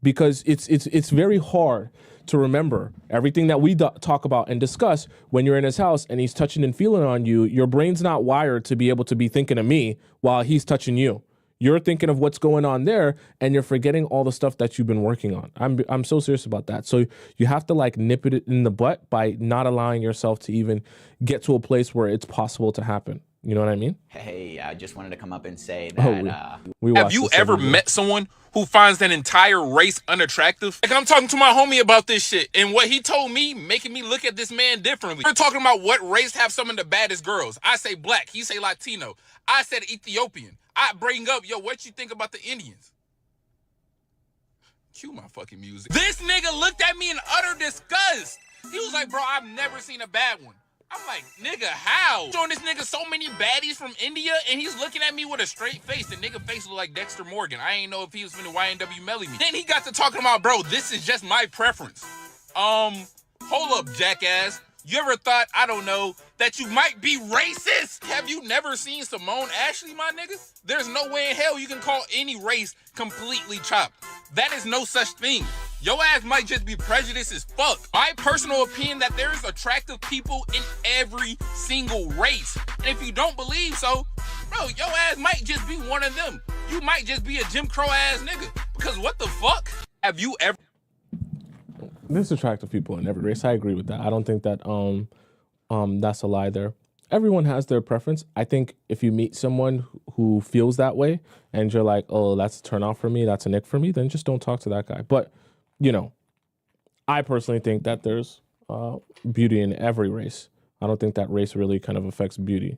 because it's very hard to remember everything that we talk about and discuss when you're in his house and he's touching and feeling on you. Your brain's not wired to be able to be thinking of me while he's touching you. You're thinking of what's going on there, and you're forgetting all the stuff that you've been working on. I'm so serious about that. So you have to like nip it in the butt by not allowing yourself to even get to a place where it's possible to happen. You know what I mean? Hey, I just wanted to come up and say that have you ever met someone who finds an entire race unattractive? Like, I'm talking to my homie about this shit, and what he told me making me look at this man differently. We're talking about what race have some of the baddest girls. I say black, he say Latino. I said Ethiopian. I bring up, yo, what you think about the Indians? Cue my fucking music. This nigga looked at me in utter disgust. He was like, bro, I've never seen a bad one. I'm like, nigga, how? Showing this nigga so many baddies from India, and he's looking at me with a straight face. The nigga face look like Dexter Morgan. I ain't know if he was finna YNW melly me. Then he got to talking about, bro, this is just my preference. Hold up, jackass. You ever thought, I don't know, that you might be racist? Have you never seen Simone Ashley, my nigga? There's no way in hell you can call any race completely chopped. That is no such thing. Your ass might just be prejudiced as fuck. My personal opinion that there's attractive people in every single race. And if you don't believe so, bro, your ass might just be one of them. You might just be a Jim Crow ass nigga. Because what the fuck? Have you ever... There's attractive people in every race. I agree with that. I don't think that that's a lie there. Everyone has their preference. I think if you meet someone who feels that way and you're like, oh, that's a turn off for me, that's a nick for me, then just don't talk to that guy. But, you know, I personally think that there's beauty in every race. I don't think that race really kind of affects beauty.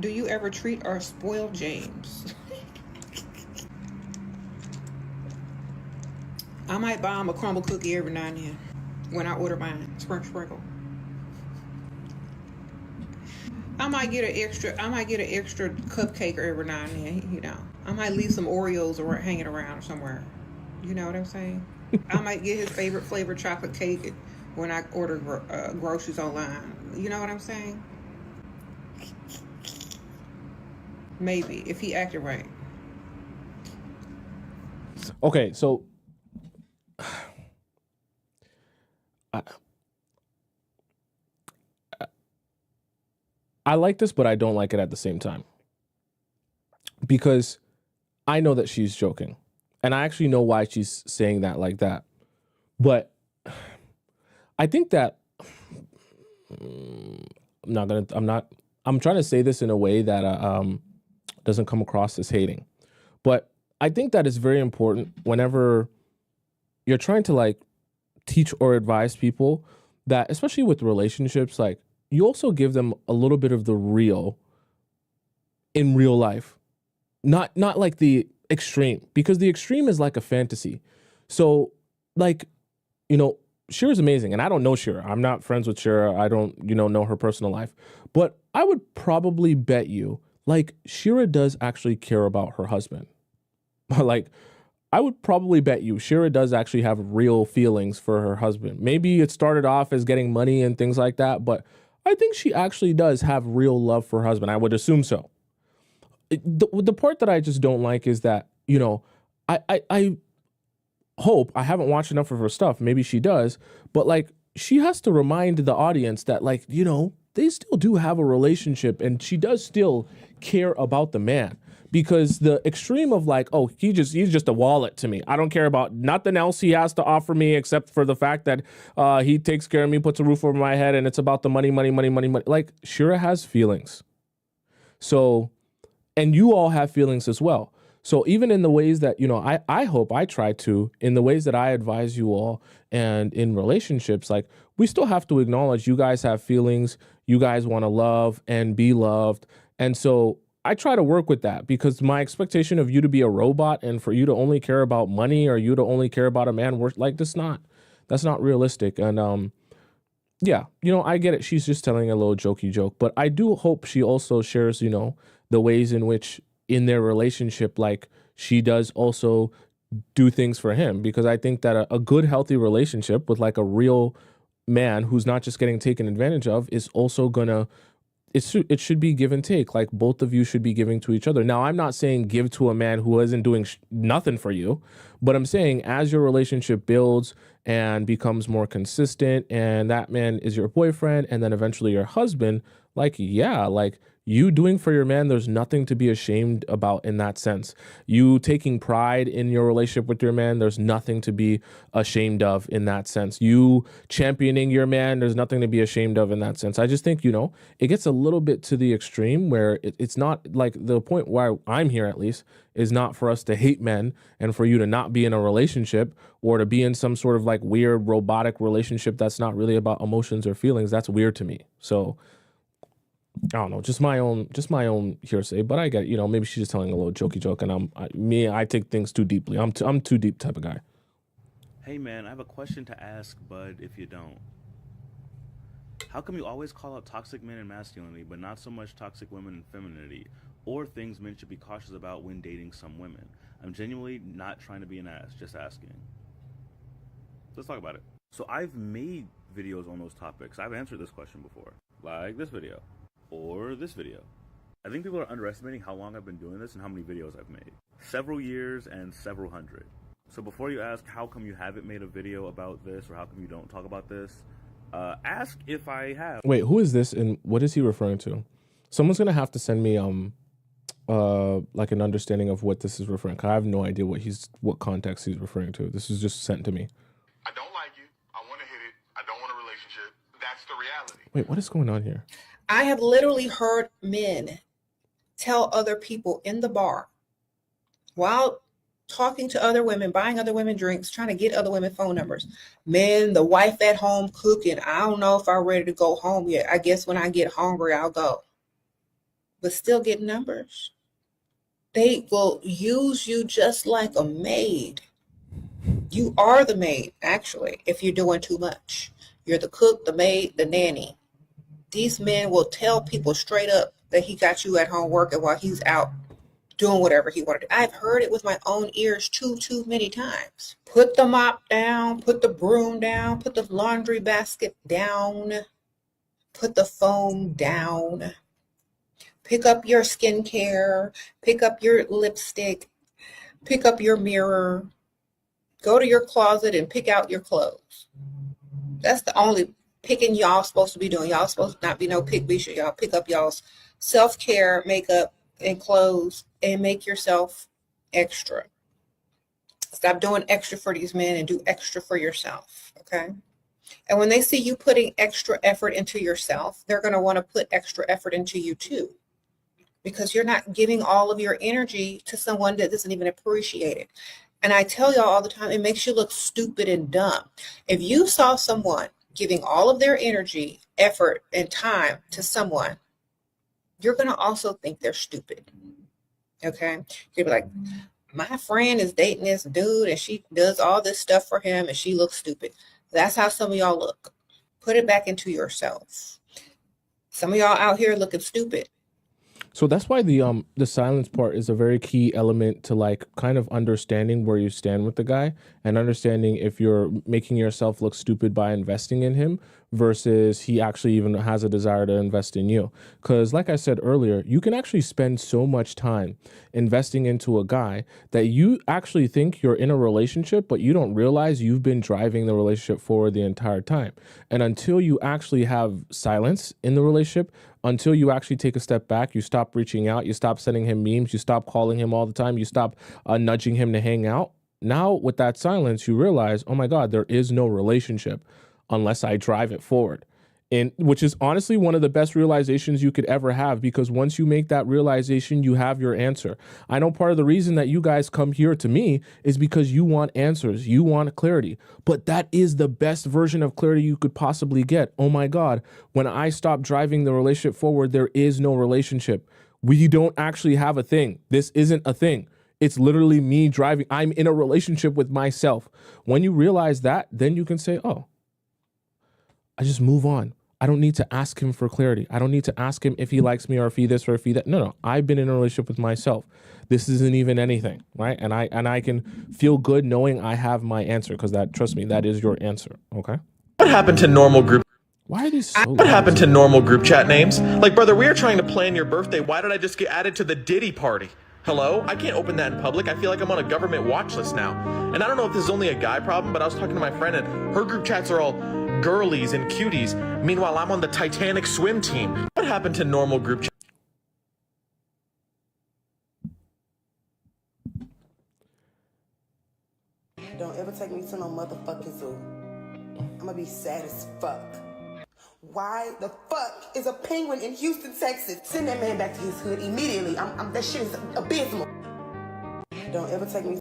Do you ever treat or spoil James? I might buy him a crumble cookie every now and then when I order mine. Sprinkle. I might get an extra cupcake every now and then, you know. I might leave some Oreos hanging around somewhere. You know what I'm saying? I might get his favorite flavored chocolate cake when I order groceries online. You know what I'm saying? Maybe, if he acted right. Okay, so I like this, but I don't like it at the same time. Because I know that she's joking. And I actually know why she's saying that like that. But I think that I'm trying to say this in a way that doesn't come across as hating. But I think that it's very important whenever you're trying to like teach or advise people that, especially with relationships, like you also give them a little bit of the real in real life. Not like the extreme, because the extreme is like a fantasy. So like, you know, Shira's amazing, and I don't know Shira. I'm not friends with Shira. I don't, know her personal life. But I would probably bet you, like, Shira does actually care about her husband. Like, I would probably bet you Shira does actually have real feelings for her husband. Maybe it started off as getting money and things like that, but I think she actually does have real love for her husband. I would assume so. The part that I just don't like is that, I hope, I haven't watched enough of her stuff, maybe she does, but like she has to remind the audience that, like, they still do have a relationship and she does still care about the man. Because the extreme of like, oh, he's just a wallet to me. I don't care about nothing else he has to offer me except for the fact that he takes care of me, puts a roof over my head, and it's about the money. Like, Shira has feelings. So, and you all have feelings as well. So even in the ways that, I hope I try to, in the ways that I advise you all and in relationships, like, we still have to acknowledge you guys have feelings, you guys want to love and be loved. And so I try to work with that, because my expectation of you to be a robot and for you to only care about money or you to only care about a man, like, that's not realistic. And yeah, I get it. She's just telling a little jokey joke, but I do hope she also shares, the ways in which in their relationship, like, she does also do things for him, because I think that a good, healthy relationship with like a real man who's not just getting taken advantage of is also gonna, it should be give and take. Like, both of you should be giving to each other. Now, I'm not saying give to a man who isn't doing nothing for you, but I'm saying as your relationship builds and becomes more consistent and that man is your boyfriend and then eventually your husband, like, yeah, like, you doing for your man, there's nothing to be ashamed about in that sense. You taking pride in your relationship with your man, there's nothing to be ashamed of in that sense. You championing your man, there's nothing to be ashamed of in that sense. I just think, it gets a little bit to the extreme where it's not like, the point where I'm here at least is not for us to hate men and for you to not be in a relationship or to be in some sort of like weird robotic relationship that's not really about emotions or feelings. That's weird to me. So I don't know, just my own hearsay, but I get it. Maybe she's just telling a little jokey joke, and I take things too deeply. I'm too deep type of guy. Hey man, I have a question to ask, Bud, if you don't. How come you always call out toxic men and masculinity, but not so much toxic women and femininity, or things men should be cautious about when dating some women? I'm genuinely not trying to be an ass, just asking. Let's talk about it. So I've made videos on those topics. I've answered this question before, like this video or this video. I think people are underestimating how long I've been doing this and how many videos I've made. Several years and several hundred. So before you ask how come you haven't made a video about this or how come you don't talk about this, ask if I have. Wait, who is this and what is he referring to? Someone's gonna have to send me like an understanding of what this is referring to. I have no idea what context he's referring to. This is just sent to me. I don't like you. I want to hit it. I don't want a relationship. That's the reality. Wait, what is going on here? I have literally heard men tell other people in the bar while talking to other women, buying other women drinks, trying to get other women phone numbers. Man, the wife at home cooking. I don't know if I'm ready to go home yet. I guess when I get hungry, I'll go. But still get numbers. They will use you just like a maid. You are the maid, actually, if you're doing too much. You're the cook, the maid, the nanny. These men will tell people straight up that he got you at home working while he's out doing whatever he wanted to. I've heard it with my own ears too many times. Put the mop down, put the broom down, put the laundry basket down, put the phone down. Pick up your skincare, pick up your lipstick, pick up your mirror, go to your closet and pick out your clothes. That's the only picking y'all supposed to be doing. Y'all supposed to not be no pick bisha. Y'all pick up y'all's self-care, makeup, and clothes and make yourself extra. Stop doing extra for these men and do extra for yourself, okay? And when they see you putting extra effort into yourself, they're going to want to put extra effort into you too, because you're not giving all of your energy to someone that doesn't even appreciate it. And I tell y'all all the time, it makes you look stupid and dumb. If you saw someone giving all of their energy, effort, and time to someone, you're going to also think they're stupid. Okay? You'll be like, my friend is dating this dude and she does all this stuff for him and she looks stupid. That's how some of y'all look. Put it back into yourself. Some of y'all out here looking stupid. So that's why the silence part is a very key element to like kind of understanding where you stand with the guy and understanding if you're making yourself look stupid by investing in him versus he actually even has a desire to invest in you. Because like I said earlier, you can actually spend so much time investing into a guy that you actually think you're in a relationship, but you don't realize you've been driving the relationship forward the entire time. And until you actually have silence in the relationship, until you actually take a step back, you stop reaching out, you stop sending him memes, you stop calling him all the time, you stop nudging him to hang out. Now with that silence, you realize, oh my God, there is no relationship unless I drive it forward. And which is honestly one of the best realizations you could ever have, because once you make that realization, you have your answer. I know part of the reason that you guys come here to me is because you want answers, you want clarity, but that is the best version of clarity you could possibly get. Oh my God, when I stop driving the relationship forward, there is no relationship. We don't actually have a thing. This isn't a thing. It's literally me driving. I'm in a relationship with myself. When you realize that, then you can say, oh, I just move on. I don't need to ask him for clarity. I don't need to ask him if he likes me or if he this or if he that. No, I've been in a relationship with myself. This isn't even anything, right? And I can feel good knowing I have my answer, because that, trust me, that is your answer, okay? What happened to normal group? Why are these so What happened to normal group chat names? Like, brother, we are trying to plan your birthday. Why did I just get added to the Diddy party? Hello? I can't open that in public. I feel like I'm on a government watch list now. And I don't know if this is only a guy problem, but I was talking to my friend and her group chats are all girlies and cuties. Meanwhile, I'm on the Titanic swim team. What happened to normal group chat? Don't ever take me to no motherfucking zoo. I'm gonna be sad as fuck. Why the fuck is a penguin in Houston, Texas? Send that man back to his hood immediately. That shit is abysmal. Don't ever take me.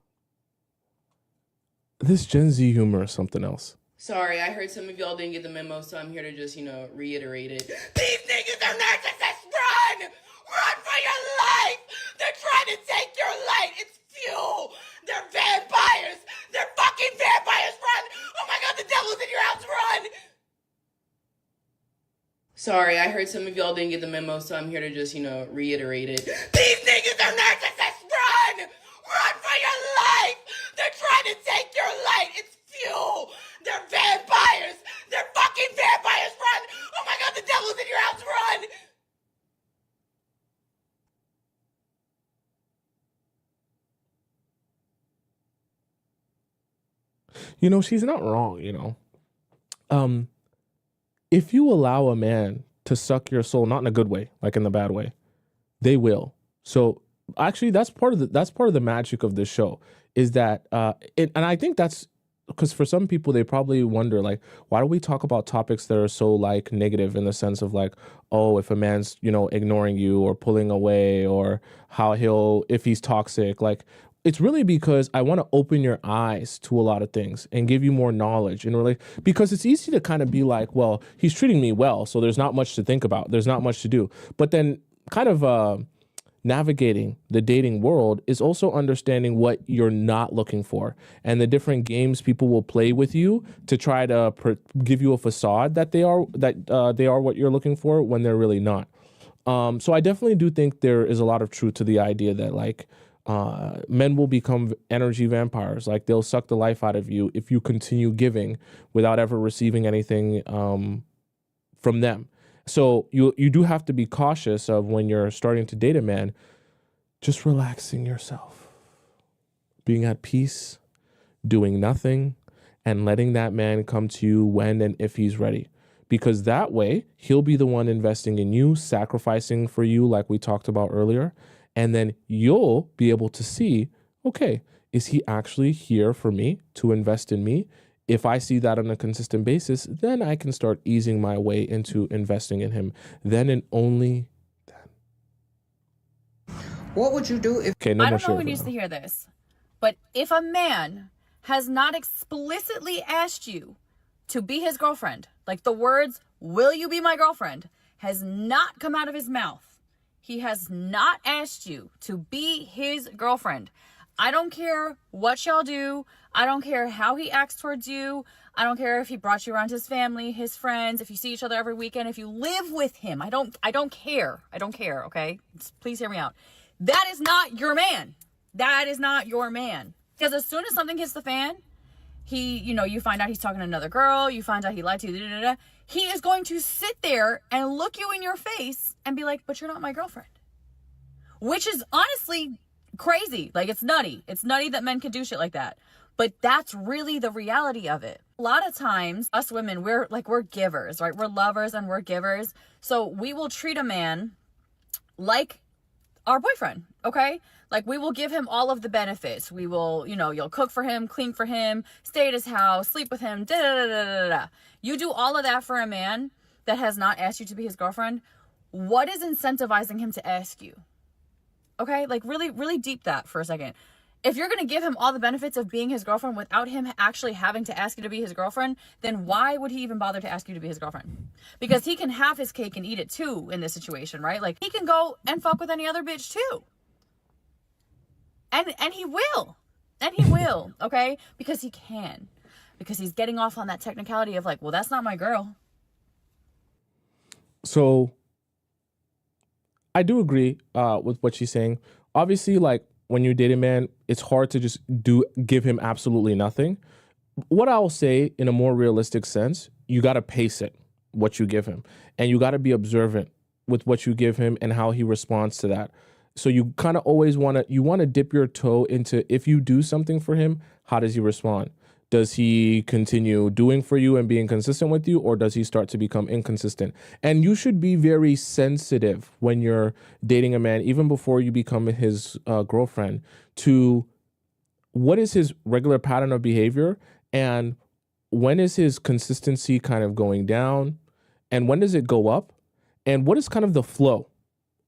This Gen Z humor is something else. Sorry, I heard some of y'all didn't get the memo, so I'm here to just, reiterate it. These niggas are narcissists! Run! Run for your life! They're trying to take your light! It's fuel! They're vampires! They're fucking vampires! Run! Oh my God, the devil's in your house! Run! Sorry, I heard some of y'all didn't get the memo, so I'm here to just, reiterate it. These niggas are narcissists! Run! Run for your life! They're trying to take your light! It's fuel! They're vampires! They're fucking She's not wrong, If you allow a man to suck your soul, not in a good way, like in the bad way, they will. So actually that's part of the magic of this show is that, and I think that's because for some people, they probably wonder, like, why do we talk about topics that are so like negative in the sense of like, oh, if a man's, ignoring you or pulling away or if he's toxic, like, it's really because I want to open your eyes to a lot of things and give you more knowledge and really, because it's easy to kind of be like, well, he's treating me well, so there's not much to think about. There's not much to do. But then kind of navigating the dating world is also understanding what you're not looking for and the different games people will play with you to try to give you a facade that they are what you're looking for when they're really not. So I definitely do think there is a lot of truth to the idea that like men will become energy vampires. Like they'll suck the life out of you if you continue giving without ever receiving anything from them. So you do have to be cautious of when you're starting to date a man, just relaxing yourself, being at peace, doing nothing, and letting that man come to you when and if he's ready. Because that way, he'll be the one investing in you, sacrificing for you like we talked about earlier. And then you'll be able to see, okay, is he actually here for me to invest in me? If I see that on a consistent basis, then I can start easing my way into investing in him. Then and only then. What would you do if... Okay, no I more don't know who sugar needs now. to hear this, but if a man has not explicitly asked you to be his girlfriend, like the words, "Will you be my girlfriend?" has not come out of his mouth. He has not asked you to be his girlfriend. I don't care what y'all do. I don't care how he acts towards you. I don't care if he brought you around his family, his friends, if you see each other every weekend, if you live with him. I don't care. I don't care, okay? Please hear me out. That is not your man. That is not your man. Because as soon as something hits the fan, you find out he's talking to another girl, you find out he lied to you, he is going to sit there and look you in your face and be like, but you're not my girlfriend. Which is honestly crazy. Like, it's nutty. It's nutty that men can do shit like that. But that's really the reality of it. A lot of times, us women, we're givers, right? We're lovers and we're givers. So we will treat a man like our boyfriend, okay? Like, we will give him all of the benefits. We will, you'll cook for him, clean for him, stay at his house, sleep with him, da-da-da-da-da-da. You do all of that for a man that has not asked you to be his girlfriend. What is incentivizing him to ask you? Okay, like really, really deep that for a second. If you're going to give him all the benefits of being his girlfriend without him actually having to ask you to be his girlfriend, then why would he even bother to ask you to be his girlfriend? Because he can have his cake and eat it too in this situation, right? Like, he can go and fuck with any other bitch too. And he will. And he will, okay? Because he can. Because he's getting off on that technicality of like, well, that's not my girl. So I do agree with what she's saying. Obviously, like, when you date a man, it's hard to just give him absolutely nothing. What I'll say in a more realistic sense, you got to pace it, what you give him. And you got to be observant with what you give him and how he responds to that. So you kind of always want to dip your toe into, if you do something for him, how does he respond? Does he continue doing for you and being consistent with you, or does he start to become inconsistent? And you should be very sensitive when you're dating a man, even before you become his girlfriend, to what is his regular pattern of behavior and when is his consistency kind of going down and when does it go up and what is kind of the flow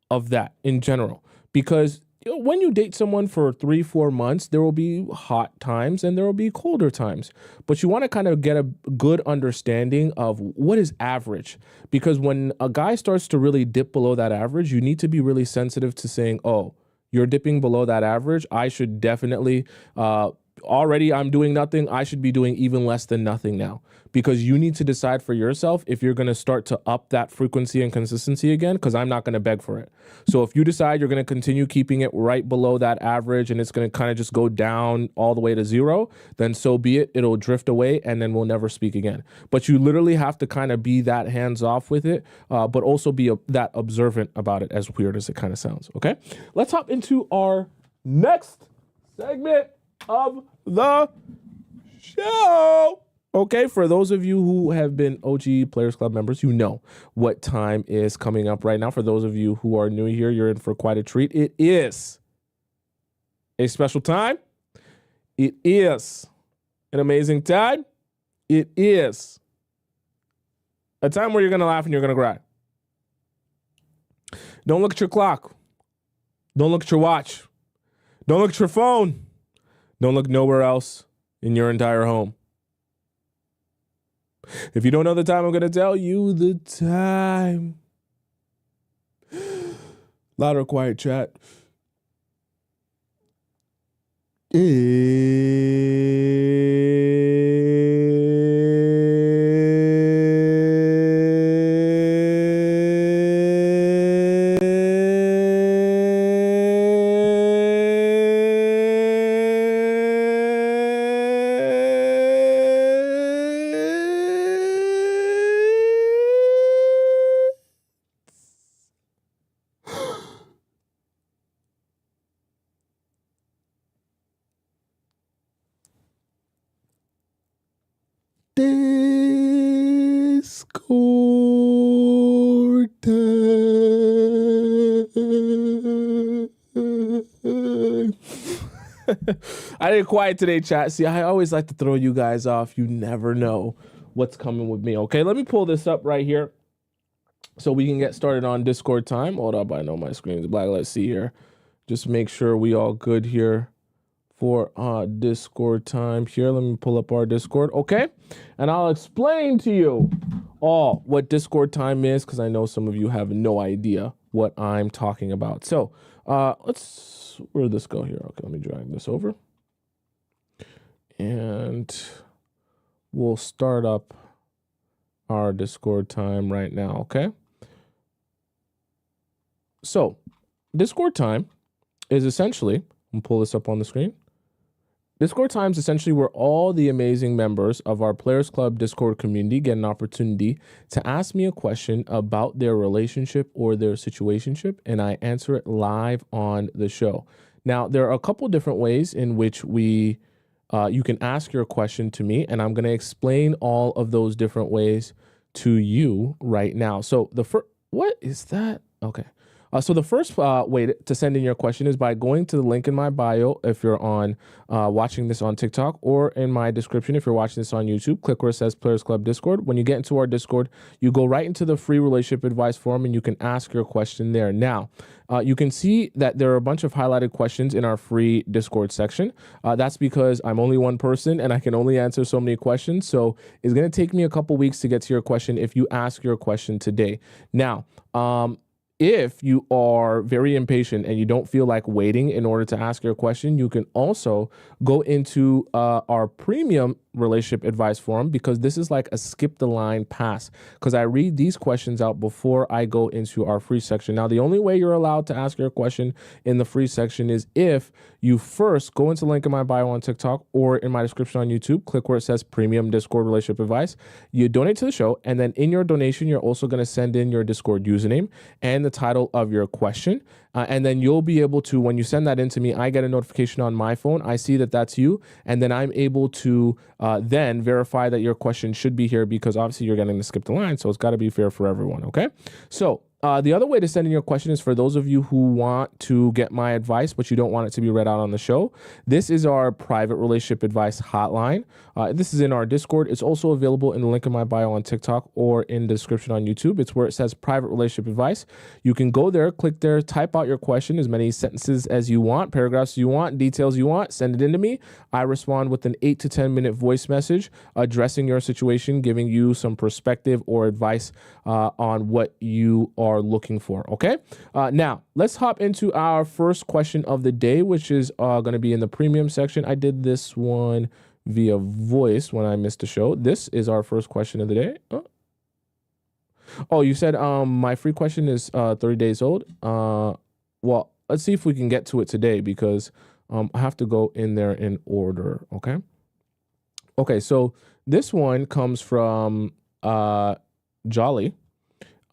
of that in general. Because when you date someone for 3-4 months, there will be hot times and there will be colder times. But you want to kind of get a good understanding of what is average. Because when a guy starts to really dip below that average, you need to be really sensitive to saying, oh, you're dipping below that average. I should definitely, already I'm doing nothing. I should be doing even less than nothing now. Because you need to decide for yourself if you're going to start to up that frequency and consistency again, because I'm not going to beg for it. So if you decide you're going to continue keeping it right below that average and it's going to kind of just go down all the way to 0, then so be it. It'll drift away and then we'll never speak again. But you literally have to kind of be that hands off with it, but also be that observant about it, as weird as it kind of sounds. Okay, let's hop into our next segment of the show. show. Okay, for those of you who have been OG Players Club members, you know what time is coming up right now. For those of you who are new here, you're in for quite a treat. It is a special time. It is an amazing time. It is a time where you're going to laugh and you're going to cry. Don't look at your clock. Don't look at your watch. Don't look at your phone. Don't look nowhere else in your entire home. If you don't know the time, I'm going to tell you the time. Loud or quiet chat. Discord time. I didn't quiet today, chat. See, I always like to throw you guys off. You never know what's coming with me. Okay, let me pull this up right here so we can get started on Discord time. Hold up, I know my screen is black. Let's see here. Just make sure we all good here for Discord time here. Let me pull up our Discord, okay? And I'll explain to you all what Discord time is, because I know some of you have no idea what I'm talking about. So where'd this go here? Okay, let me drag this over. And we'll start up our Discord time right now, okay? So Discord time is essentially, I'm gonna pull this up on the screen. Discord time is essentially where all the amazing members of our Players Club Discord community get an opportunity to ask me a question about their relationship or their situationship, and I answer it live on the show. Now, there are a couple different ways in which you can ask your question to me, and I'm going to explain all of those different ways to you right now. So what is that? Okay. So the first way to send in your question is by going to the link in my bio if you're on watching this on TikTok, or in my description if you're watching this on YouTube. Click where it says Players Club Discord. When you get into our Discord, you go right into the free relationship advice forum and you can ask your question there. Now, you can see that there are a bunch of highlighted questions in our free Discord section. That's because I'm only one person and I can only answer so many questions. So it's going to take me a couple weeks to get to your question if you ask your question today. Now, if you are very impatient and you don't feel like waiting in order to ask your question, you can also go into our premium relationship advice forum, because this is like a skip the line pass, because I read these questions out before I go into our free section. Now, the only way you're allowed to ask your question in the free section is if you first go into the link in my bio on TikTok or in my description on YouTube, click where it says premium Discord relationship advice, you donate to the show, and then in your donation, you're also going to send in your Discord username and the title of your question. And then you'll be able to, when you send that in to me, I get a notification on my phone. I see that that's you. And then I'm able to then verify that your question should be here, because obviously you're getting to skip the line. So it's got to be fair for everyone. Okay. So the other way to send in your question is for those of you who want to get my advice, but you don't want it to be read out on the show. This is our private relationship advice hotline. This is in our Discord. It's also available in the link in my bio on TikTok or in the description on YouTube. It's where it says private relationship advice. You can go there, click there, type out your question, as many sentences as you want, paragraphs you want, details you want, send it in to me. I respond with an 8 to 10 minute voice message addressing your situation, giving you some perspective or advice on what you are looking for. Okay. Now let's hop into our first question of the day, which is going to be in the premium section. I did this one via voice when I missed the show. This is our first question of the day. Oh, you said my free question is 30 days old. Well, let's see if we can get to it today, because I have to go in there in order. Okay. Okay. So this one comes from Jolly.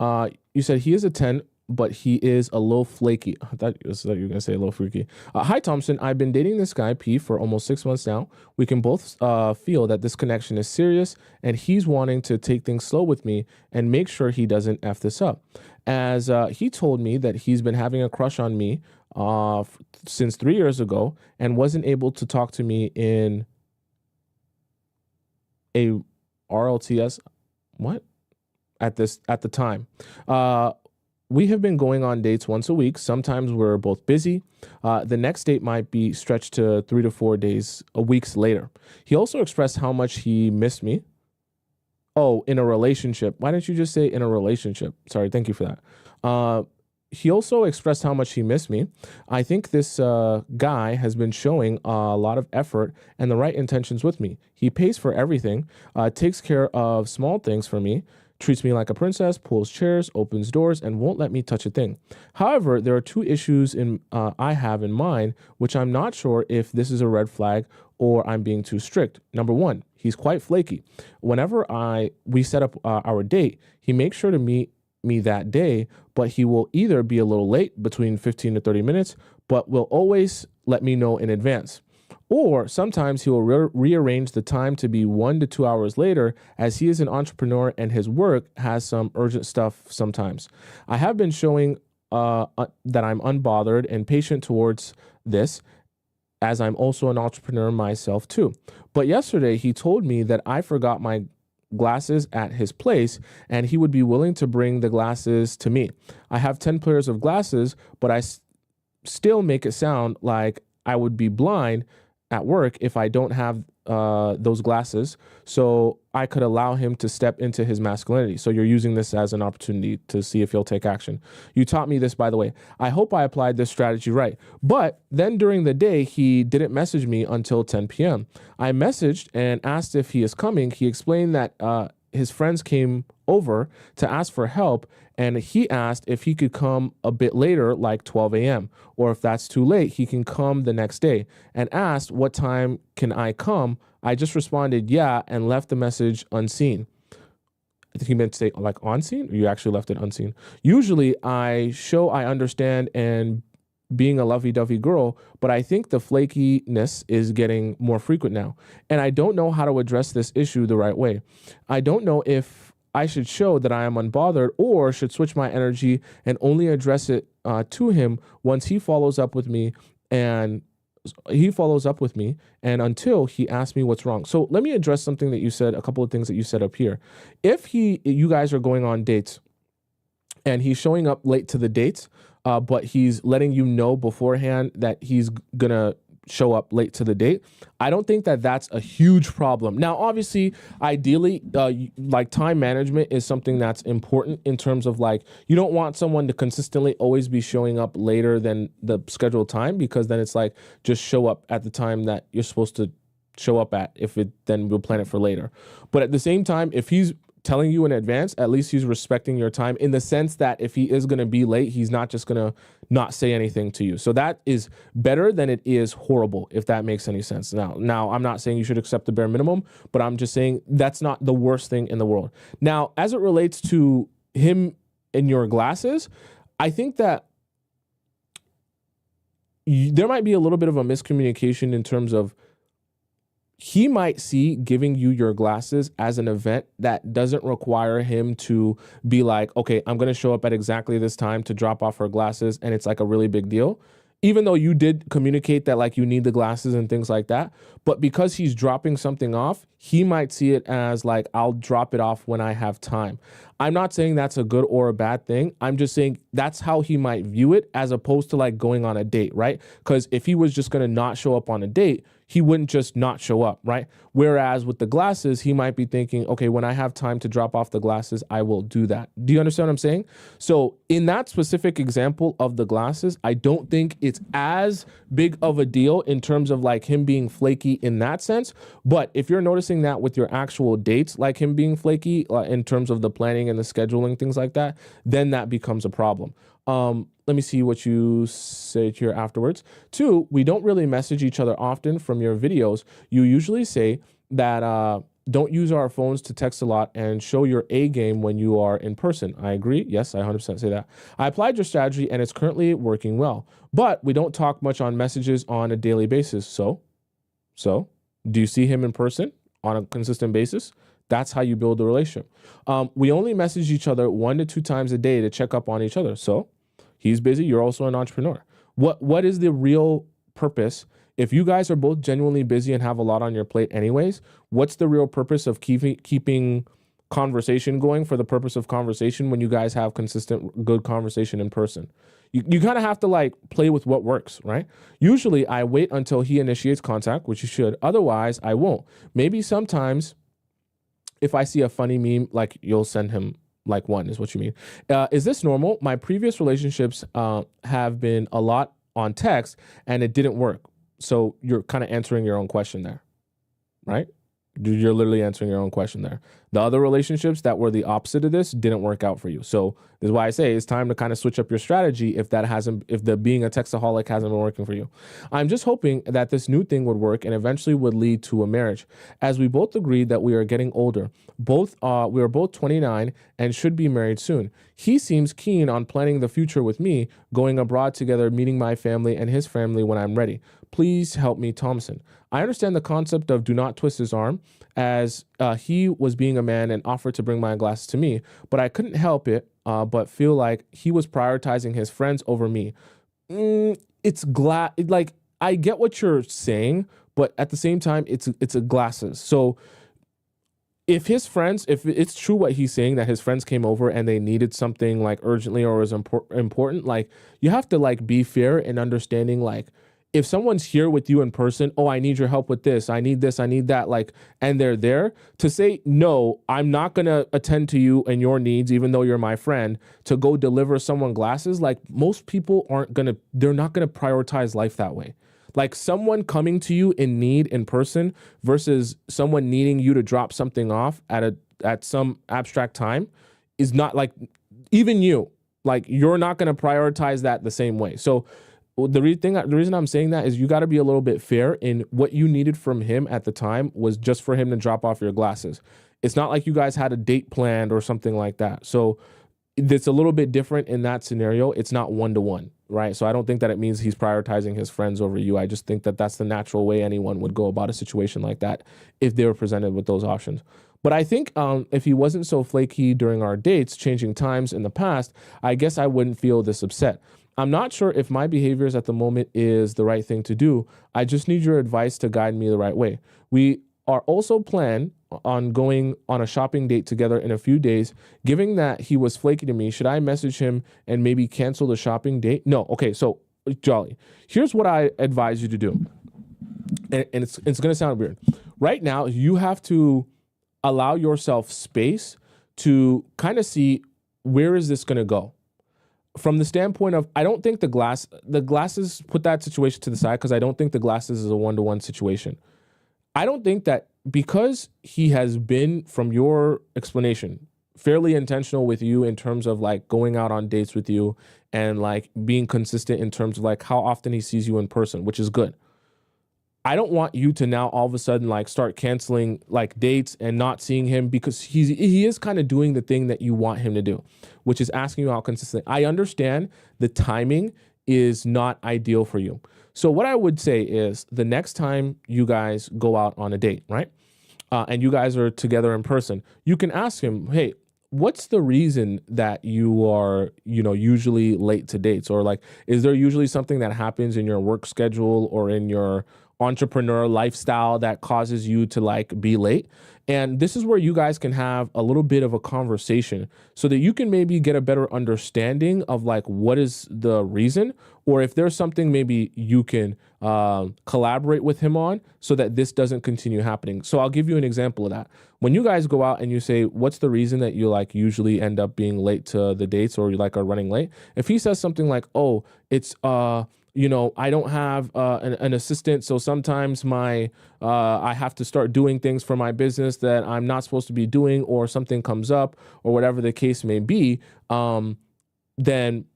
You said he is a 10 but he is a little flaky. I thought you were going to say a little freaky. Hi, Thompson. I've been dating this guy, P, for almost 6 months now. We can both feel that this connection is serious, and he's wanting to take things slow with me and make sure he doesn't F this up. As he told me that he's been having a crush on me since 3 years ago and wasn't able to talk to me in a RLTS, what? At the time. We have been going on dates once a week. Sometimes we're both busy. The next date might be stretched to 3 to 4 days, weeks later. He also expressed how much he missed me. Oh, in a relationship. Why didn't you just say in a relationship? Sorry, thank you for that. He also expressed how much he missed me. I think this guy has been showing a lot of effort and the right intentions with me. He pays for everything, takes care of small things for me, treats me like a princess, pulls chairs, opens doors, and won't let me touch a thing. However, there are 2 issues I have in mind, which I'm not sure if this is a red flag or I'm being too strict. Number 1, he's quite flaky. Whenever we set up our date, he makes sure to meet me that day, but he will either be a little late, between 15 to 30 minutes, but will always let me know in advance. Or sometimes he will rearrange the time to be 1 to 2 hours later, as he is an entrepreneur and his work has some urgent stuff sometimes. I have been showing that I'm unbothered and patient towards this, as I'm also an entrepreneur myself too. But yesterday he told me that I forgot my glasses at his place and he would be willing to bring the glasses to me. I have 10 pairs of glasses, but I still make it sound like I would be blind at work if I don't have those glasses, so I could allow him to step into his masculinity. So you're using this as an opportunity to see if he'll take action. You taught me this, by the way. I hope I applied this strategy right. But then during the day, he didn't message me until 10 p.m. I messaged and asked if he is coming. He explained that his friends came over to ask for help, and he asked if he could come a bit later, like 12 a.m., or if that's too late, he can come the next day, and asked what time can I come. I just responded, yeah, and left the message unseen. I think he meant to say like on scene, or you actually left it unseen. Usually I show I understand and being a lovey-dovey girl, but I think the flakiness is getting more frequent now. And I don't know how to address this issue the right way. I don't know if I should show that I am unbothered or should switch my energy and only address it to him once he follows up with me and until he asks me what's wrong. So let me address something that you said, a couple of things that you said up here. If you guys are going on dates and he's showing up late to the dates, but he's letting you know beforehand that he's gonna show up late to the date, I don't think that that's a huge problem. Now, obviously, ideally, like time management is something that's important in terms of like, you don't want someone to consistently always be showing up later than the scheduled time, because then it's like, just show up at the time that you're supposed to show up at. Then we'll plan it for later. But at the same time, if he's telling you in advance, at least he's respecting your time, in the sense that if he is going to be late, he's not just going to not say anything to you. So that is better than it is horrible, if that makes any sense. Now I'm not saying you should accept the bare minimum, but I'm just saying that's not the worst thing in the world. Now, as it relates to him and your glasses, I think that there might be a little bit of a miscommunication in terms of he might see giving you your glasses as an event that doesn't require him to be like, okay, I'm going to show up at exactly this time to drop off her glasses, and it's like a really big deal. Even though you did communicate that like you need the glasses and things like that, but because he's dropping something off, he might see it as like, I'll drop it off when I have time. I'm not saying that's a good or a bad thing. I'm just saying that's how he might view it, as opposed to like going on a date, right? Because if he was just going to not show up on a date, he wouldn't just not show up, right? Whereas with the glasses, he might be thinking, okay, when I have time to drop off the glasses, I will do that. Do you understand what I'm saying? So in that specific example of the glasses, I don't think it's as big of a deal in terms of like him being flaky in that sense. But if you're noticing that with your actual dates, like him being flaky in terms of the planning and the scheduling, things like that, then that becomes a problem. Let me see what you say here afterwards. 2, we don't really message each other often from your videos. You usually say that don't use our phones to text a lot and show your A game when you are in person. I agree. Yes, I 100% say that. I applied your strategy and it's currently working well, but we don't talk much on messages on a daily basis. So do you see him in person on a consistent basis? That's how you build a relationship. We only message each other 1 to 2 times a day to check up on each other. So he's busy. You're also an entrepreneur. What is the real purpose? If you guys are both genuinely busy and have a lot on your plate anyways, what's the real purpose of keeping conversation going for the purpose of conversation when you guys have consistent, good conversation in person? You kind of have to like play with what works, right? Usually I wait until he initiates contact, which you should. Otherwise, I won't. Maybe sometimes if I see a funny meme, like you'll send him like one is what you mean. Is this normal? My previous relationships have been a lot on text and it didn't work. So you're kind of answering your own question there, right? You're literally answering your own question there. The other relationships that were the opposite of this didn't work out for you. So this is why I say it's time to kind of switch up your strategy if the being a textaholic hasn't been working for you. I'm just hoping that this new thing would work and eventually would lead to a marriage. As we both agreed that we are getting older. We are both 29 and should be married soon. He seems keen on planning the future with me, going abroad together, meeting my family and his family when I'm ready. Please help me, Tomisin. I understand the concept of do not twist his arm, as he was being a man and offered to bring my glasses to me, but I couldn't help it but feel like he was prioritizing his friends over me. Like, I get what you're saying, but at the same time, it's a glasses. So if it's true what he's saying, that his friends came over and they needed something like urgently or was important, like you have to like be fair in understanding, like, if someone's here with you in person, oh, I need your help with this, I need this, I need that, like, and they're there to say, no, I'm not going to attend to you and your needs, even though you're my friend, to go deliver someone glasses. Like, most people they're not going to prioritize life that way. Like, someone coming to you in need in person versus someone needing you to drop something off at some abstract time is not, like, even you, like, you're not going to prioritize that the same way. So the reason I'm saying that is you got to be a little bit fair in what you needed from him at the time was just for him to drop off your glasses. It's not like you guys had a date planned or something like that. So it's a little bit different in that scenario. It's not 1-to-1, right? So I don't think that it means he's prioritizing his friends over you. I just think that that's the natural way anyone would go about a situation like that if they were presented with those options. But I think if he wasn't so flaky during our dates, changing times in the past, I guess I wouldn't feel this upset. I'm not sure if my behaviors at the moment is the right thing to do. I just need your advice to guide me the right way. We are also planning on going on a shopping date together in a few days. Given that he was flaky to me, should I message him and maybe cancel the shopping date? No. Okay, so Jolly, here's what I advise you to do. And it's going to sound weird. Right now, you have to allow yourself space to kind of see where is this going to go. From the standpoint of, I don't think the glasses, put that situation to the side because I don't think the glasses is a 1-to-1 situation. I don't think that because he has been, from your explanation, fairly intentional with you in terms of like going out on dates with you and like being consistent in terms of like how often he sees you in person, which is good. I don't want you to now all of a sudden like start canceling like dates and not seeing him because he is kind of doing the thing that you want him to do, which is asking you out consistently. I understand the timing is not ideal for you. So what I would say is the next time you guys go out on a date, right? And you guys are together in person, you can ask him, hey, what's the reason that you are, usually late to dates? Or like, is there usually something that happens in your work schedule or in your entrepreneur lifestyle that causes you to like be late? And this is where you guys can have a little bit of a conversation so that you can maybe get a better understanding of like what is the reason, or if there's something maybe you can collaborate with him on so that this doesn't continue happening. So I'll give you an example of that. When you guys go out and you say, what's the reason that you like usually end up being late to the dates or you like are running late? If he says something like, oh, it's I don't have an assistant, so sometimes I have to start doing things for my business that I'm not supposed to be doing, or something comes up, or whatever the case may be, then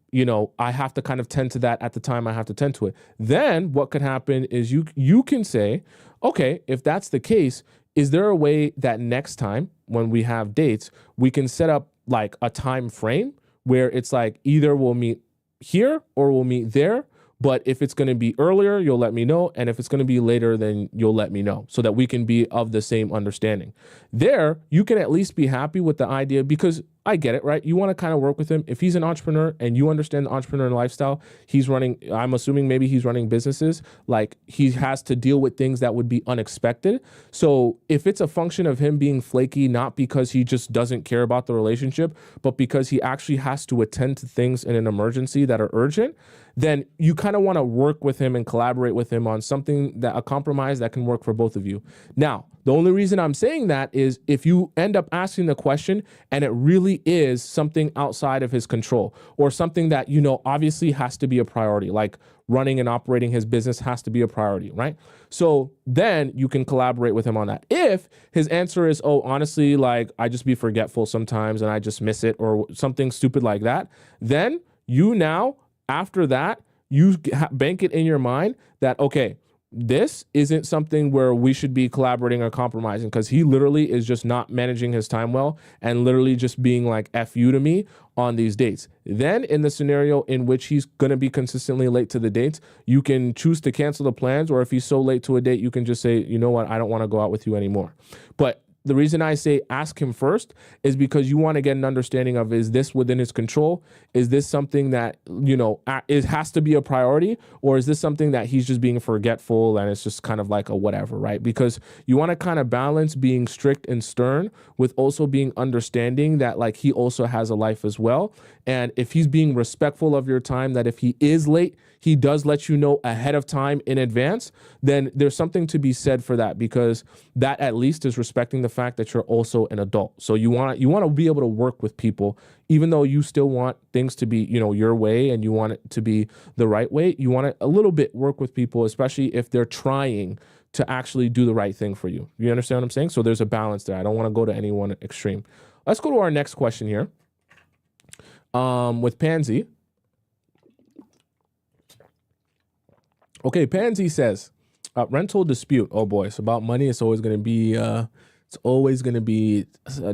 I have to kind of tend to that at the time I have to tend to it. Then what could happen is you can say, okay, if that's the case, is there a way that next time when we have dates, we can set up like a time frame where it's like either we'll meet here or we'll meet there? But if it's going to be earlier, you'll let me know. And if it's going to be later, then you'll let me know so that we can be of the same understanding. There, you can at least be happy with the idea because I get it, right? You want to kind of work with him. If he's an entrepreneur and you understand the entrepreneur lifestyle, I'm assuming maybe he's running businesses, like he has to deal with things that would be unexpected. So if it's a function of him being flaky, not because he just doesn't care about the relationship, but because he actually has to attend to things in an emergency that are urgent, then you kind of want to work with him and collaborate with him on a compromise that can work for both of you. Now, the only reason I'm saying that is if you end up asking the question and it really is something outside of his control or something that, obviously has to be a priority, like running and operating his business has to be a priority, right? So then you can collaborate with him on that. If his answer is, oh, honestly, like I just be forgetful sometimes and I just miss it or something stupid like that, then after that, you bank it in your mind that, okay, this isn't something where we should be collaborating or compromising because he literally is just not managing his time well and literally just being like F you to me on these dates. Then in the scenario in which he's going to be consistently late to the dates, you can choose to cancel the plans, or if he's so late to a date, you can just say, you know what, I don't want to go out with you anymore. But the reason I say ask him first is because you want to get an understanding of, is this within his control? Is this something that, it has to be a priority? Or is this something that he's just being forgetful and it's just kind of like a whatever, right? Because you want to kind of balance being strict and stern with also being understanding that like he also has a life as well. And if he's being respectful of your time, that if he is late, he does let you know ahead of time in advance, then there's something to be said for that, because that at least is respecting the fact that you're also an adult. So you want to be able to work with people, even though you still want things to be, your way and you want it to be the right way. You want to a little bit work with people, especially if they're trying to actually do the right thing for you. You understand what I'm saying? So there's a balance there. I don't want to go to any one extreme. Let's go to our next question here. With Pansy. Okay, Pansy says, rental dispute. Oh boy, it's about money. It's always going to be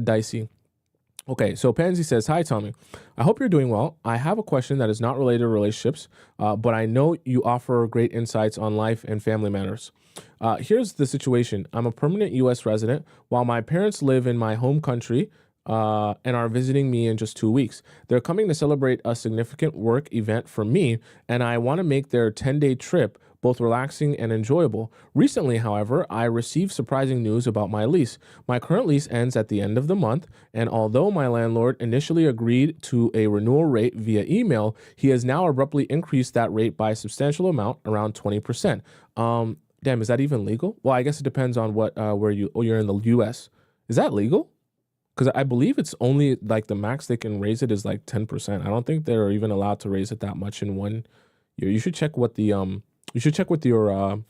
dicey. Okay, so Pansy says, hi, Tommy. I hope you're doing well. I have a question that is not related to relationships, but I know you offer great insights on life and family matters. Here's the situation. I'm a permanent U.S. resident while my parents live in my home country and are visiting me in just 2 weeks. They're coming to celebrate a significant work event for me, and I want to make their 10-day trip both relaxing and enjoyable. Recently, however, I received surprising news about my lease. My current lease ends at the end of the month, and although my landlord initially agreed to a renewal rate via email, he has now abruptly increased that rate by a substantial amount, around 20%. Damn, is that even legal? Well, I guess it depends on where you're in the U.S. Is that legal? Because I believe it's only like the max they can raise it is like 10%. I don't think they're even allowed to raise it that much in 1 year. You should check what the you should check with your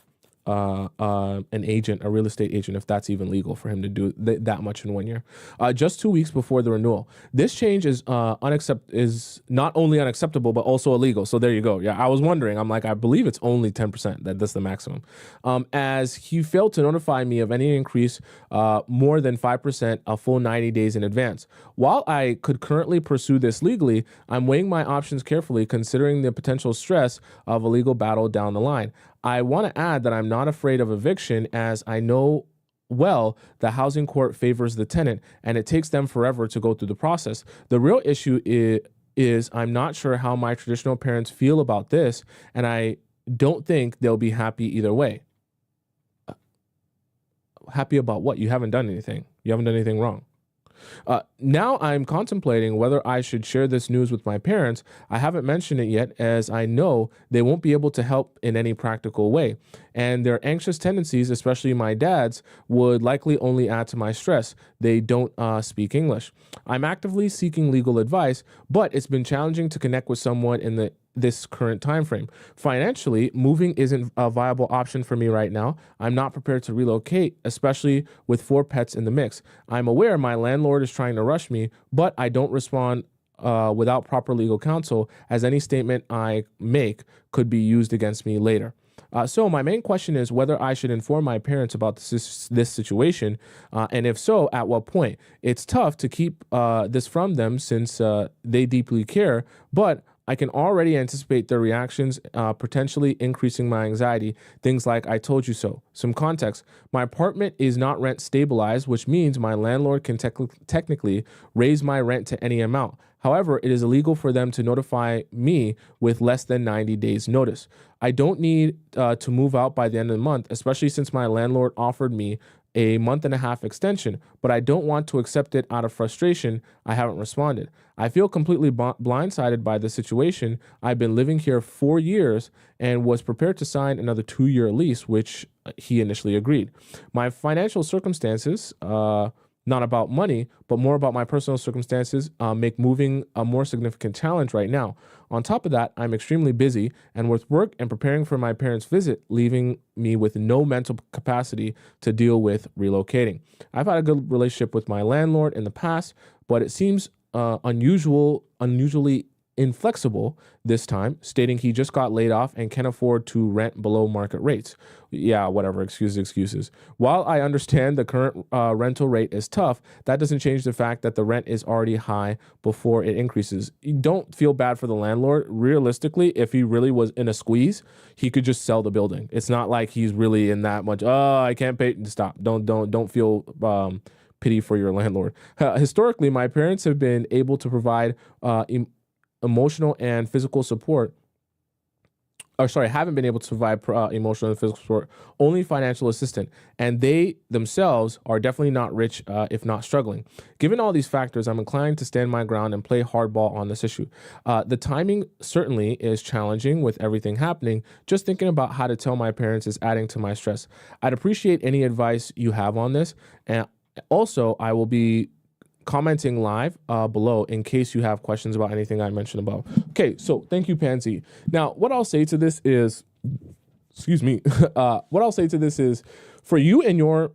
an agent, a real estate agent, if that's even legal for him to do that much in 1 year. Just 2 weeks before the renewal. This change is not only unacceptable, but also illegal. So there you go. Yeah, I was wondering. I'm like, I believe it's only 10%. That's the maximum. As he failed to notify me of any increase more than 5% a full 90 days in advance. While I could currently pursue this legally, I'm weighing my options carefully, considering the potential stress of a legal battle down the line. I want to add that I'm not afraid of eviction, as I know well the housing court favors the tenant and it takes them forever to go through the process. The real issue is I'm not sure how my traditional parents feel about this, and I don't think they'll be happy either way. Happy about what? You haven't done anything. You haven't done anything wrong. Now I'm contemplating whether I should share this news with my parents. I haven't mentioned it yet, as I know they won't be able to help in any practical way. And their anxious tendencies, especially my dad's, would likely only add to my stress. They don't speak English. I'm actively seeking legal advice, but it's been challenging to connect with someone in this current time frame. Financially, moving isn't a viable option for me right now. I'm not prepared to relocate, especially with 4 pets in the mix. I'm aware my landlord is trying to rush me, but I don't respond without proper legal counsel, as any statement I make could be used against me later. So my main question is whether I should inform my parents about this situation, and if so, at what point. It's tough to keep this from them since they deeply care, but I can already anticipate their reactions, potentially increasing my anxiety. Things like, I told you so. Some context. My apartment is not rent stabilized, which means my landlord can technically raise my rent to any amount. However, it is illegal for them to notify me with less than 90 days notice. I don't need to move out by the end of the month, especially since my landlord offered me a month-and-a-half extension, but I don't want to accept it out of frustration. I haven't responded. I feel completely blindsided by the situation. I've been living here 4 years and was prepared to sign another 2-year lease, which he initially agreed. My financial circumstances, not about money, but more about my personal circumstances, make moving a more significant challenge right now. On top of that, I'm extremely busy and with work and preparing for my parents' visit, leaving me with no mental capacity to deal with relocating. I've had a good relationship with my landlord in the past, but it seems unusually inflexible this time, stating he just got laid off and can afford to rent below market rates. Yeah, whatever, excuses. While I understand the current rental rate is tough, that doesn't change the fact that the rent is already high before it increases. You don't feel bad for the landlord. Realistically, if he really was in a squeeze, he could just sell the building. It's not like he's really in that much, I can't pay. Stop. Don't feel pity for your landlord. Historically, my parents have been able to provide emotional and physical support. Haven't been able to provide emotional and physical support, only financial assistance. And they themselves are definitely not rich, if not struggling. Given all these factors, I'm inclined to stand my ground and play hardball on this issue. The timing certainly is challenging with everything happening. Just thinking about how to tell my parents is adding to my stress. I'd appreciate any advice you have on this. And also, I will be commenting live below in case you have questions about anything I mentioned above. Okay, so thank you, Pansy. Now, what I'll say to this is, what I'll say to this is, for you and your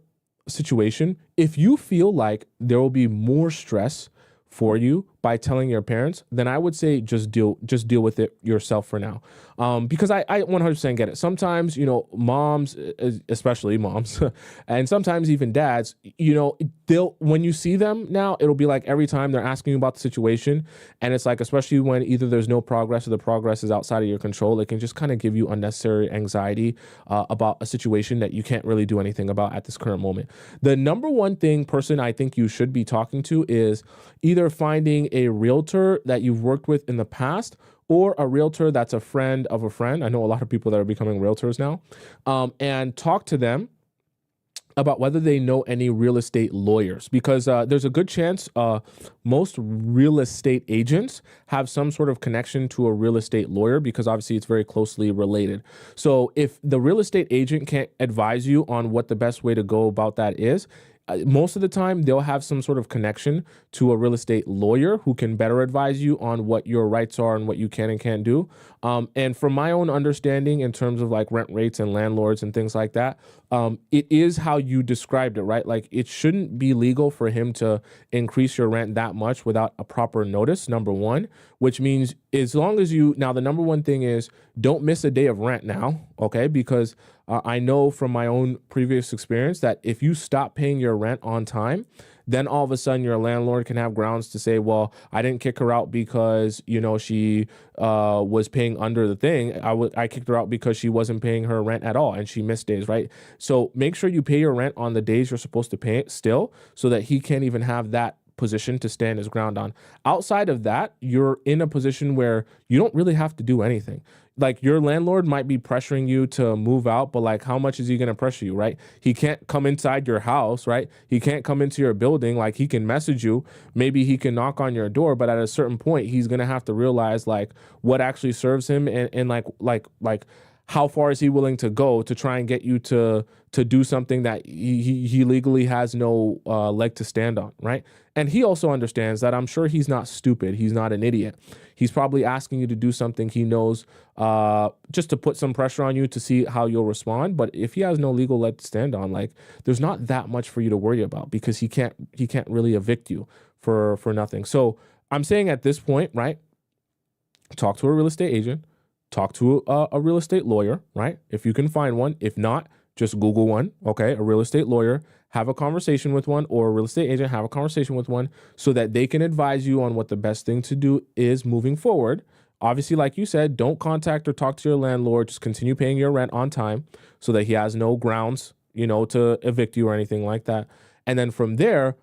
situation, if you feel like there will be more stress for you by telling your parents, then I would say just deal with it yourself for now. Because I 100% get it. Sometimes, moms, especially moms, and sometimes even dads, when you see them now, it'll be like every time they're asking you about the situation, and it's like, especially when either there's no progress or the progress is outside of your control, it can just kind of give you unnecessary anxiety about a situation that you can't really do anything about at this current moment. The number one person I think you should be talking to is either finding a realtor that you've worked with in the past or a realtor that's a friend of a friend. I know a lot of people that are becoming realtors now, and talk to them about whether they know any real estate lawyers, because there's a good chance most real estate agents have some sort of connection to a real estate lawyer, because obviously it's very closely related. So if the real estate agent can't advise you on what the best way to go about that is, most of the time they'll have some sort of connection to a real estate lawyer who can better advise you on what your rights are and what you can and can't do. And from my own understanding, in terms of like rent rates and landlords and things like that, it is how you described it, right? Like, it shouldn't be legal for him to increase your rent that much without a proper notice, number one, which means as long as now the number one thing is don't miss a day of rent now, okay? Because I know from my own previous experience that if you stop paying your rent on time, then all of a sudden your landlord can have grounds to say, well, I didn't kick her out because, she was paying under the thing. I kicked her out because she wasn't paying her rent at all and she missed days, right? So make sure you pay your rent on the days you're supposed to pay it still, so that he can't even have that position to stand his ground on. Outside of that, you're in a position where you don't really have to do anything. Like, your landlord might be pressuring you to move out, but like, how much is he going to pressure you, right? He can't come inside your house, right? He can't come into your building. Like, he can message you. Maybe he can knock on your door, but at a certain point, he's going to have to realize like what actually serves him and like how far is he willing to go to try and get you to do something that he legally has no leg to stand on, right? And he also understands that. I'm sure he's not stupid. He's not an idiot. He's probably asking you to do something he knows just to put some pressure on you to see how you'll respond. But if he has no legal leg to stand on, like, there's not that much for you to worry about, because he can't really evict you for nothing. So I'm saying at this point, right, talk to a real estate agent. talk to a real estate lawyer, right? If you can find one. If not, just Google one, okay? A real estate lawyer, have a conversation with one, or a real estate agent, have a conversation with one so that they can advise you on what the best thing to do is moving forward. Obviously, like you said, don't contact or talk to your landlord. Just continue paying your rent on time so that he has no grounds, to evict you or anything like that. And then from there,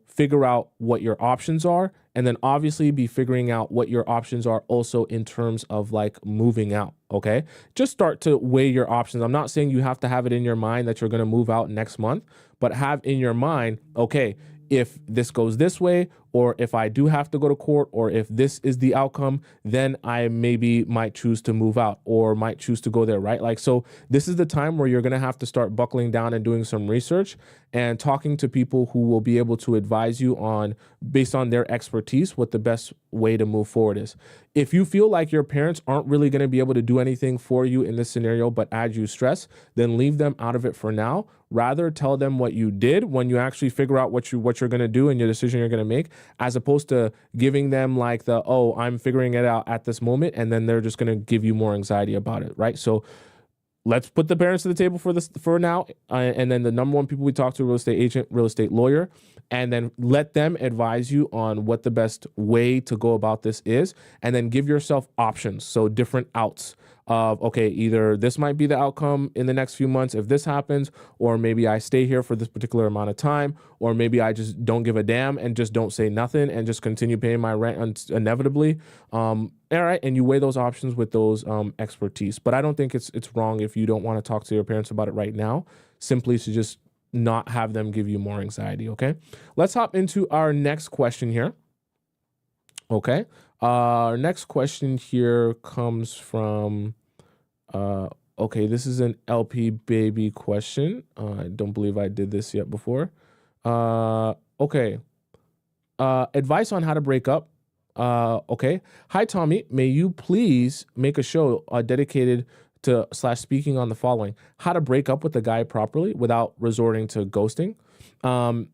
figure out what your options are, and then obviously be figuring out what your options are also in terms of like moving out, okay? Just start to weigh your options. I'm not saying you have to have it in your mind that you're going to move out next month, but have in your mind, okay, if this goes this way, or if I do have to go to court, or if this is the outcome, then I maybe might choose to move out or might choose to go there, right? Like, so this is the time where you're going to have to start buckling down and doing some research and talking to people who will be able to advise you on, based on their expertise, what the best way to move forward is. If you feel like your parents aren't really going to be able to do anything for you in this scenario, but add you stress, then leave them out of it for now. Rather tell them what you did when you actually figure out what you're going to do and your decision you're going to make, as opposed to giving them like I'm figuring it out at this moment, and then they're just going to give you more anxiety about it, right? So let's put the parents to the table for now, and then the number one people we talk to, real estate agent, real estate lawyer, and then let them advise you on what the best way to go about this is, and then give yourself options, so different outs of, okay, either this might be the outcome in the next few months if this happens, or maybe I stay here for this particular amount of time, or maybe I just don't give a damn and just don't say nothing and just continue paying my rent inevitably. All right, and you weigh those options with those expertise. But I don't think it's wrong if you don't want to talk to your parents about it right now, simply to just not have them give you more anxiety, okay? Let's hop into our next question here. Okay. Our next question here comes from, okay, this is an LP baby question. I don't believe I did this yet before. Okay. Advice on how to break up. Okay. Hi, Tommy. May you please make a show dedicated to /speaking on the following: how to break up with a guy properly without resorting to ghosting. And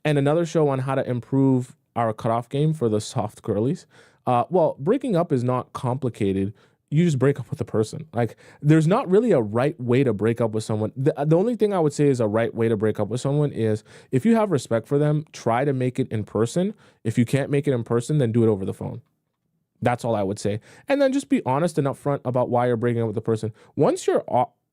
another show on how to improve our cutoff game for the soft girlies. Well, breaking up is not complicated. You just break up with a person. Like, there's not really a right way to break up with someone. The only thing I would say is a right way to break up with someone is, if you have respect for them, try to make it in person. If you can't make it in person, then do it over the phone. That's all I would say. And then just be honest and upfront about why you're breaking up with the person. Once you're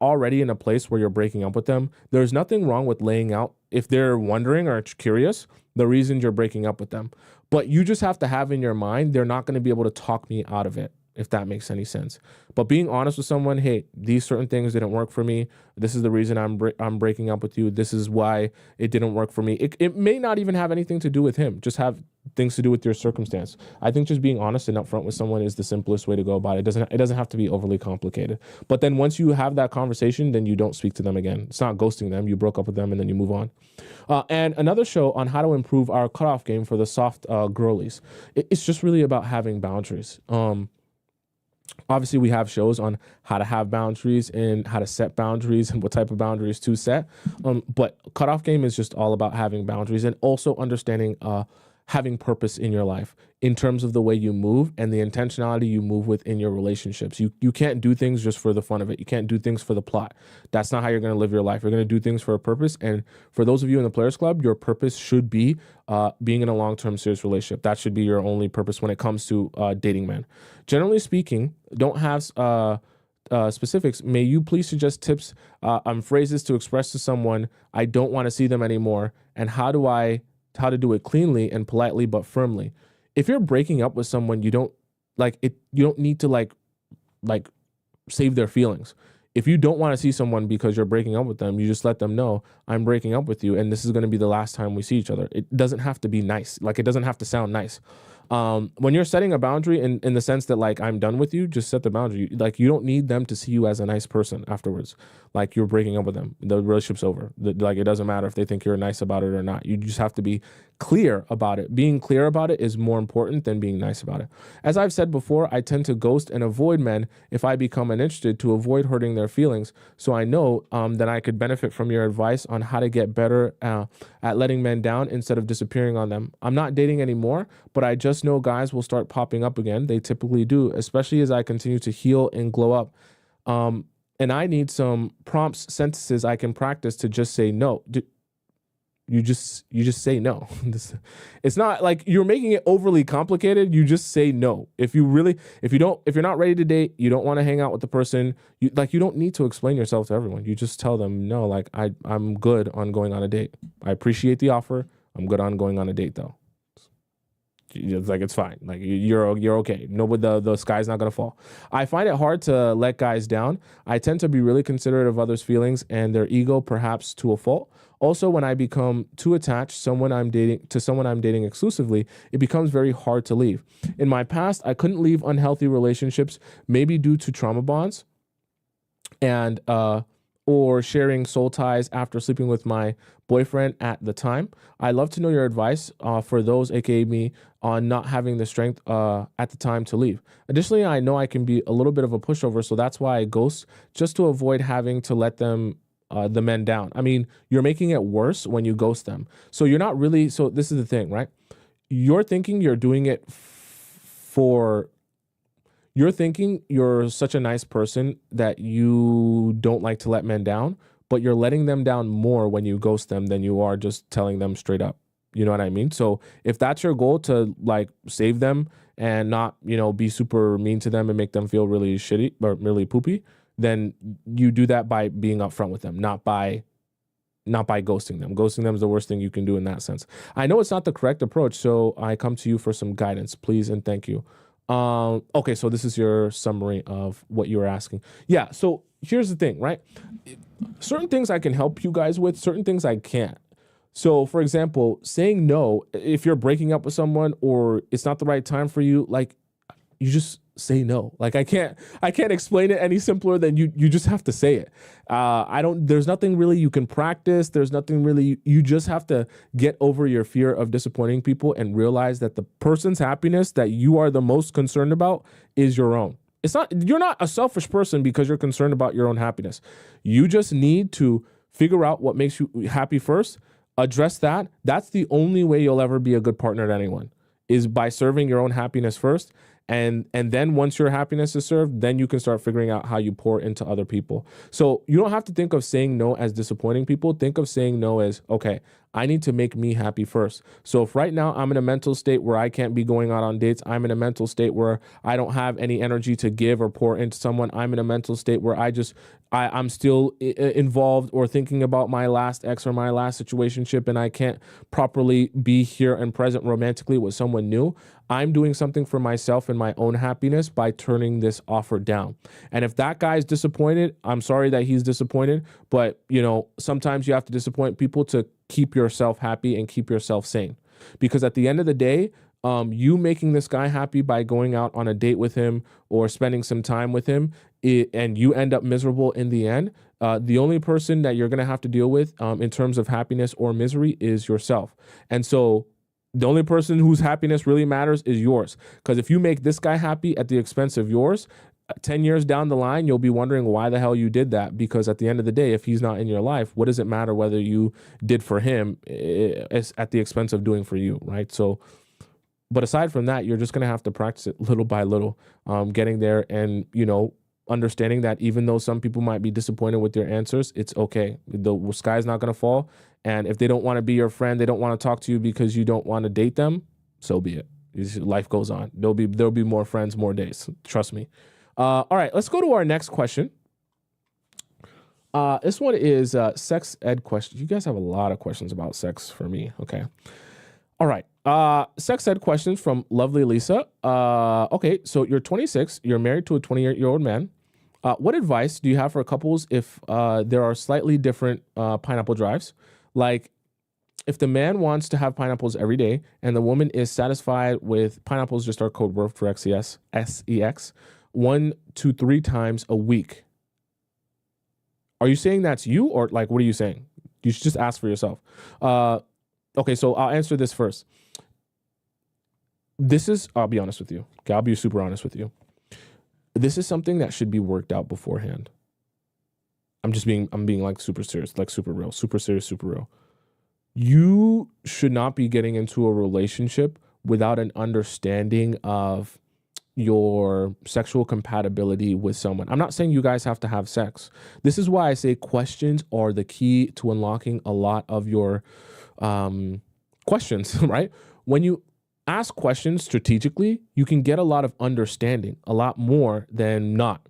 already in a place where you're breaking up with them, there's nothing wrong with laying out, if they're wondering or curious, the reasons you're breaking up with them. But you just have to have in your mind, they're not going to be able to talk me out of it, if that makes any sense. But being honest with someone, hey, these certain things didn't work for me. This is the reason I'm breaking up with you. This is why it didn't work for me. It may not even have anything to do with him. Just have things to do with your circumstance. I think just being honest and upfront with someone is the simplest way to go about it. It doesn't have to be overly complicated. But then once you have that conversation, then you don't speak to them again. It's not ghosting them. You broke up with them and then you move on. And another show on how to improve our cutoff game for the soft girlies. It's just really about having boundaries. Obviously, we have shows on how to have boundaries and how to set boundaries and what type of boundaries to set. But cutoff game is just all about having boundaries and also understanding having purpose in your life in terms of the way you move and the intentionality you move with in your relationships. You can't do things just for the fun of it. You can't do things for the plot. That's not how you're going to live your life. You're going to do things for a purpose. And for those of you in the Players Club, your purpose should be being in a long-term serious relationship. That should be your only purpose when it comes to dating men. Generally speaking, don't have specifics. May you please suggest tips on phrases to express to someone I don't want to see them anymore, and how to do it cleanly and politely but firmly. If you're breaking up with someone, you don't need to like save their feelings. If you don't want to see someone because you're breaking up with them, you just let them know, I'm breaking up with you and this is going to be the last time we see each other. It doesn't have to be nice. Like, it doesn't have to sound nice. When you're setting a boundary in the sense that, like, I'm done with you, just set the boundary. Like, you don't need them to see you as a nice person afterwards. Like, you're breaking up with them. The relationship's over. Like, it doesn't matter if they think you're nice about it or not. You just have to be clear about it. Being clear about it is more important than being nice about it. As I've said before, I tend to ghost and avoid men if I become uninterested to avoid hurting their feelings. So I know that I could benefit from your advice on how to get better at letting men down instead of disappearing on them. I'm not dating anymore, but I just just know guys will start popping up again. They typically do, especially as I continue to heal and glow up. And I need some prompts, sentences I can practice to just say no. You just say no. It's not like you're making it overly complicated. You just say no. If you're not ready to date, you don't want to hang out with the person, you don't need to explain yourself to everyone. You just tell them, no, like I'm good on going on a date. I appreciate the offer. I'm good on going on a date though. It's like, it's fine. Like you're okay. No, but the sky's not gonna fall. I find it hard to let guys down. I tend to be really considerate of others' feelings and their ego, perhaps to a fault. Also, when I become too attached to someone I'm dating exclusively, it becomes very hard to leave. In my past, I couldn't leave unhealthy relationships, maybe due to trauma bonds and or sharing soul ties after sleeping with my boyfriend at the time. I'd love to know your advice for those, aka me, on not having the strength at the time to leave. Additionally, I know I can be a little bit of a pushover, so that's why I ghost, just to avoid having to let the men down. I mean, you're making it worse when you ghost them. So you're not really, so this is the thing, right? You're thinking you're doing it you're thinking you're such a nice person that you don't like to let men down, but you're letting them down more when you ghost them than you are just telling them straight up. You know what I mean? So if that's your goal, to like save them and not, be super mean to them and make them feel really shitty or really poopy, then you do that by being upfront with them, not by ghosting them. Ghosting them is the worst thing you can do in that sense. I know it's not the correct approach, so I come to you for some guidance, please and thank you. Okay, so this is your summary of what you were asking. Yeah, so here's the thing, right? Certain things I can help you guys with, certain things I can't. So, for example, saying no, if you're breaking up with someone or it's not the right time for you, like, you just say no. Like, I can't explain it any simpler than you just have to say it. There's nothing really you can practice. There's nothing really, you just have to get over your fear of disappointing people and realize that the person's happiness that you are the most concerned about is your own. You're not a selfish person because you're concerned about your own happiness. You just need to figure out what makes you happy first, address that. That's the only way you'll ever be a good partner to anyone, is by serving your own happiness first. And then once your happiness is served, then you can start figuring out how you pour into other people. So you don't have to think of saying no as disappointing people. Think of saying no as, okay, I need to make me happy first. So if right now I'm in a mental state where I can't be going out on dates, I'm in a mental state where I don't have any energy to give or pour into someone, I'm in a mental state where I'm still involved or thinking about my last ex or my last situationship, and I can't properly be here and present romantically with someone new, I'm doing something for myself and my own happiness by turning this offer down. And if that guy's disappointed, I'm sorry that he's disappointed, but sometimes you have to disappoint people to keep yourself happy and keep yourself sane. Because at the end of the day, you making this guy happy by going out on a date with him or spending some time with him, and you end up miserable in the end, the only person that you're going to have to deal with in terms of happiness or misery is yourself. And so the only person whose happiness really matters is yours. Because if you make this guy happy at the expense of yours, 10 years down the line, you'll be wondering why the hell you did that. Because at the end of the day, if he's not in your life, what does it matter whether you did for him at the expense of doing for you, right? So, but aside from that, you're just going to have to practice it little by little, getting there and, understanding that even though some people might be disappointed with your answers, it's okay. The sky's not going to fall. And if they don't want to be your friend, they don't want to talk to you because you don't want to date them, so be it. Life goes on. There'll be more friends, more days. Trust me. All right, let's go to our next question. This one is sex ed question. You guys have a lot of questions about sex for me. Okay. All right. Sex ed questions from lovely Lisa. Okay, so you're 26. You're married to a 28-year-old man. What advice do you have for couples if there are slightly different pineapple drives? Like, if the man wants to have pineapples every day and the woman is satisfied with pineapples, just our code word for SEX, 1 to 3 times a week. Are you saying that's you, or like, what are you saying? You should just ask for yourself. Okay, so I'll answer this first. I'll be honest with you. Okay, I'll be super honest with you. This is something that should be worked out beforehand. I'm being like super serious, like super real, super serious, super real. You should not be getting into a relationship without an understanding of your sexual compatibility with someone. I'm not saying you guys have to have sex. This is why I say questions are the key to unlocking a lot of your questions, right? When you ask questions strategically, you can get a lot of understanding, a lot more than not.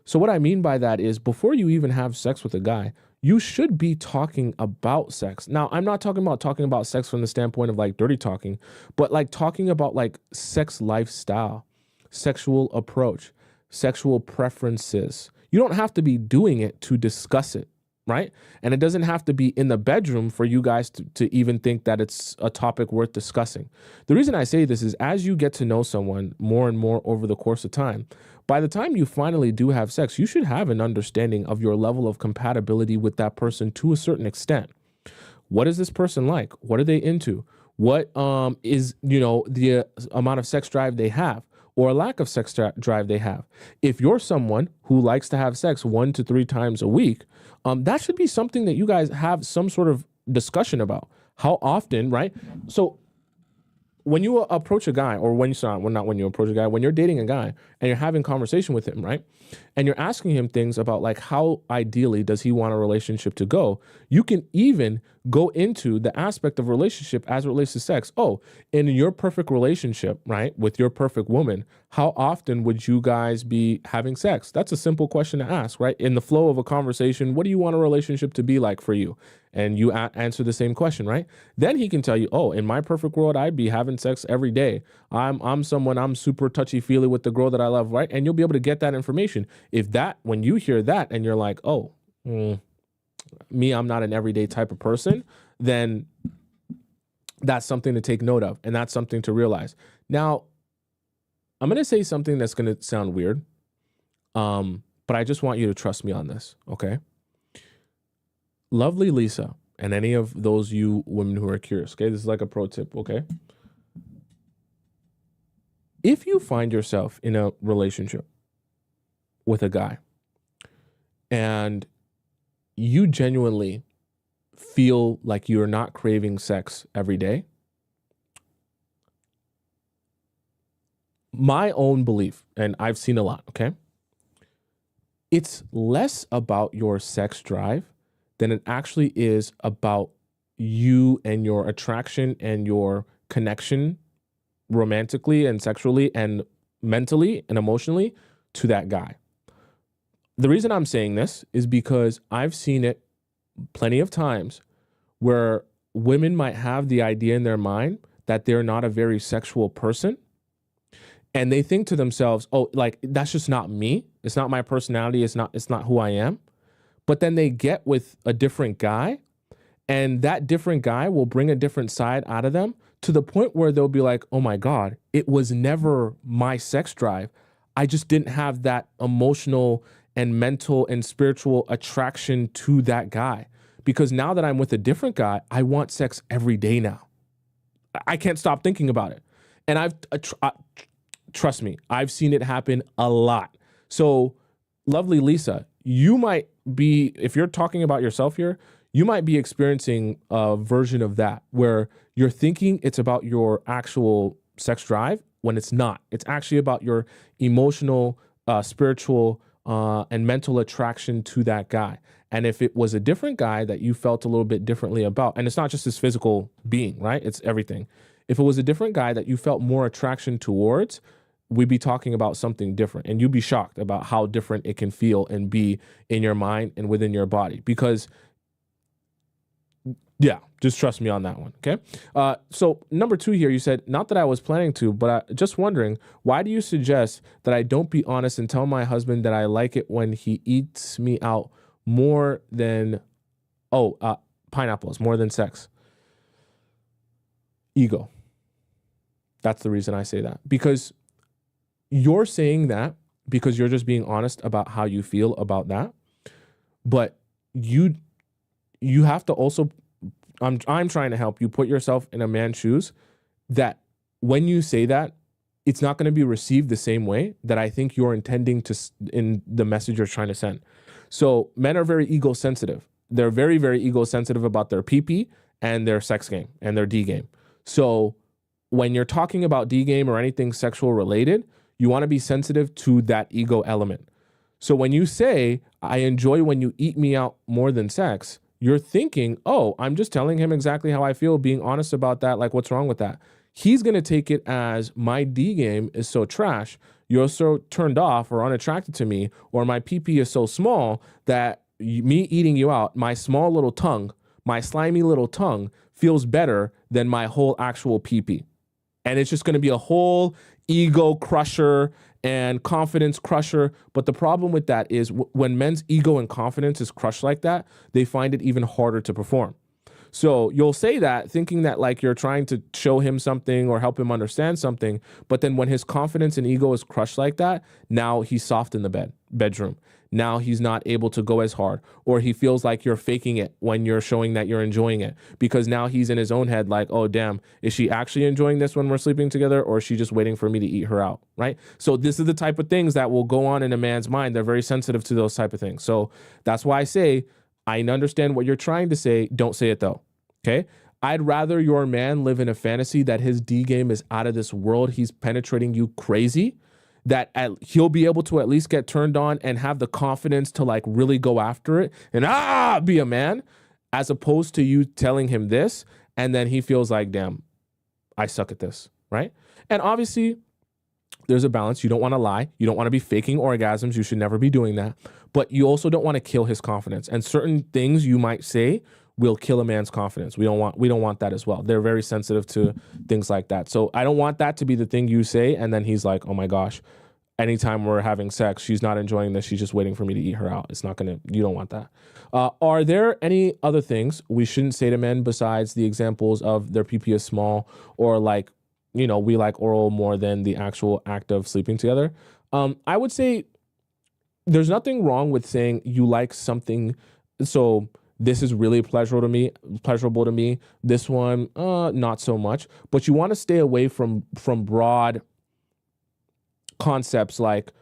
So what I mean by that is before you even have sex with a guy, you should be talking about sex. Now, I'm not talking about sex from the standpoint of like dirty talking, but like talking about like sex lifestyle, sexual approach, sexual preferences. You don't have to be doing it to discuss it, right? And it doesn't have to be in the bedroom for you guys to even think that it's a topic worth discussing. The reason I say this is as you get to know someone more and more over the course of time, by the time you finally do have sex, you should have an understanding of your level of compatibility with that person to a certain extent. What is this person like? What are they into? What is, the amount of sex drive they have or a lack of sex drive they have? If you're someone who likes to have sex 1 to 3 times a week, that should be something that you guys have some sort of discussion about. How often, right? So when you approach a guy, or when you're dating a guy and you're having conversation with him, right? And you're asking him things about like how ideally does he want a relationship to go? You can even go into the aspect of relationship as it relates to sex. Oh, in your perfect relationship, right, with your perfect woman, how often would you guys be having sex? That's a simple question to ask, right? In the flow of a conversation, what do you want a relationship to be like for you? And you answer the same question, right? Then he can tell you, oh, in my perfect world, I'd be having sex every day. I'm super touchy-feely with the girl that I love, right? And you'll be able to get that information. When you hear that and you're like, oh, me, I'm not an everyday type of person, then that's something to take note of. And that's something to realize. Now, I'm going to say something that's going to sound weird, but I just want you to trust me on this, okay? Lovely Lisa, and any of those you women who are curious, okay? This is like a pro tip, okay? If you find yourself in a relationship with a guy and you genuinely feel like you're not craving sex every day, my own belief, and I've seen a lot, okay? It's less about your sex drive than it actually is about you and your attraction and your connection romantically and sexually and mentally and emotionally to that guy. The reason I'm saying this is because I've seen it plenty of times where women might have the idea in their mind that they're not a very sexual person. And they think to themselves, oh, like, that's just not me. It's not my personality. It's not who I am. But then they get with a different guy, and that different guy will bring a different side out of them to the point where they'll be like, oh my God, it was never my sex drive. I just didn't have that emotional and mental and spiritual attraction to that guy. Because now that I'm with a different guy, I want sex every day now. I can't stop thinking about it. And trust me, I've seen it happen a lot. So, lovely Lisa, you might be, if you're talking about yourself here, you might be experiencing a version of that where you're thinking it's about your actual sex drive when it's not. It's actually about your emotional, spiritual, and mental attraction to that guy. And if it was a different guy that you felt a little bit differently about, and it's not just his physical being, right? It's everything. If it was a different guy that you felt more attraction towards, we'd be talking about something different, and you'd be shocked about how different it can feel and be in your mind and within your body. Because, yeah, just trust me on that one, okay? So number 2 here, you said, not that I was planning to, but just wondering, why do you suggest that I don't be honest and tell my husband that I like it when he eats me out more than, pineapples, more than sex? Ego. That's the reason I say that. Because you're saying that because you're just being honest about how you feel about that. But you have to also, I'm trying to help you put yourself in a man's shoes, that when you say that, it's not going to be received the same way that I think you're intending to in the message you're trying to send. So men are very ego sensitive. They're very, very ego sensitive about their pee-pee and their sex game and their D game. So when you're talking about D game or anything sexual related, you want to be sensitive to that ego element. So when you say, I enjoy when you eat me out more than sex, you're thinking, oh, I'm just telling him exactly how I feel, being honest about that. Like, what's wrong with that? He's going to take it as my D game is so trash. You're so turned off or unattracted to me, or my PP is so small that me eating you out, my small little tongue, my slimy little tongue feels better than my whole actual PP. And it's just going to be a whole ego crusher and confidence crusher. But the problem with that is when men's ego and confidence is crushed like that, they find it even harder to perform. So you'll say that thinking that like you're trying to show him something or help him understand something. But then when his confidence and ego is crushed like that, now he's soft in the bedroom. Now he's not able to go as hard, or he feels like you're faking it when you're showing that you're enjoying it, because now he's in his own head like, oh, damn, is she actually enjoying this when we're sleeping together, or is she just waiting for me to eat her out, right? So this is the type of things that will go on in a man's mind. They're very sensitive to those type of things. So that's why I say, I understand what you're trying to say. Don't say it though, okay? I'd rather your man live in a fantasy that his D game is out of this world. He's penetrating you crazy, that he'll be able to at least get turned on and have the confidence to like really go after it and be a man, as opposed to you telling him this and then he feels like, damn, I suck at this, right? And obviously there's a balance. You don't want to lie. You don't want to be faking orgasms. You should never be doing that. But you also don't want to kill his confidence. And certain things you might say will kill a man's confidence. We don't want that as well. They're very sensitive to things like that. So I don't want that to be the thing you say and then he's like, oh my gosh, anytime we're having sex, she's not enjoying this. She's just waiting for me to eat her out. It's not gonna, you don't want that. Are there any other things we shouldn't say to men besides the examples of their PP is small, or like, you know, we like oral more than the actual act of sleeping together? I would say there's nothing wrong with saying you like something. So this is really pleasurable to me. This one, not so much. But you want to stay away from broad concepts like,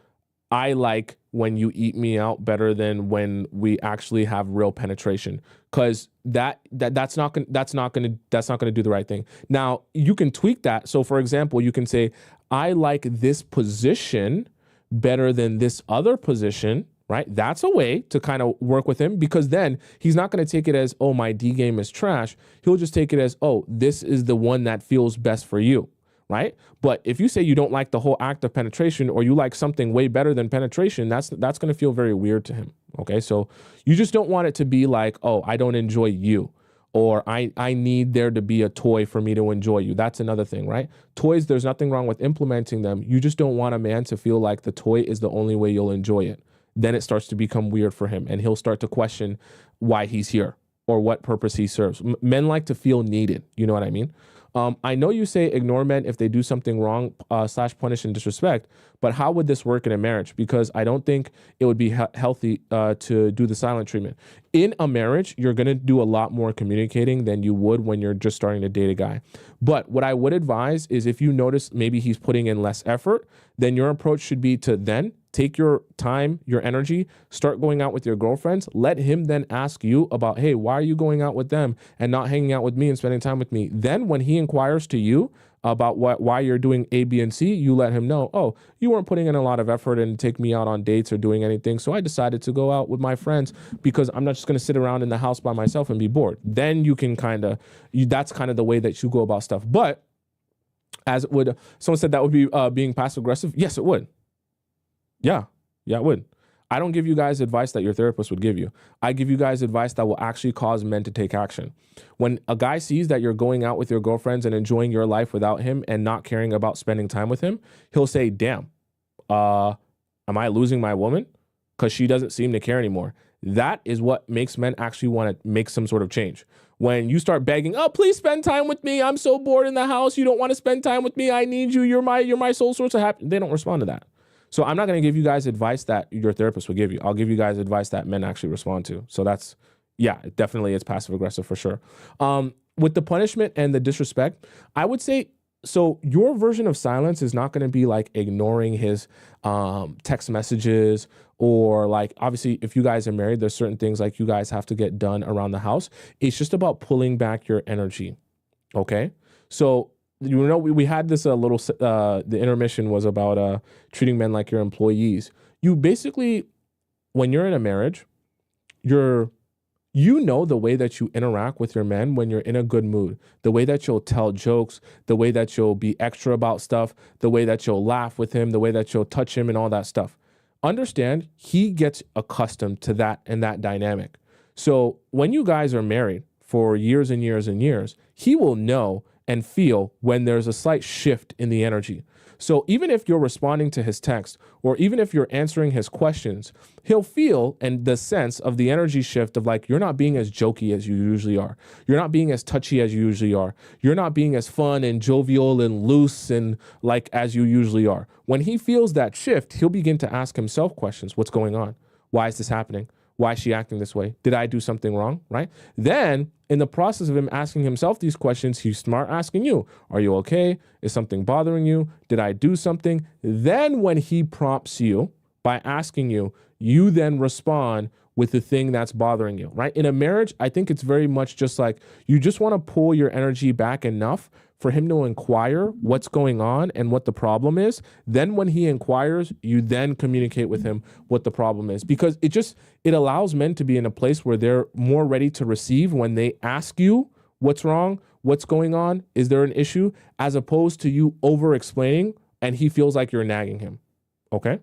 I like when you eat me out better than when we actually have real penetration, because that's not gonna do the right thing. Now you can tweak that. So for example, you can say, I like this position better than this other position. Right? That's a way to kind of work with him, because then he's not going to take it as, oh, my D game is trash. He'll just take it as, oh, this is the one that feels best for you. Right? But if you say you don't like the whole act of penetration, or you like something way better than penetration, that's going to feel very weird to him. Okay? So you just don't want it to be like, oh, I don't enjoy you, or I need there to be a toy for me to enjoy you. That's another thing, right? Toys, there's nothing wrong with implementing them. You just don't want a man to feel like the toy is the only way you'll enjoy it. Then it starts to become weird for him, and he'll start to question why he's here or what purpose he serves. Men like to feel needed. You know what I mean? I know you say ignore men if they do something wrong / punish and disrespect, but how would this work in a marriage? Because I don't think it would be healthy to do the silent treatment. In a marriage, you're going to do a lot more communicating than you would when you're just starting to date a guy. But what I would advise is, if you notice maybe he's putting in less effort, then your approach should be to then take your time, your energy, start going out with your girlfriends. Let him then ask you about, hey, why are you going out with them and not hanging out with me and spending time with me? Then when he inquires to you about why you're doing A, B, and C, you let him know, oh, you weren't putting in a lot of effort and take me out on dates or doing anything, so I decided to go out with my friends because I'm not just going to sit around in the house by myself and be bored. Then you can that's kind of the way that you go about stuff. But as it would, someone said that would be being passive aggressive. Yes, it would. Yeah, it would. I don't give you guys advice that your therapist would give you. I give you guys advice that will actually cause men to take action. When a guy sees that you're going out with your girlfriends and enjoying your life without him and not caring about spending time with him, he'll say, damn, am I losing my woman? Because she doesn't seem to care anymore. That is what makes men actually want to make some sort of change. When you start begging, oh, please spend time with me. I'm so bored in the house. You don't want to spend time with me. I need you. You're my sole source of happiness. They don't respond to that. So I'm not going to give you guys advice that your therapist would give you. I'll give you guys advice that men actually respond to. So that's, yeah, it definitely is passive aggressive for sure. With the punishment and the disrespect, I would say, so your version of silence is not going to be like ignoring his text messages, or like, obviously, if you guys are married, there's certain things like you guys have to get done around the house. It's just about pulling back your energy. Okay. So you know, we had this the intermission was about treating men like your employees. You basically, when you're in a marriage, you know the way that you interact with your men when you're in a good mood, the way that you'll tell jokes, the way that you'll be extra about stuff, the way that you'll laugh with him, the way that you'll touch him and all that stuff. Understand, he gets accustomed to that and that dynamic. So when you guys are married for years and years and years, he will know and feel when there's a slight shift in the energy. So even if you're responding to his text or even if you're answering his questions, he'll feel and the sense of the energy shift of like, you're not being as jokey as you usually are. You're not being as touchy as you usually are. You're not being as fun and jovial and loose and like as you usually are. When he feels that shift, he'll begin to ask himself questions. What's going on? Why is this happening? Why is she acting this way? Did I do something wrong? Right? Then in the process of him asking himself these questions, he's smart asking you, are you okay? Is something bothering you? Did I do something? Then when he prompts you by asking you, you then respond with the thing that's bothering you, right? In a marriage, I think it's very much just like you just want to pull your energy back enough for him to inquire what's going on and what the problem is. Then when he inquires, you then communicate with him what the problem is, because it allows men to be in a place where they're more ready to receive when they ask you what's wrong, what's going on, is there an issue, as opposed to you over explaining and he feels like you're nagging him. Okay?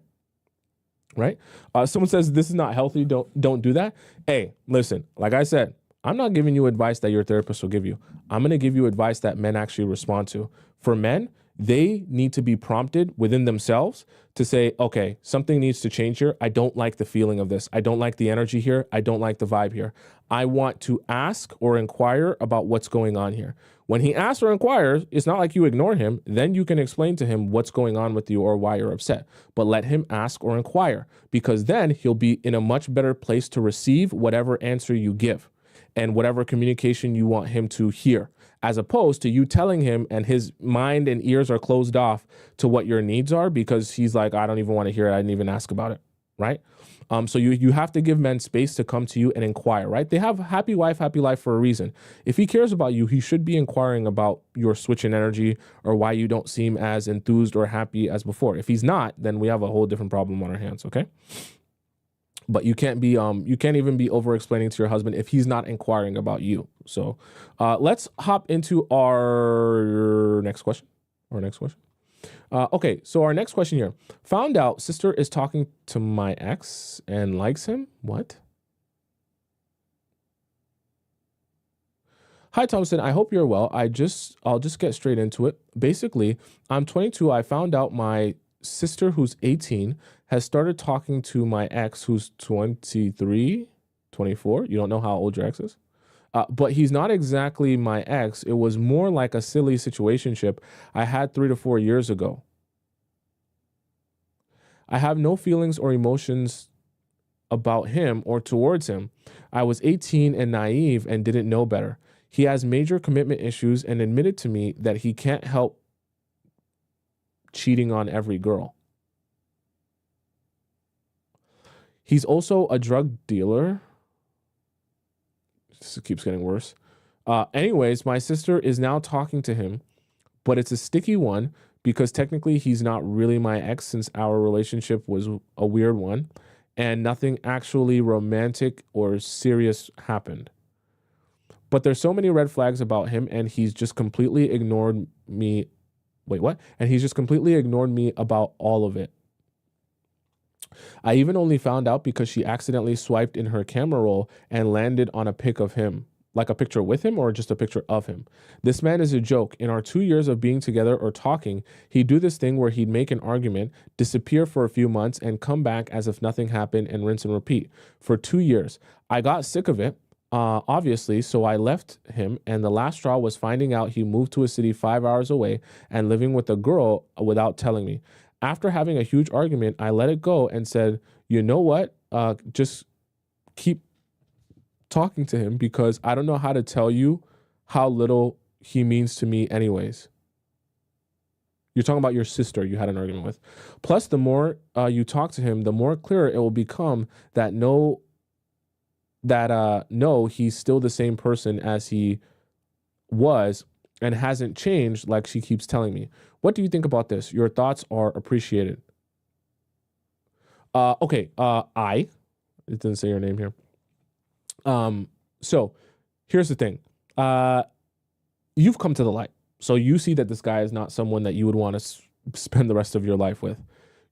Right? Someone says this is not healthy. Don't do that. Hey, listen, like I said, I'm not giving you advice that your therapist will give you. I'm going to give you advice that men actually respond to. For men, they need to be prompted within themselves to say, okay, something needs to change here. I don't like the feeling of this. I don't like the energy here. I don't like the vibe here. I want to ask or inquire about what's going on here. When he asks or inquires, it's not like you ignore him. Then you can explain to him what's going on with you or why you're upset. But let him ask or inquire, because then he'll be in a much better place to receive whatever answer you give and whatever communication you want him to hear, as opposed to you telling him and his mind and ears are closed off to what your needs are because he's like, I don't even want to hear it. I didn't even ask about it, right? So you have to give men space to come to you and inquire, right? They have happy wife, happy life for a reason. If he cares about you, he should be inquiring about your switch in energy or why you don't seem as enthused or happy as before. If he's not, then we have a whole different problem on our hands, okay? But you can't even be over explaining to your husband if he's not inquiring about you. So let's hop into our next question. Okay, so our next question here. Found out sister is talking to my ex and likes him. What? Hi, Thompson. I hope you're well. I'll just get straight into it. Basically, I'm 22. I found out my sister, who's 18, has started talking to my ex, who's 23, 24. You don't know how old your ex is? But he's not exactly my ex. It was more like a silly situationship I had 3 to 4 years ago. I have no feelings or emotions about him or towards him. I was 18 and naive and didn't know better. He has major commitment issues and admitted to me that he can't help cheating on every girl. He's also a drug dealer. This keeps getting worse. Anyways, my sister is now talking to him, but it's a sticky one because technically he's not really my ex since our relationship was a weird one and nothing actually romantic or serious happened. But there's so many red flags about him and he's just completely ignored me. Wait, what? And he's just completely ignored me about all of it. I even only found out because she accidentally swiped in her camera roll and landed on a pic of him, like a picture with him or just a picture of him. This man is a joke. In our 2 years of being together or talking, he'd do this thing where he'd make an argument, disappear for a few months, and come back as if nothing happened and rinse and repeat for 2 years. I got sick of it, obviously, so I left him, and the last straw was finding out he moved to a city 5 hours away and living with a girl without telling me. After having a huge argument, I let it go and said, you know what? Just keep talking to him because I don't know how to tell you how little he means to me anyways. You're talking about your sister you had an argument with. Plus, the more you talk to him, the more clear it will become that no, he's still the same person as he was and hasn't changed like she keeps telling me. What do you think about this? Your thoughts are appreciated. Okay, it didn't say your name here. So here's the thing. You've come to the light. So you see that this guy is not someone that you would want to spend the rest of your life with.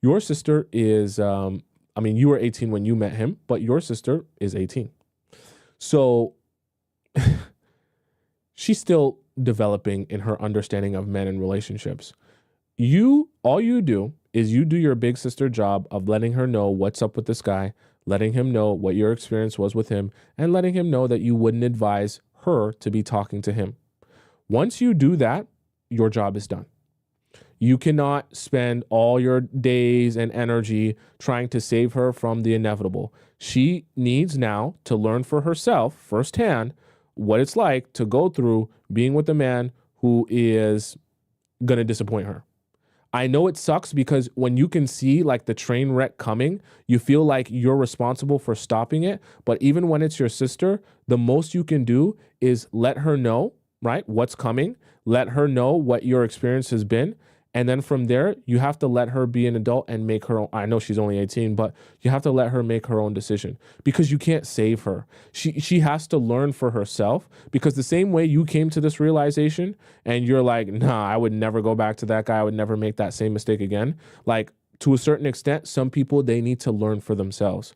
Your sister is, you were 18 when you met him, but your sister is 18. So she's still developing in her understanding of men and relationships. All you do is you do your big sister job of letting her know what's up with this guy, letting him know what your experience was with him, and letting him know that you wouldn't advise her to be talking to him. Once you do that, your job is done. You cannot spend all your days and energy trying to save her from the inevitable. She needs now to learn for herself firsthand what it's like to go through being with a man who is going to disappoint her. I know it sucks because when you can see like the train wreck coming, you feel like you're responsible for stopping it. But even when it's your sister, the most you can do is let her know, right, what's coming. Let her know what your experience has been. And then from there, you have to let her be an adult and make her own. I know she's only 18, but you have to let her make her own decision because you can't save her. She has to learn for herself, because the same way you came to this realization and you're like, nah, I would never go back to that guy. I would never make that same mistake again. Like, to a certain extent, some people, they need to learn for themselves.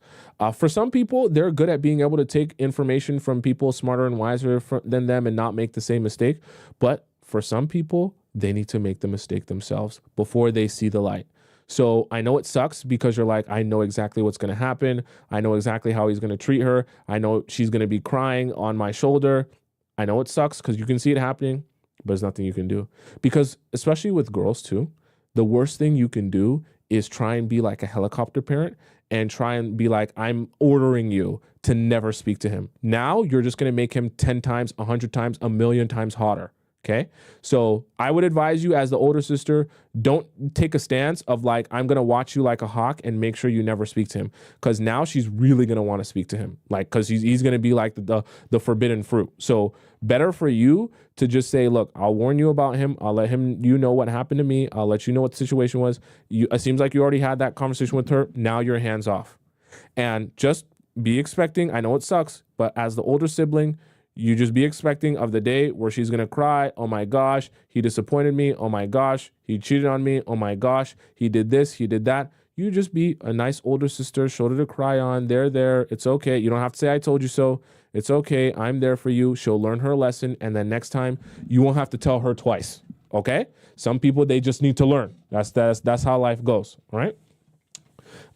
For some people, they're good at being able to take information from people smarter and wiser than them and not make the same mistake. But for some people, they need to make the mistake themselves before they see the light. So I know it sucks because you're like, I know exactly what's going to happen. I know exactly how he's going to treat her. I know she's going to be crying on my shoulder. I know it sucks because you can see it happening, but there's nothing you can do. Because especially with girls too, the worst thing you can do is try and be like a helicopter parent and try and be like, I'm ordering you to never speak to him. Now you're just going to make him 10 times, 100 times, 1,000,000 times hotter. Okay. So I would advise you as the older sister, don't take a stance of like, I'm going to watch you like a hawk and make sure you never speak to him. Cause now she's really going to want to speak to him. Like, cause he's going to be like the forbidden fruit. So better for you to just say, look, I'll warn you about him. I'll let him, know what happened to me. I'll let you know what the situation was. It seems like you already had that conversation with her. Now you're hands off, and just be expecting. I know it sucks, but as the older sibling, you just be expecting of the day where she's going to cry. Oh my gosh, he disappointed me. Oh my gosh, he cheated on me. Oh my gosh, he did this, he did that. You just be a nice older sister, shoulder to cry on. They're there. It's okay. You don't have to say, I told you so. It's okay. I'm there for you. She'll learn her lesson. And then next time you won't have to tell her twice. Okay. Some people, they just need to learn. That's how life goes. All right.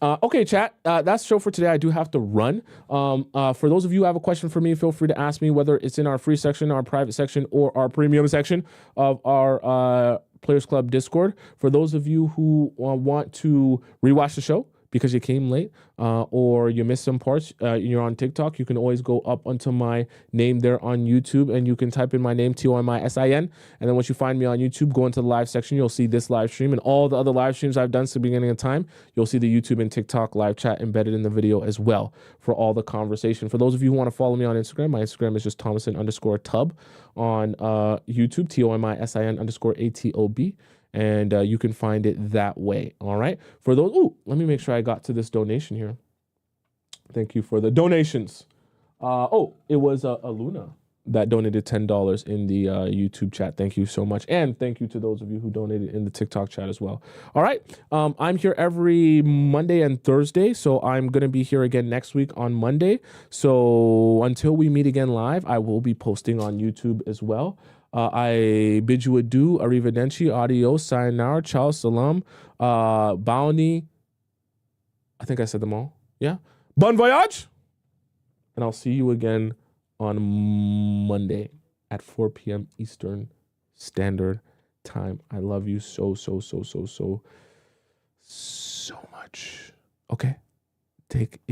Okay, chat, that's the show for today. I do have to run. For those of you who have a question for me, feel free to ask me, whether it's in our free section, our private section, or our premium section of our Players Club Discord. For those of you who want to rewatch the show because you came late or you missed some parts, you're on TikTok, you can always go up onto my name there on YouTube and you can type in my name, Tomisin. And then once you find me on YouTube, go into the live section, you'll see this live stream and all the other live streams I've done since the beginning of time. You'll see the YouTube and TikTok live chat embedded in the video as well for all the conversation. For those of you who want to follow me on Instagram, my Instagram is just Tomisin_Tub. On YouTube, Tomisin_ATOB. And you can find it that way. All right. For those, let me make sure I got to this donation here. Thank you for the donations. It was Aluna that donated $10 in the YouTube chat. Thank you so much. And thank you to those of you who donated in the TikTok chat as well. All right. I'm here every Monday and Thursday. So I'm going to be here again next week on Monday. So until we meet again live, I will be posting on YouTube as well. I bid you adieu, arrivederci, adios, sayonara, ciao, salam, baoni. I think I said them all. Yeah. Bon voyage. And I'll see you again on Monday at 4 p.m. Eastern Standard Time. I love you so much. Okay. Take it